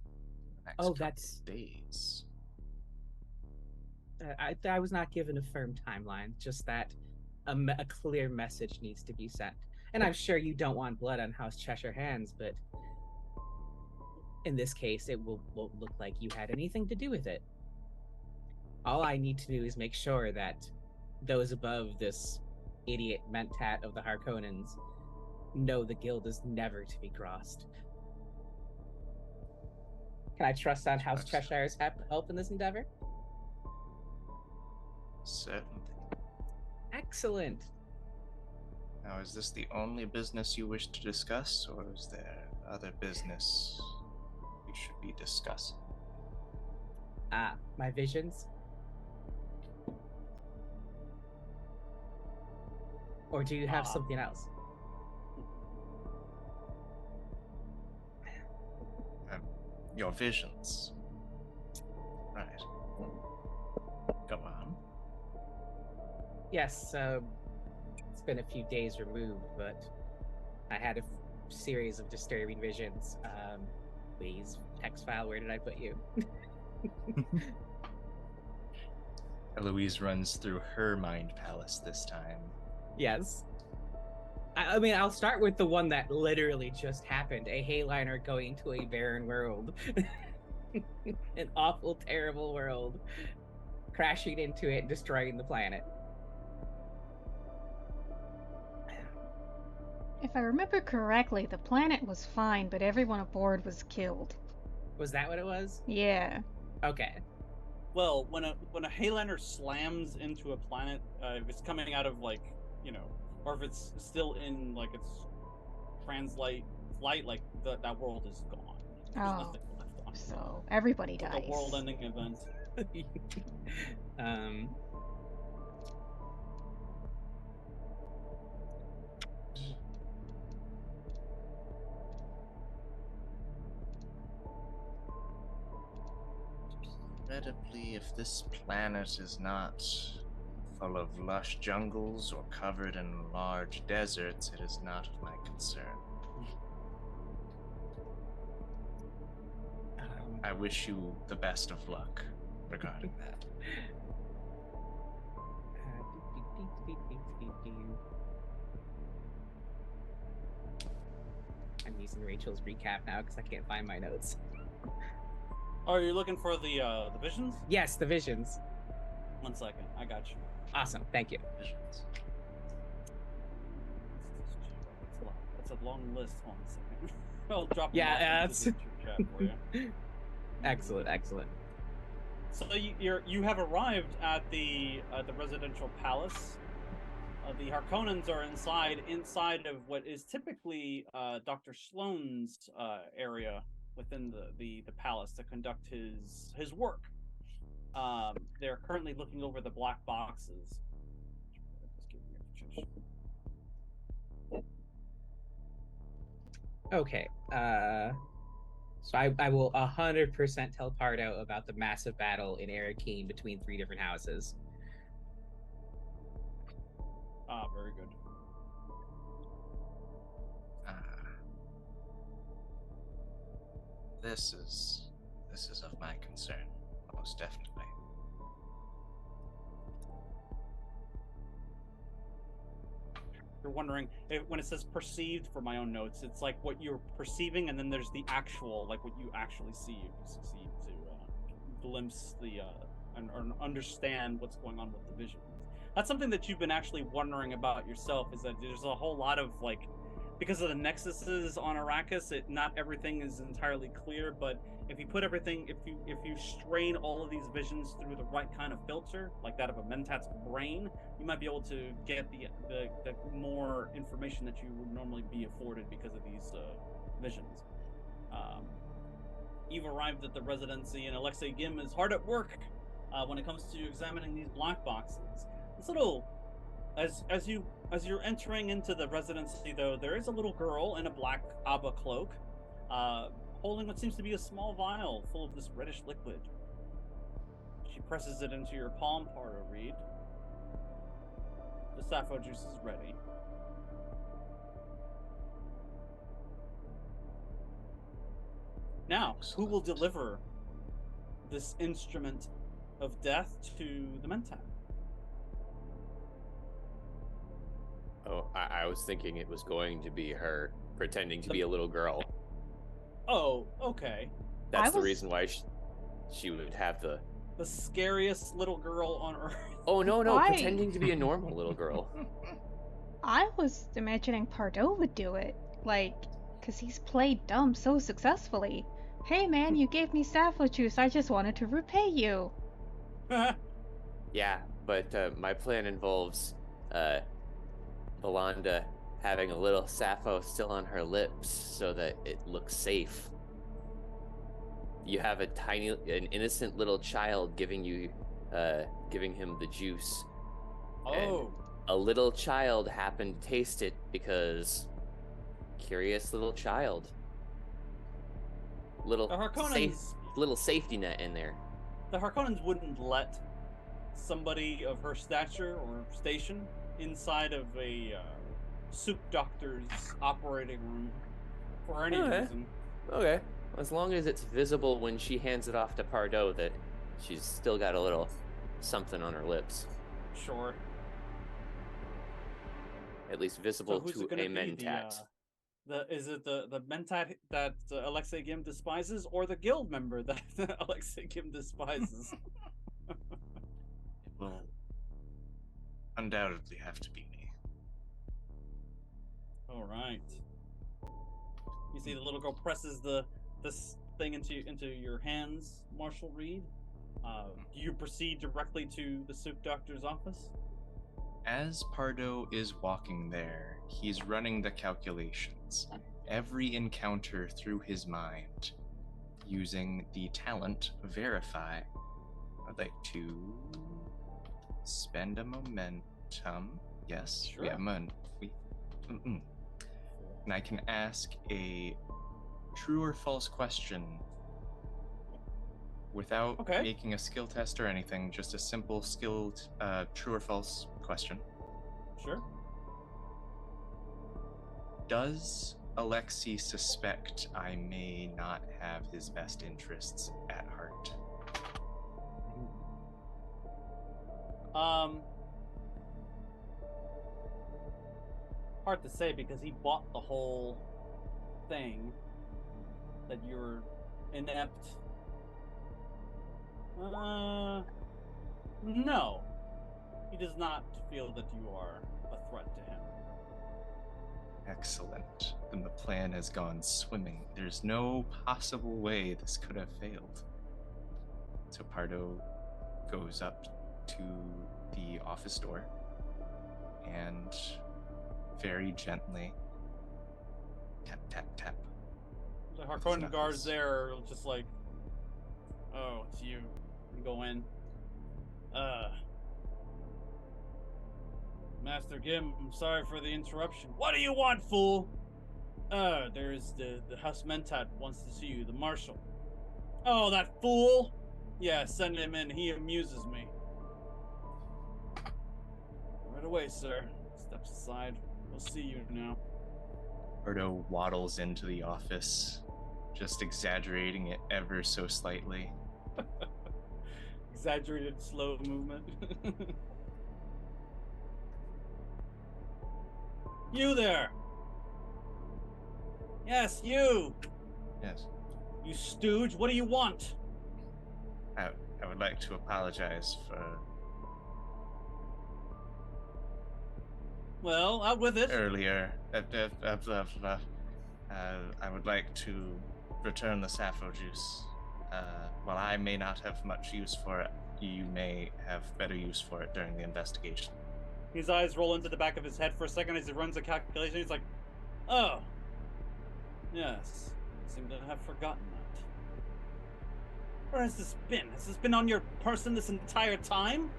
in the next couple of days. I was not given a firm timeline, just that a clear message needs to be sent. And I'm sure you don't want blood on House Cheshire hands, but in this case, it won't look like you had anything to do with it. All I need to do is make sure that those above this idiot Mentat of the Harkonnens know the guild is never to be crossed. Can I trust on House Cheshire's help in this endeavor? Certainly. Excellent. Now, is this the only business you wish to discuss, or is there other business we should be discussing? My visions? Or do you have something else? Your visions. Right. Go on. Yes, it's been a few days removed, but I had a series of disturbing visions. Please, text file, where did I put you? Eloise runs through her mind palace this time. Yes. I mean, I'll start with the one that literally just happened. A heighliner going to a barren world. An awful, terrible world. Crashing into it and destroying the planet. If I remember correctly, the planet was fine, but everyone aboard was killed. Was that what it was? Yeah. Okay. Well, when a heighliner slams into a planet, if it's coming out of or if it's still in its flight, that world is gone. There's nothing left on it. So everybody dies. Like a world-ending event. Incredibly, if this planet is not full of lush jungles or covered in large deserts, it is not of my concern. I wish you the best of luck regarding that. I'm using Rachel's recap now because I can't find my notes. Oh, are you looking for the visions? Yes, the visions. 1 second, I got you. Awesome, thank you. Visions. That's a long list. Hold on a second. I'll drop them Yeah, off into the chat for you. Excellent, excellent. So you have arrived at the residential palace. The Harkonnens are inside of what is typically Dr. Sloane's area within the palace to conduct his work. They're currently looking over the black boxes. Okay. So I will 100% tell Pardot about the massive battle in Arakeen between 3 different houses. Very good. This is of my concern, most definitely. You're wondering when it says perceived for my own notes, it's like what you're perceiving, and then there's the actual, like what you actually see. You succeed to glimpse the and understand what's going on with the visions. That's something that you've been actually wondering about yourself. Is that there's a whole lot of because of the nexuses on Arrakis, not everything is entirely clear. But if you put everything, if you strain all of these visions through the right kind of filter, like that of a Mentat's brain, you might be able to get the more information that you would normally be afforded because of these visions. You've arrived at the residency, and Alexei Gim is hard at work when it comes to examining these black boxes. This little, as you're entering into the residency, though, there is a little girl in a black Abba cloak, holding what seems to be a small vial full of this reddish liquid. She presses it into your palm, Pardot Reed. The sappho juice is ready. Now, who will deliver this instrument of death to the Mentat? Oh, I was thinking it was going to be her pretending to be a little girl. Oh, okay. That's the reason why she would have the the scariest little girl on Earth. Oh, no, Why? pretending to be a normal little girl. I was imagining Pardot would do it, like, because he's played dumb so successfully. Hey man, you gave me saffron juice, I just wanted to repay you. Yeah, but my plan involves Valanda having a little sappho still on her lips so that it looks safe. You have an innocent little child giving him the juice. Oh. And a little child happened to taste it because curious little child. Little The Harkonnens, safety net in there. The Harkonnens wouldn't let somebody of her stature or station inside of a soup doctor's operating room for any reason. Okay. As long as it's visible when she hands it off to Pardot that she's still got a little something on her lips. Sure. At least visible So who's to it gonna a be? mentat. Is it the mentat that Alexei Gim despises, or the guild member that Alexei Gim despises? It will undoubtedly have to be me. All right. You see, the little girl presses this thing into your hands, Marshall Reed. Do you proceed directly to the soup doctor's office? As Pardot is walking there, he's running the calculations. Every encounter through his mind, using the talent Verify. I'd like to spend a momentum. Yes, Sure. we have and I can ask a true or false question without making a skill test or anything, just a simple skilled true or false question. Sure. Does Alexei suspect I may not have his best interests at heart? Hard to say because he bought the whole thing that you're inept. No. He does not feel that you are a threat to him. Excellent. Then the plan has gone swimming. There's no possible way this could have failed. So Pardot goes up to the office door and very gently tap, tap, tap. The Harkonnen guards there are just like, oh, it's you. You go in. Master Gim, I'm sorry for the interruption. What do you want, fool? There's the House Mentat wants to see you, the Marshal. Oh, that fool? Yeah, send him in. He amuses me. Right away, sir. Steps aside. We'll see you now. Pardot waddles into the office, just exaggerating it ever so slightly. Exaggerated slow movement. You there! Yes, you! Yes. You stooge, what do you want? I would like to apologize for... Well, out with it. Earlier. I would like to return the sappho juice. While I may not have much use for it, you may have better use for it during the investigation. His eyes roll into the back of his head for a second as he runs a calculation. He's like, oh. Yes. I seem to have forgotten that. Where has this been? Has this been on your person this entire time?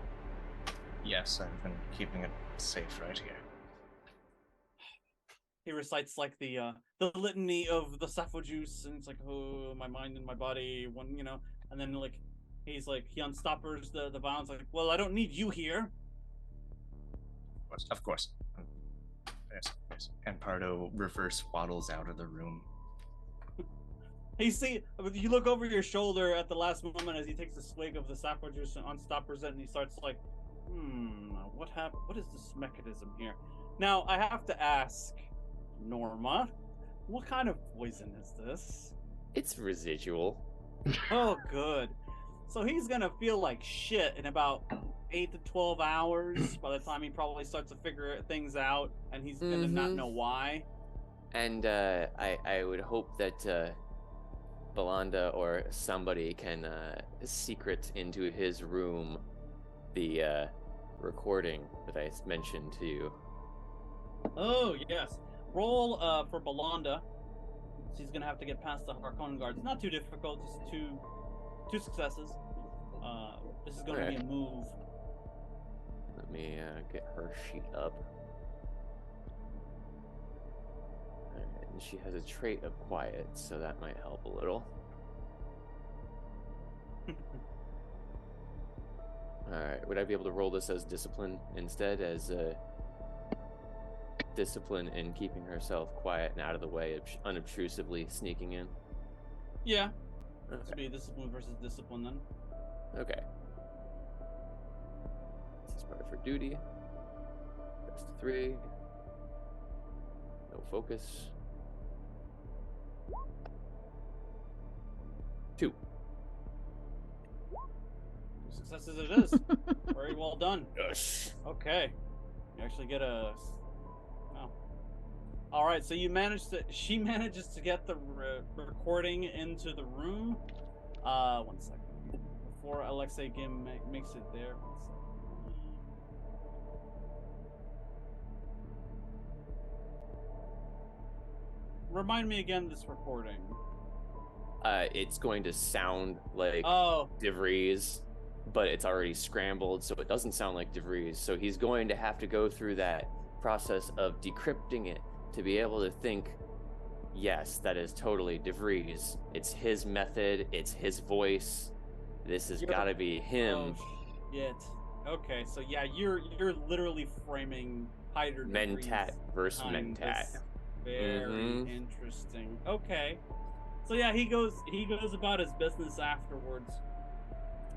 Yes, I've been keeping it safe right here. He recites like the litany of the sappho juice, and it's like, oh, my mind and my body, one, and then like he unstoppers the violence, like, well, I don't need you here. Of course. Yes. And Pardot reverse waddles out of the room. You look over your shoulder at the last moment as he takes a swig of the sappho juice and unstoppers it, and he starts like, what happened? What is this mechanism here? Now, I have to ask, Norma, what kind of poison is this? It's residual. Oh, good. So he's gonna feel like shit in about 8 to 12 hours by the time he probably starts to figure things out, and he's gonna not know why. And I would hope that Belanda or somebody can secret into his room the recording that I mentioned to you. Oh, yes. Roll for Belanda. She's gonna have to get past the Harkonnen guards. Not too difficult, just two successes. This is gonna be a move. Let me get her sheet up. Alright, and she has a trait of quiet, so that might help a little. Alright, would I be able to roll this as discipline instead, as discipline in keeping herself quiet and out of the way, unobtrusively sneaking in? Yeah. Okay. This would be discipline versus discipline then. Okay. This is part of her duty. Best of 3. No focus. 2. 2 successes it is. Very well done. Yes. Okay. You actually get a... Oh. Alright, so she manages to get the recording into the room. 1 second. Before Alexei Gim makes it there. 1 second. Remind me again this recording. It's going to sound like De Vries, but it's already scrambled, so it doesn't sound like De Vries. So he's going to have to go through that process of decrypting it to be able to think, yes, that is totally De Vries. It's his method. It's his voice. This has got to be him. Oh, shit. Okay, so yeah, you're literally framing Hyder Mentat versus Mentat. Very interesting. Okay. So yeah, he goes about his business afterwards.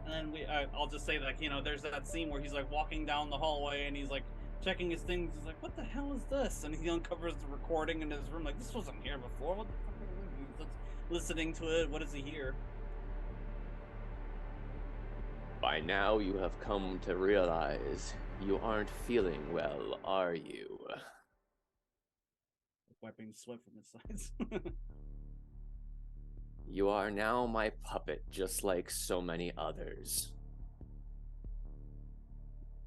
And then I'll just say, like, you know, there's that scene where he's like walking down the hallway and he's like checking his things. He's like, what the hell is this? And he uncovers the recording in his room, like, this wasn't here before. What the fuck are we listening to it? What does he hear? By now you have come to realize you aren't feeling well, are you? Wiping sweat from his sides. You are now my puppet, just like so many others.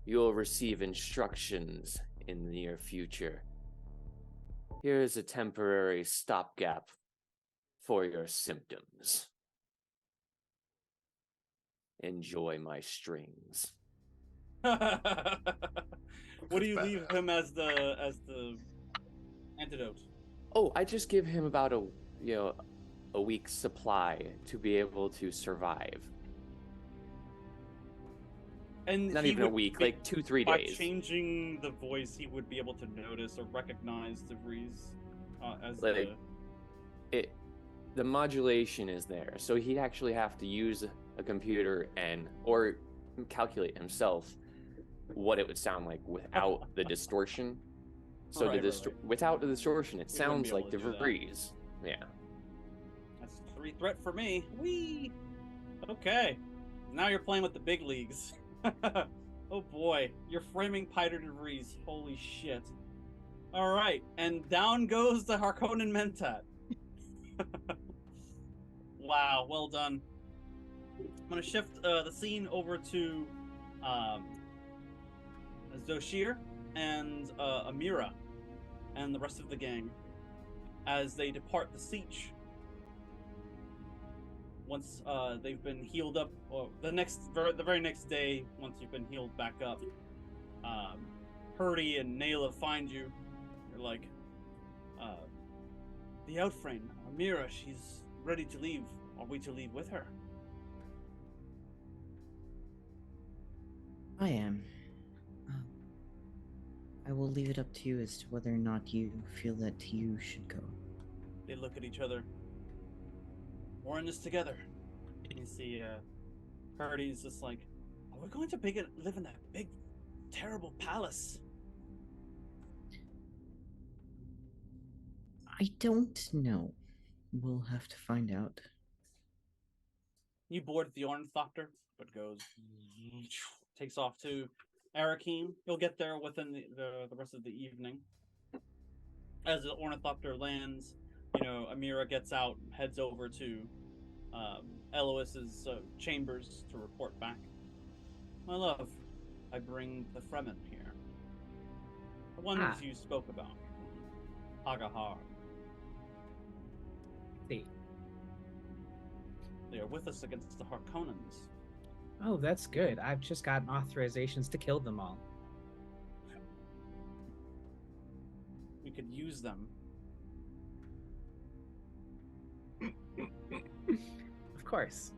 You'll receive instructions in the near future. Here's a temporary stopgap for your symptoms. Enjoy my strings. What do you leave him as the antidote? Oh, I just give him about a week's supply to be able to survive. And not even a week, like 2-3 days. By changing the voice, he would be able to notice or recognize De Vries as the modulation is there, so he'd actually have to use a computer or calculate himself what it would sound like without the distortion. So without the distortion, it sounds like De Vries. Yeah. That's a 3 threat for me. Whee! Okay. Now you're playing with the big leagues. Oh boy. You're framing Piter De Vries. Holy shit. Alright. And down goes the Harkonnen Mentat. Wow. Well done. I'm going to shift the scene over to Zoshir and Amira and the rest of the gang as they depart the siege. Once they've been healed up, or the very next day, once you've been healed back up, Purdy and Nayla find you. They're like, the Outframe, Amira, she's ready to leave. Are we to leave with her? I am. I will leave it up to you as to whether or not you feel that you should go. They look at each other. We're in this together. You see, Purdy's just like, are we going to live in that big, terrible palace? I don't know. We'll have to find out. You board the Ornithopter, but goes, takes off to Arakeen. You'll get there within the rest of the evening. As the Ornithopter lands, Amira gets out, heads over to Eloise's chambers to report back. My love, I bring the Fremen here. The ones you spoke about. Agahar. See. They are with us against the Harkonnens. Oh, that's good. I've just gotten authorizations to kill them all. We could use them. Of course.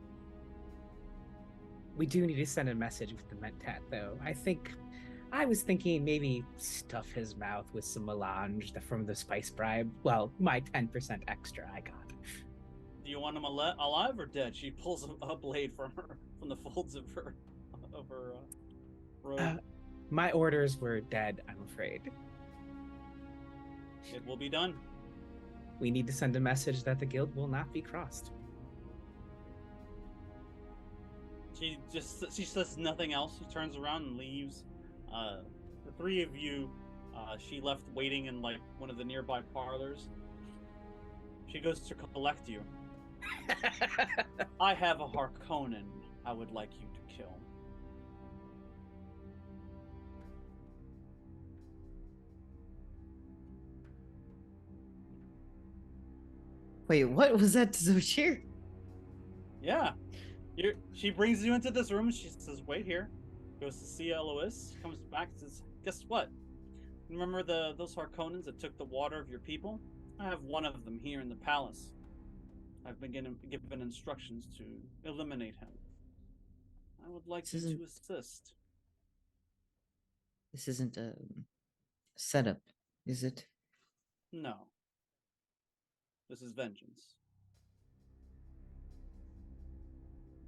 We do need to send a message with the Mentat, though. I was thinking maybe stuff his mouth with some melange from the spice bribe. Well, my 10% extra I got. Do you want him alive or dead? She pulls a blade from the folds of her robe. My orders were dead, I'm afraid. It will be done. We need to send a message that the guild will not be crossed. She says nothing else. She turns around and leaves. The three of you, she left waiting in like one of the nearby parlors. She goes to collect you. I have a Harkonnen I would like you to kill. Wait, what was that to Zoshir? Yeah. She brings you into this room. She says, wait here. Goes to see Eloise. Comes back and says, guess what? Remember those Harkonnens that took the water of your people? I have one of them here in the palace. I've been given instructions to eliminate him. I would like you to assist. This isn't a setup, is it? No. This is vengeance.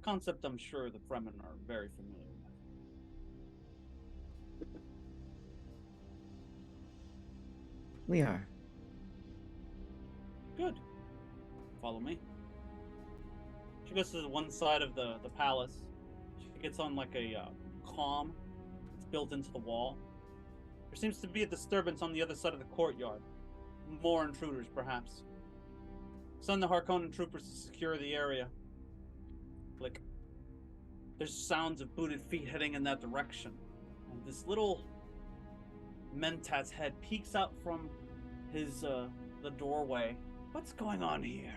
Concept I'm sure the Fremen are very familiar with. We are. Good. Follow me. She goes to the one side of the palace. She gets on like a comm. It's built into the wall. There seems to be a disturbance on the other side of the courtyard. More intruders, perhaps. Send the Harkonnen troopers to secure the area. Like, there's sounds of booted feet heading in that direction. And this little Mentat's head peeks out from his the doorway. What's going on here?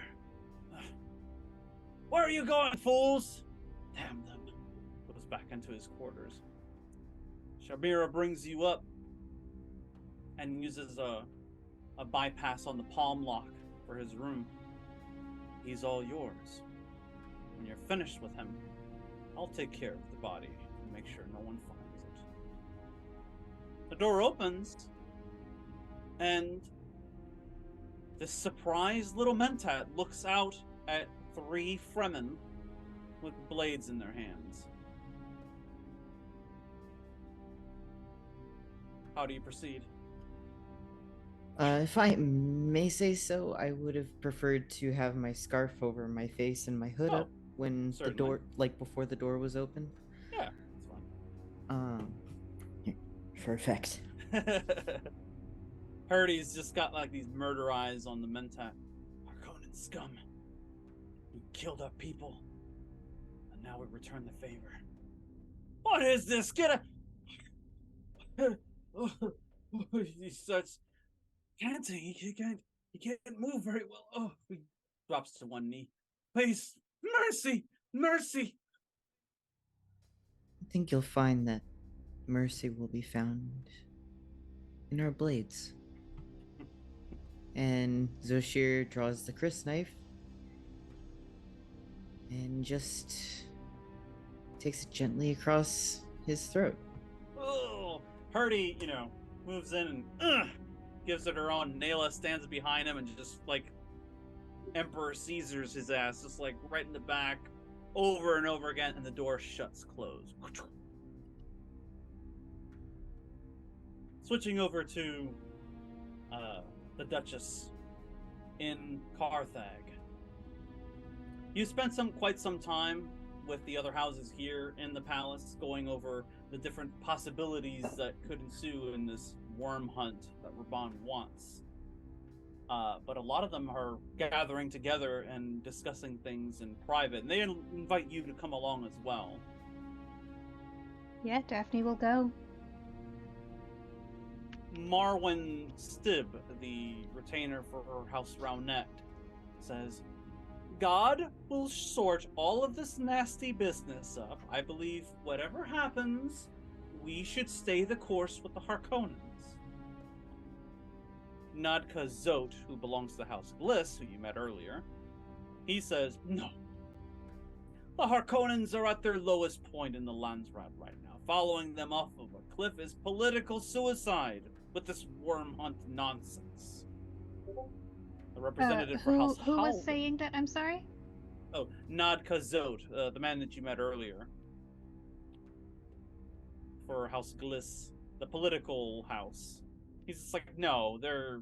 Where are you going, fools? Damn them. Goes back into his quarters. Shabira brings you up and uses a bypass on the palm lock for his room. He's all yours. When you're finished with him, I'll take care of the body and make sure no one finds it. The door opens, and this surprised little Mentat looks out at three Fremen with blades in their hands. How do you proceed? If I may say so, I would have preferred to have my scarf over my face and my hood up when certainly. the door, like before the door was open. Yeah, that's fine. Here, for effect. Purdy's just got like these murder eyes on the Mentat. Harkonnen scum. We killed our people, and now we return the favor. What is this? Get a... He starts panting. He can't move very well. Oh, he drops to one knee. Please, mercy, mercy. I think you'll find that mercy will be found in our blades. And Zoshir draws the Chris knife and just takes it gently across his throat. Oh, Purdy, moves in and gives it her own. Nayla stands behind him and just like Emperor Caesar's his ass, just like right in the back, over and over again, and the door shuts closed. Switching over to the Duchess in Carthag. You spent quite some time with the other houses here in the palace, going over the different possibilities that could ensue in this worm hunt that Raban wants. But a lot of them are gathering together and discussing things in private, and they invite you to come along as well. Yeah, Daphne will go. Marwyn Stib, the retainer for House Roundnet, says, God will sort all of this nasty business up. I believe whatever happens, we should stay the course with the Harkonnens. Nadka Zot, who belongs to the House Bliss, who you met earlier, he says, no. The Harkonnens are at their lowest point in the Landsraad right now. Following them off of a cliff is political suicide with this worm hunt nonsense. A representative for House Who was Halden. saying that? I'm sorry? Oh, Nadka Zot, the man that you met earlier. For House Gliss, the political house. He's just like, no, they're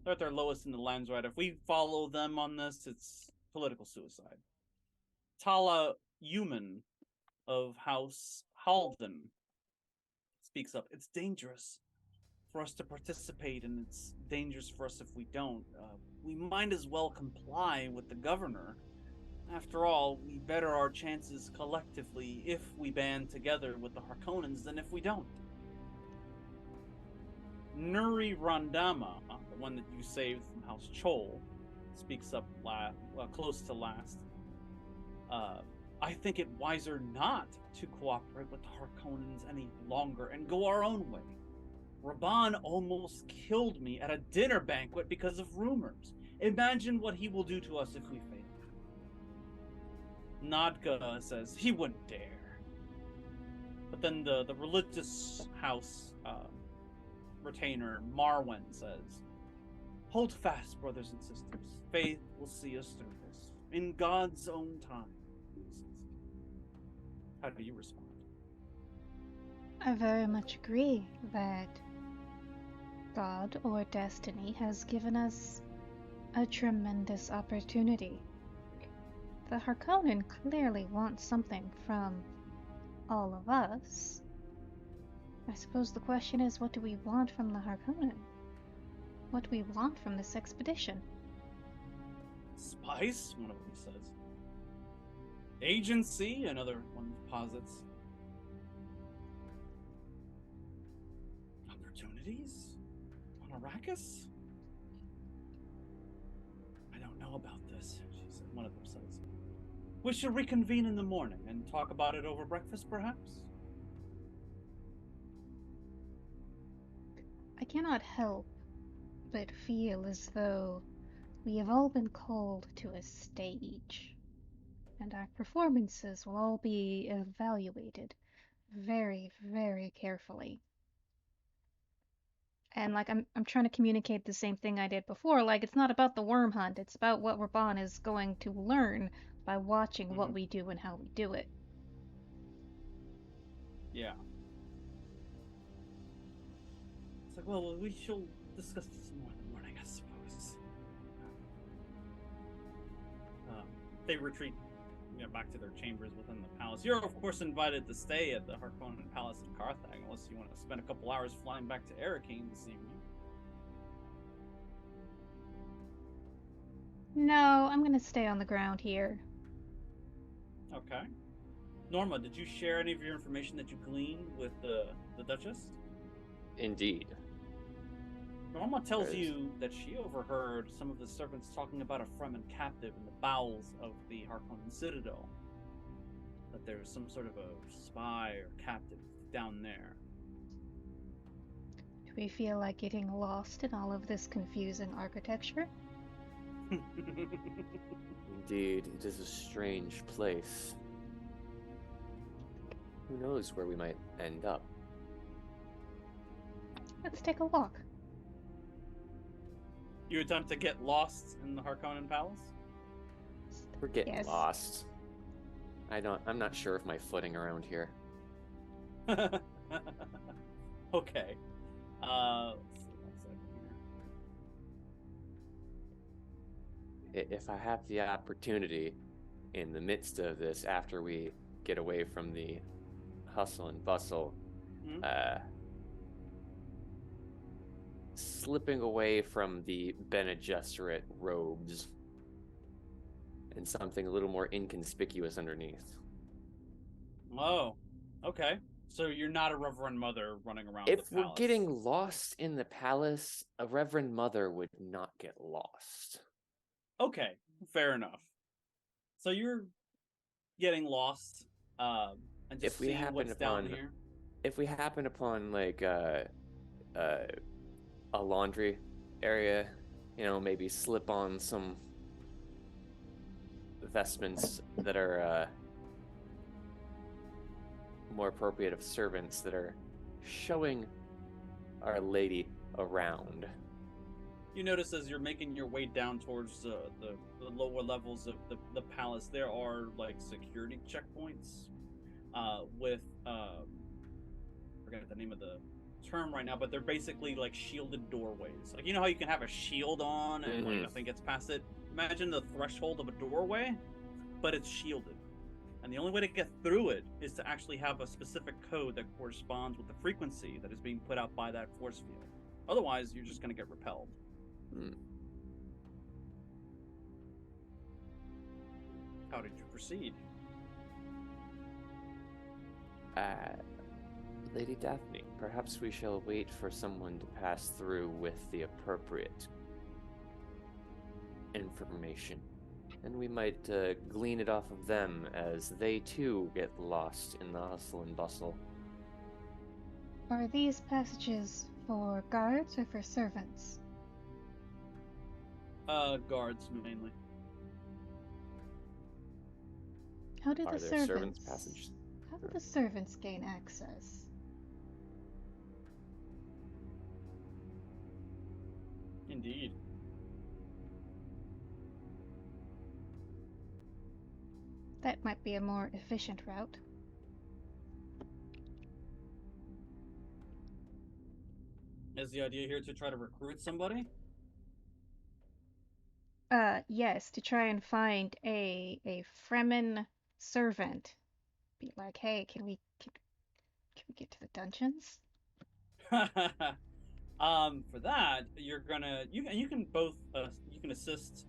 at their lowest in the Landsraad. If we follow them on this, it's political suicide. Tala Human of House Halden speaks up. It's dangerous for us to participate, and it's dangerous for us if we don't. We might as well comply with the governor. After all, we better our chances collectively if we band together with the Harkonnens than if we don't. Nuri Randama, the one that you saved from House Chol, speaks up close to last. I think it wiser not to cooperate with the Harkonnens any longer and go our own way. Raban almost killed me at a dinner banquet because of rumors. Imagine what he will do to us if we fail. Nadka says he wouldn't dare. But then the religious house retainer Marwyn says, hold fast, brothers and sisters. Faith will see us through this. In God's own time. How do you respond? I very much agree that God or destiny has given us a tremendous opportunity. The Harkonnen clearly want something from all of us. I suppose the question is, what do we want from the Harkonnen? What do we want from this expedition? Spice, one of them says. Agency, another one posits. Opportunities? On Arrakis? I don't know about this, she said. One of them says. We should reconvene in the morning and talk about it over breakfast, perhaps? I cannot help but feel as though we have all been called to a stage, and our performances will all be evaluated very, very carefully. And I'm trying to communicate the same thing I did before. Like, it's not about the worm hunt, it's about what Raban is going to learn by watching what we do and how we do it. Yeah. It's like, well, we shall discuss this more in the morning, I suppose. They retreat back to their chambers within the palace. You're, of course, invited to stay at the Harkonnen Palace in Carthag, unless you want to spend a couple hours flying back to Arakeen this evening. No, I'm going to stay on the ground here. Okay. Norma, did you share any of your information that you gleaned with the Duchess? Indeed. Norma tells you that she overheard some of the servants talking about a Fremen captive in the bowels of the Harkonnen Citadel. That there's some sort of a spy or captive down there. Do we feel like getting lost in all of this confusing architecture? Indeed, it is a strange place. Who knows where we might end up? Let's take a walk. You attempt to get lost in the Harkonnen Palace? We're getting lost. I'm not sure of my footing around here. Okay. If I have the opportunity, in the midst of this, after we get away from the hustle and bustle, slipping away from the Bene Gesserit robes and something a little more inconspicuous underneath. Oh, okay. So you're not a Reverend Mother running around If the palace. we're getting lost in the palace, a Reverend Mother would not get lost. Okay, fair enough. So you're getting lost, and just seeing what's down here. If we happen upon like a laundry area, maybe slip on some vestments that are more appropriate of servants that are showing Our Lady around. You notice as you're making your way down towards the lower levels of the palace, there are like security checkpoints with I forget the name of the term right now, but they're basically like shielded doorways. Like, you know how you can have a shield on and like nothing gets past it? Imagine the threshold of a doorway, but it's shielded. And the only way to get through it is to actually have a specific code that corresponds with the frequency that is being put out by that force field. Otherwise, you're just going to get repelled. How did you proceed? Lady Daphne, perhaps we shall wait for someone to pass through with the appropriate information. And we might glean it off of them as they too get lost in the hustle and bustle. Are these passages for guards or for servants? Guards mainly. How do Are the there servants' passages? How do the servants gain access? Indeed. That might be a more efficient route. Is the idea here to try to recruit somebody? Yes, to try and find a Fremen servant. Be like, hey, can we get to the dungeons? For that, you're gonna you can both you can assist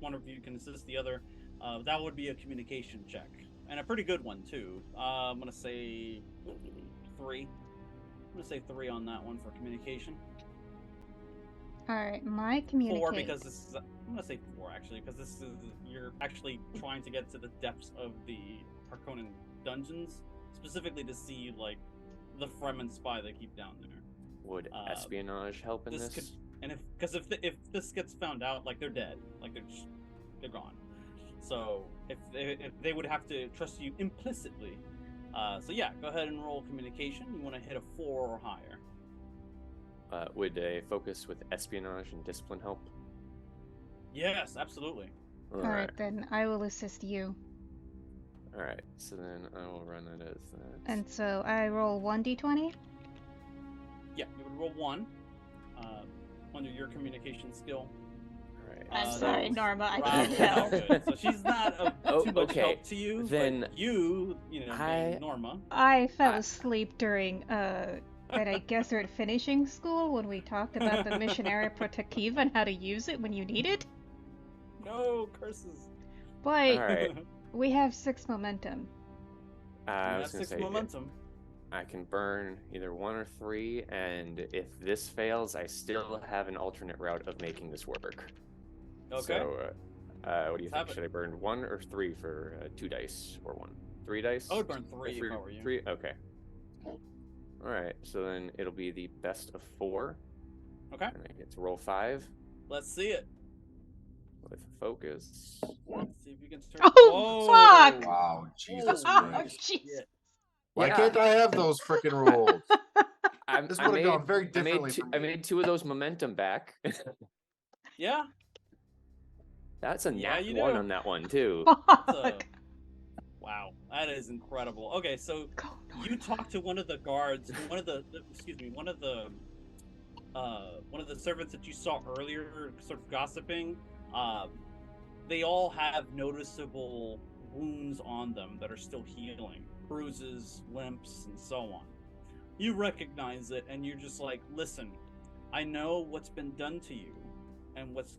one of you can assist the other. That would be a communication check, and a pretty good one too. I'm gonna say 3. I'm gonna say 3 on that one for communication. All right, my communicate. 4 because this is. I'm gonna say 4 actually because this is you're actually trying to get to the depths of the Harkonnen dungeons, specifically to see like the Fremen spy they keep down there. Would espionage help in this? And if this gets found out, like they're dead, like they're gone. So if they would have to trust you implicitly. So yeah, go ahead and roll communication. You want to hit a 4 or higher. Would a focus with espionage and discipline help? Yes, absolutely. All right, then I will assist you. All right, so then I will run it as that. And so I roll 1d20. Yeah, you would roll 1 under your communication skill. All right. I'm sorry, Norma. I Rob can't tell. is good. So she's not too much help to you. Then but you know, Norma. I fell asleep during at a Gesserit finishing school when we talked about the missionary protective and how to use it when you need it. No curses. But All right. we have 6 momentum. I was That's gonna 6 say momentum. I can burn either 1 or 3, and if this fails, I still have an alternate route of making this work. Okay. So, what do you think? Have it. Should I burn 1 or 3 for 2 dice or 1? 3 dice? I would burn 3 if I were you. 3. Okay. All right. So then it'll be the best of 4. Okay. And I get to roll 5 Let's see it. with focus. Let's see if you can start. Oh, fuck! Wow, Jesus Oh, Christ. jeez. Why Yeah. can't I have those freaking rolls? This I would have made, gone very I made, differently two, for I me. made 2 of those momentum back. Yeah. That's a Yeah, nat you 1 do. on that one too. Fuck. Wow, that is incredible. Okay, so Go, you talk to one of the guards, one of the servants that you saw earlier, sort of gossiping. They all have noticeable wounds on them that are still healing, bruises, limps, and so on. You recognize it, and you're just like, listen, I know what's been done to you, and what's,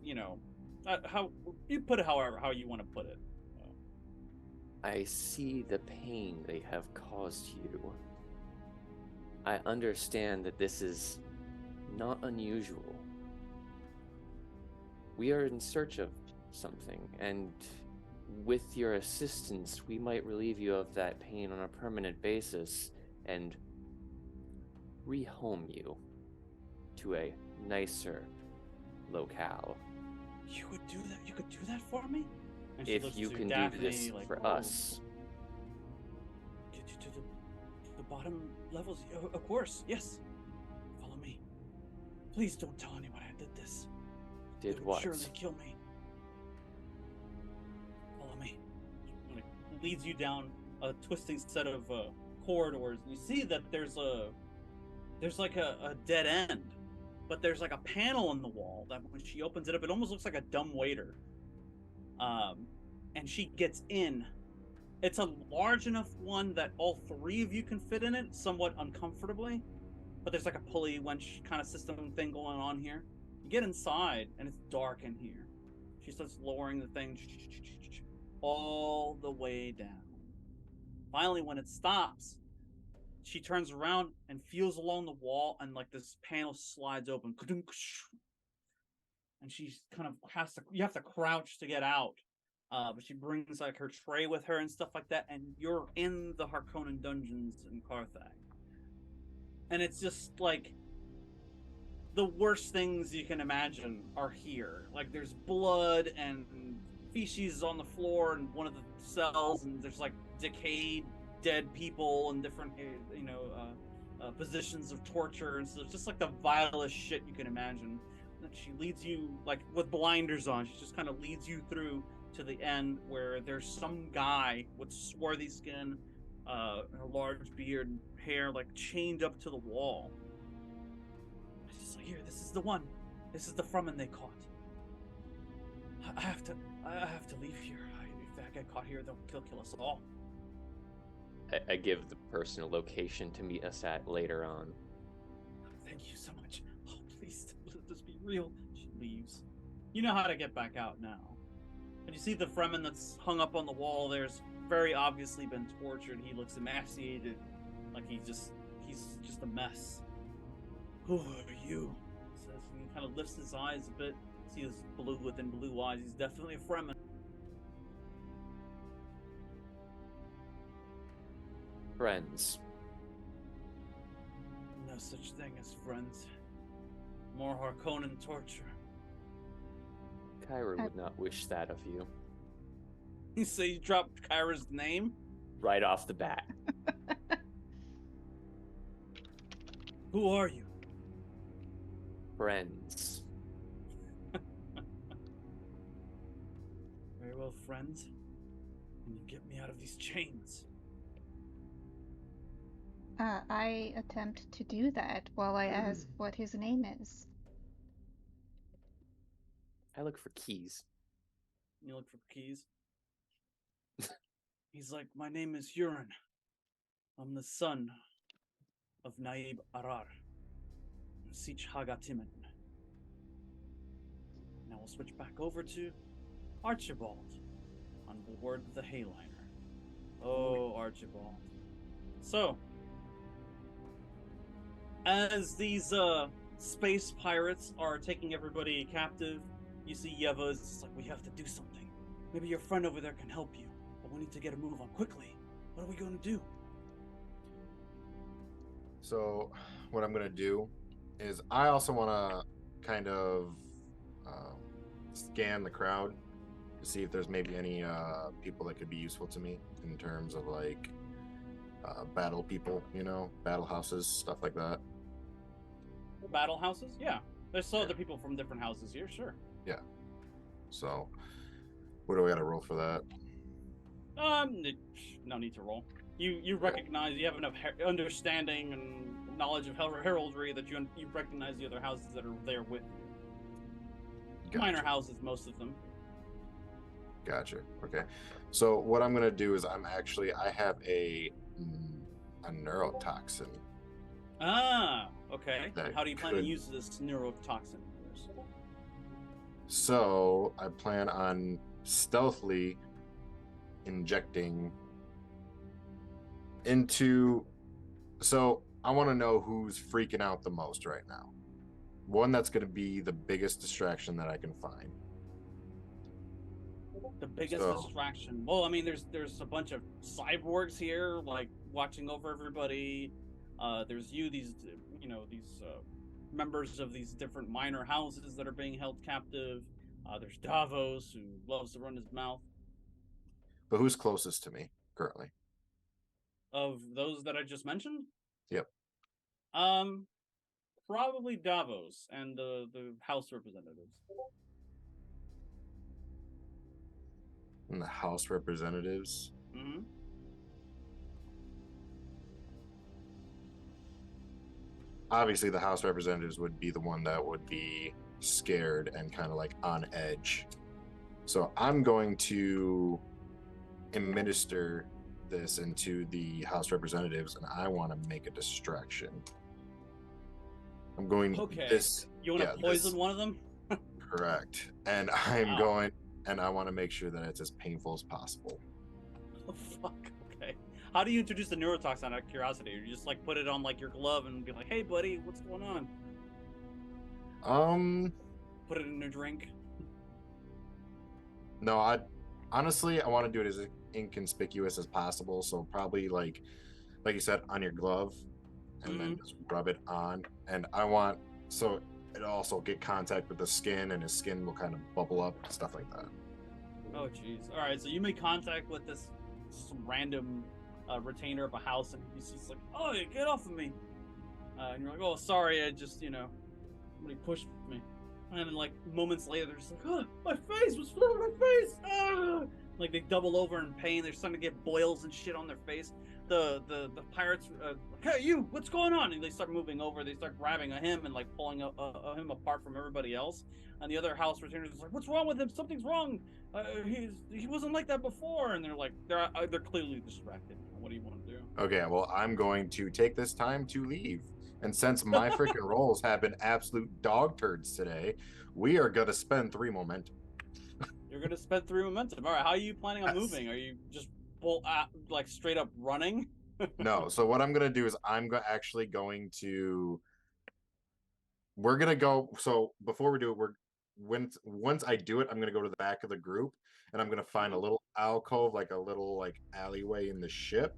how you put it however how you want to put it. I see the pain they have caused you. I understand that this is not unusual. We are in search of something, and with your assistance, we might relieve you of that pain on a permanent basis and rehome you to a nicer locale. You could do that? You could do that for me? And she If looks you to can Daphne, do this like, for "Oh, us. Get you to the bottom levels? Of course, yes. Follow me. Please don't tell anyone I did this. Did They would what? surely kill me. Follow me. Like, leads you down a twisting set of corridors. You see that there's like a dead end, but there's like a panel in the wall that when she opens it up, it almost looks like a dumb waiter. And she gets in. It's a large enough one that all three of you can fit in it, somewhat uncomfortably. But there's like a pulley winch kind of system thing going on here. You get inside, and it's dark in here. She starts lowering the thing all the way down. Finally, when it stops, she turns around and feels along the wall, and like this panel slides open. And she kind of you have to crouch to get out. But she brings like her tray with her and stuff like that, and you're in the Harkonnen dungeons in Carthag. And it's just like the worst things you can imagine are here. Like there's blood and feces on the floor in one of the cells, and there's like decayed dead people in different positions of torture, and so it's just like the vilest shit you can imagine. And she leads you like with blinders on. She just kind of leads you through to the end where there's some guy with swarthy skin, a large beard and hair, like chained up to the wall. It's just like, here, this is the one. This is the Fremen they caught. I have to leave here. If I get caught here, they'll kill us all. I give the person a location to meet us at later on. Thank you so much. Oh, please, let this be real. She leaves. You know how to get back out now. And you see the Fremen that's hung up on the wall. There's very obviously been tortured. He looks emaciated, like he's just a mess. Who are you? He says, and he kind of lifts his eyes a bit. See his blue within blue eyes. He's definitely a Fremen. Friends. No such thing as friends. More Harkonnen torture. Kyra would not wish that of you. You say you dropped Kyra's name? Right off the bat. Who are you? Friends. Very well, friends. Can you get me out of these chains? I attempt to do that while I ask what his name is. I look for keys. You look for keys? He's like, my name is Huron. I'm the son of Naib Arar. Sich Hagatimen. Now we'll switch back over to Archibald on board the heighliner. Oh, Archibald. So, as these space pirates are taking everybody captive, you see Yeva's just like, we have to do something. Maybe your friend over there can help you, but we need to get a move on quickly. What are we going to do? So, what I'm going to do is I also want to kind of scan the crowd to see if there's maybe any people that could be useful to me in terms of like battle people, battle houses, stuff like that. Battle houses? Yeah. There's still other people from different houses here, sure. Yeah. So, what do I got to roll for that? No need to roll. You recognize, you have enough understanding and knowledge of heraldry that you recognize the other houses that are there with you. Gotcha. Minor houses, most of them. Gotcha. Okay. So what I'm gonna do is I have a neurotoxin. Ah, okay. That How do you plan to could- use this neurotoxin? of yours? So I plan on stealthily injecting into. So I want to know who's freaking out the most right now. One that's going to be the biggest distraction that I can find. The biggest So- distraction. Well, I mean, there's a bunch of cyborgs here, like watching over everybody. There's these members of these different minor houses that are being held captive. There's Davos, who loves to run his mouth. But who's closest to me currently? Of those that I just mentioned, Yep. probably Davos and the House representatives. And the House representatives. Mm-hmm. Obviously, the House representatives would be the one that would be scared and kind of like on edge. So I'm going to administer this into the House representatives, and I want to make a distraction. I'm going. Okay. This. You want to poison one of them? Correct. And I'm Wow. going, and I want to make sure that it's as painful as possible. Oh, fuck. Okay. How do you introduce the neurotoxin out of curiosity? You just like put it on like your glove and be like, "Hey, buddy, what's going on?" Put it in a drink. No, I honestly want to do it as inconspicuous as possible. So probably like you said, on your glove, and then just rub it on. And I want so it also get contact with the skin, and his skin will kind of bubble up, stuff like that. Oh, jeez. All right, so you make contact with some random retainer of a house, and he's just like, "Oh, get off of me!" And you're like, "Oh, sorry, I just, somebody pushed me." And then, like, moments later, they're just like, "Oh, my face was filled with my face!" Ah! Like, they double over in pain. They're starting to get boils and shit on their face. The pirates, like, "Hey, you! What's going on?" And they start moving over. They start grabbing him and, like, pulling him apart from everybody else. And the other house retainers is like, "What's wrong with him? Something's wrong. He wasn't like that before." And they're like, they're clearly distracted. What do you want to do? Okay, well, I'm going to take this time to leave. And since my freaking rolls have been absolute dog turds today, we are going to spend 3 momentum. You're going to spend 3 momentum. All right, how are you planning on moving? Are you just like straight up running? No, so what I'm going to do is actually going to... We're going to go... So before we do it, once I do it, I'm going to go to the back of the group, and I'm going to find a little alcove, like a little like alleyway in the ship.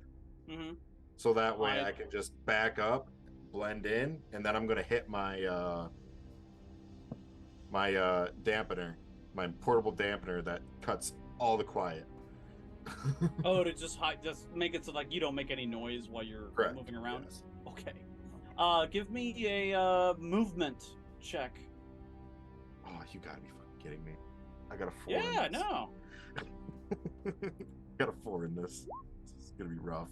Mm-hmm. So that way I can just back up, blend in, and then I'm going to hit my dampener, my portable dampener that cuts all the quiet. Oh, to just make it so like you don't make any noise while you're Correct. moving around. Yes. Okay. Give me a movement check. Oh, you gotta be fucking kidding me! I got a 4. Yeah, in this. no. Got a 4 in this. It's gonna be rough.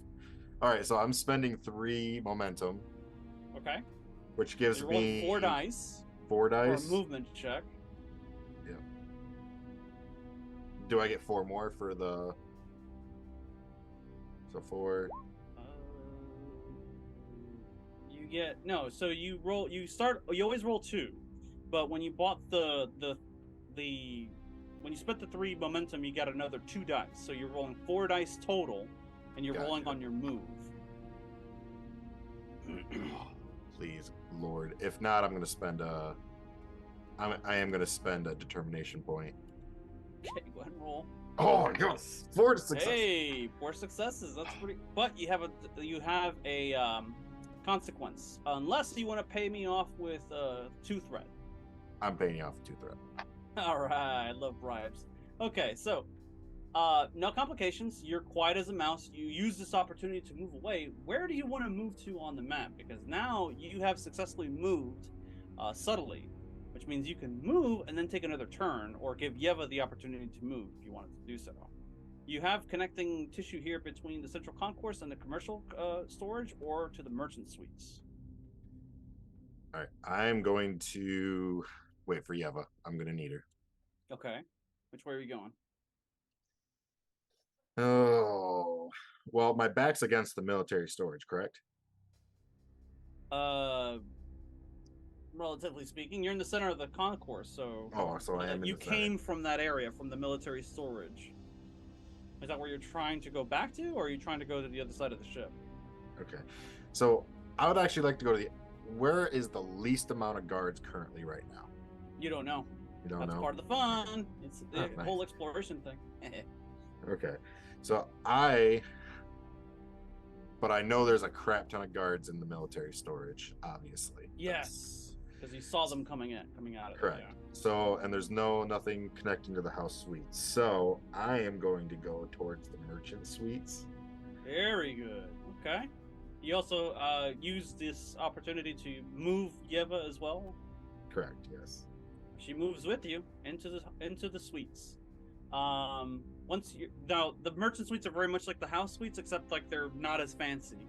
All right, so I'm spending 3 momentum. Okay. Which gives You're rolling me 4 dice. 4 dice. For a movement check. Yeah. Do I get 4 more for the? So 4. You get no. So you roll. You always roll 2, but when you bought when you spent the 3 momentum, you got another 2 dice. So you're rolling 4 dice total, and you're rolling on your move. Please, Lord. If not, I'm gonna spend I am gonna spend a determination point. Okay, go ahead and roll. Oh yes, 4 successes. Hey, 4 successes. That's pretty. But you have a consequence, unless you want to pay me off with 2 threat. I'm paying you off 2 threat. All right, I love bribes. Okay, so no complications. You're quiet as a mouse. You use this opportunity to move away. Where do you want to move to on the map? Because now you have successfully moved subtly, which means you can move and then take another turn, or give Yeva the opportunity to move if you wanted to do so. You have connecting tissue here between the central concourse and the commercial storage, or to the merchant suites. All right, I'm going to wait for Yeva. I'm gonna need her. Okay. Which way are you going? Oh, well, my back's against the military storage, correct? Relatively speaking, you're in the center of the concourse, so Oh, so I am in you the center. came from that area, from the military storage. Is that where you're trying to go back to, or are you trying to go to the other side of the ship? Okay, so I would actually like to go to the. Where is the least amount of guards currently right now? You don't know. You don't That's know. part of the fun. It's the nice. whole exploration thing. Okay, so but I know there's a crap ton of guards in the military storage, obviously. Yes, because you saw them coming out of Correct. it. Yeah. So, and there's nothing connecting to the house suites. So I am going to go towards the merchant suites. Very good. Okay. You also use this opportunity to move Yeva as well. Correct. Yes. She moves with you into the suites. Once you now, the merchant suites are very much like the house suites, except like they're not as fancy.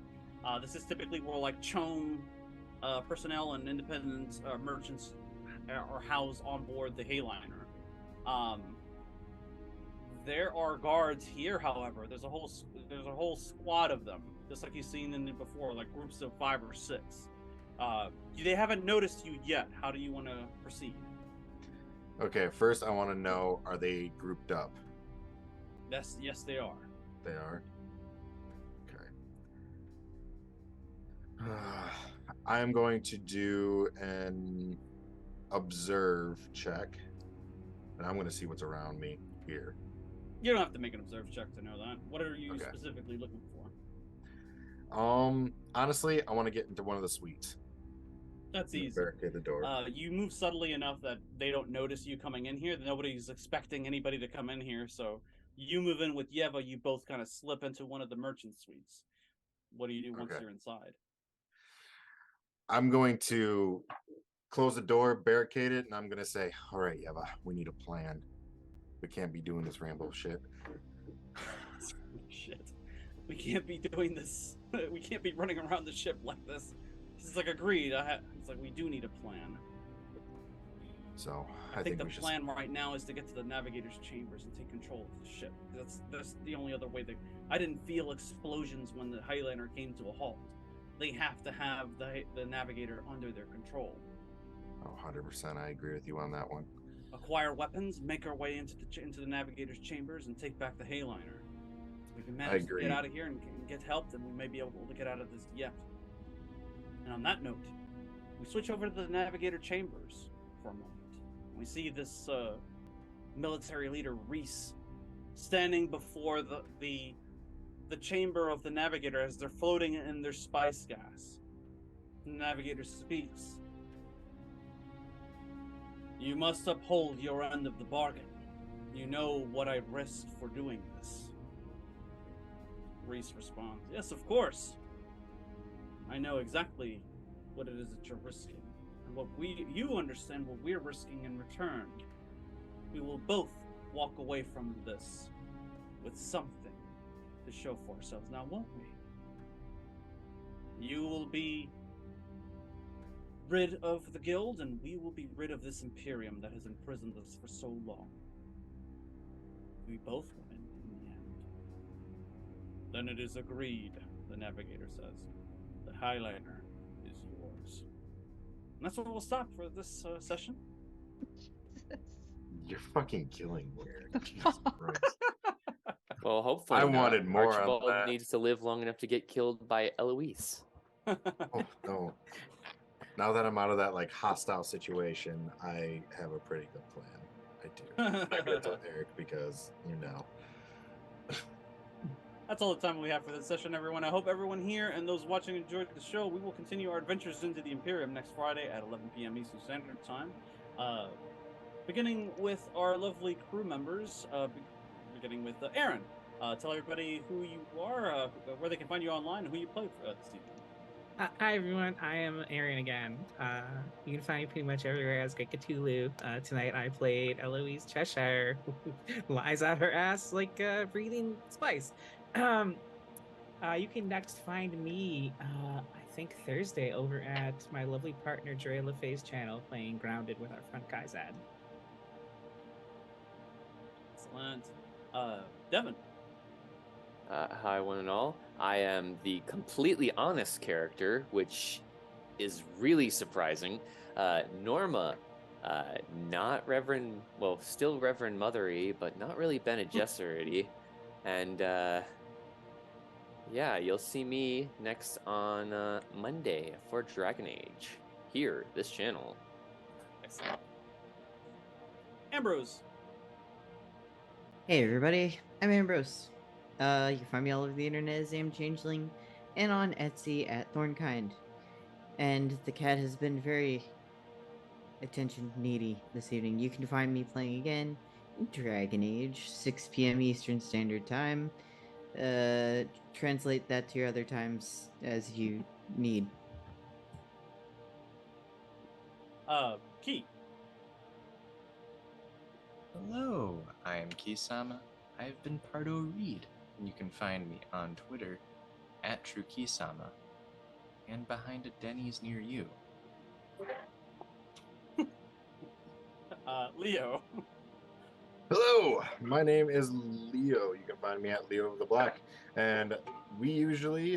This is typically where like Chone personnel and independent merchants are housed on board the heighliner. There are guards here, however. There's a whole squad of them, just like you've seen in it before, like groups of 5 or 6. They haven't noticed you yet. How do you want to proceed? Okay, first I want to know, are they grouped up? Yes, they are. They are? Okay. I am going to do an observe check, and I'm going to see what's around me here. You don't have to make an observe check to know that. What are you specifically looking for? Honestly, I want to get into one of the suites. That's easy. Barricade the door. You move subtly enough that they don't notice you coming in here. Nobody's expecting anybody to come in here, so you move in with Yeva. You both kind of slip into one of the merchant suites. What do you do once you're inside? I'm going to close the door, barricade it, and I'm going to say, all right, Yeva, we need a plan. We can't be doing this Rambo shit. Shit. We can't be doing this. We can't be running around the ship like this. It's like agreed. It's like we do need a plan. So I think the plan right now is to get to the navigator's chambers and take control of the ship. That's the only other way. I didn't feel explosions when the heighliner came to a halt. They have to have the navigator under their control. Oh, 100%. I agree with you on that one. Acquire weapons, make our way into the navigator's chambers, and take back the heighliner. If we can manage to get out of here and get help, then we may be able to get out of this yet. And on that note, we switch over to the navigator chambers for a moment. We see this military leader, Reese, standing before the chamber of the navigator as they're floating in their spice gas. The navigator speaks. You must uphold your end of the bargain. You know what I risked for doing this. Reese responds, yes, of course. I know exactly what it is that you're risking. And you understand what we're risking in return. We will both walk away from this with something to show for ourselves now, won't we? You will be rid of the guild, and we will be rid of this Imperium that has imprisoned us for so long. We both win in the end. Then it is agreed, the navigator says. The heighliner is yours. And that's where we'll stop for this session. You're fucking killing me, Eric. Jesus Christ. Well, hopefully I wanted more Archibald on that. needs to live long enough to get killed by Eloise. Oh, no. Now that I'm out of that like hostile situation, I have a pretty good plan. I do. I'm not gonna tell Eric because That's all the time we have for this session, everyone. I hope everyone here and those watching enjoyed the show. We will continue our adventures into the Imperium next Friday at 11 p.m. Eastern Standard Time. Beginning with our lovely crew members, beginning with Aaron. Tell everybody who you are, where they can find you online, and who you play for this evening. Hi everyone, I am Aaron again. You can find me pretty much everywhere as Great Cthulhu. Tonight I played Eloise Cheshire, who lies out her ass like breathing spice. You can next find me, I think Thursday, over at my lovely partner Dre LaFay's channel playing Grounded with our friend Kaizad. Excellent. Devin. Hi, one and all. I am the completely honest character, which is really surprising. Norma, not Reverend, well, still Reverend Mothery, but not really Bene Gesserit. And yeah, you'll see me next on Monday for Dragon Age. Here, this channel. Excellent. Ambrose. Hey everybody, I'm Ambrose. You can find me all over the internet as Changeling and on Etsy at Thornkind. And the cat has been very attention needy this evening. You can find me playing again in Dragon Age, 6 p.m. Eastern Standard Time. Translate that to your other times as you need. Key. Hello, I am Kisama. I've been Pardot Reed, and you can find me on Twitter at TrueKisama and behind a Denny's near you. Leo. Hello, my name is Leo. You can find me at Leo the Black, and we usually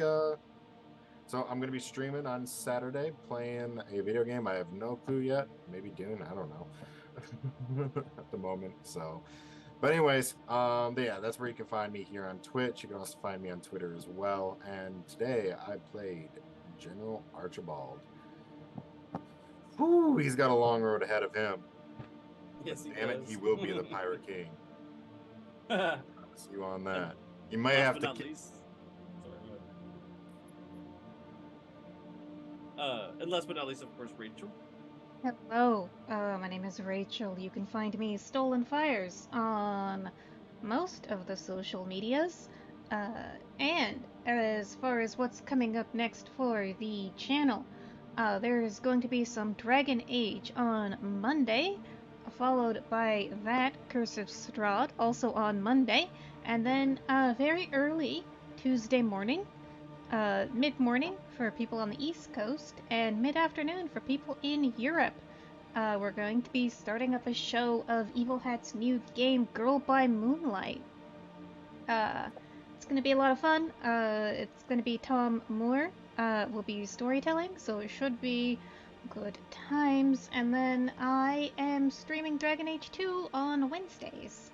so I'm gonna be streaming on Saturday playing a video game. I have no clue yet. Maybe DUNE. I don't know at the moment. So, but anyways, yeah, that's where you can find me here on Twitch. You can also find me on Twitter as well. And today I played General Archibald. Whew, he's got a long road ahead of him. Yes, he Damn it, does. he will be the Pirate King. Last See you on that. You might have but to. not least. And last but not least, of course, Rachel. Hello, my name is Rachel. You can find me Stolen Fires on most of the social medias. And as far as what's coming up next for the channel, there's going to be some Dragon Age on Monday, followed by that Curse of Strahd also on Monday, and then very early Tuesday morning, mid-morning for people on the East Coast, and mid-afternoon for people in Europe. We're going to be starting up a show of Evil Hat's new game, Girl by Moonlight. It's going to be a lot of fun. It's going to be Tom Moore will be storytelling, so it should be good times. And then I am streaming Dragon Age 2 on Wednesdays.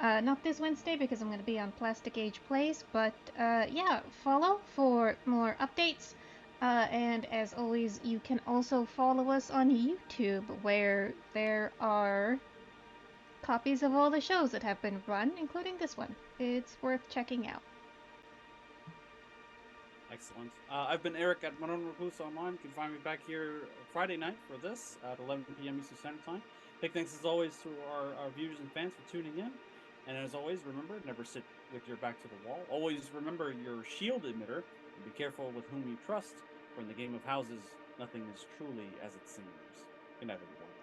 Not this Wednesday because I'm going to be on Plastic Age Plays, but yeah, follow for more updates. And as always, you can also follow us on YouTube, where there are copies of all the shows that have been run, including this one. It's worth checking out. Excellent. I've been Eric at Modern Recluse Online. You can find me back here Friday night for this at 11 p.m. Eastern Standard Time. Big thanks as always to our viewers and fans for tuning in. And as always, remember, never sit with your back to the wall. Always remember your shield emitter, and be careful with whom you trust. For in the game of houses, nothing is truly as it seems. Good night, everyone.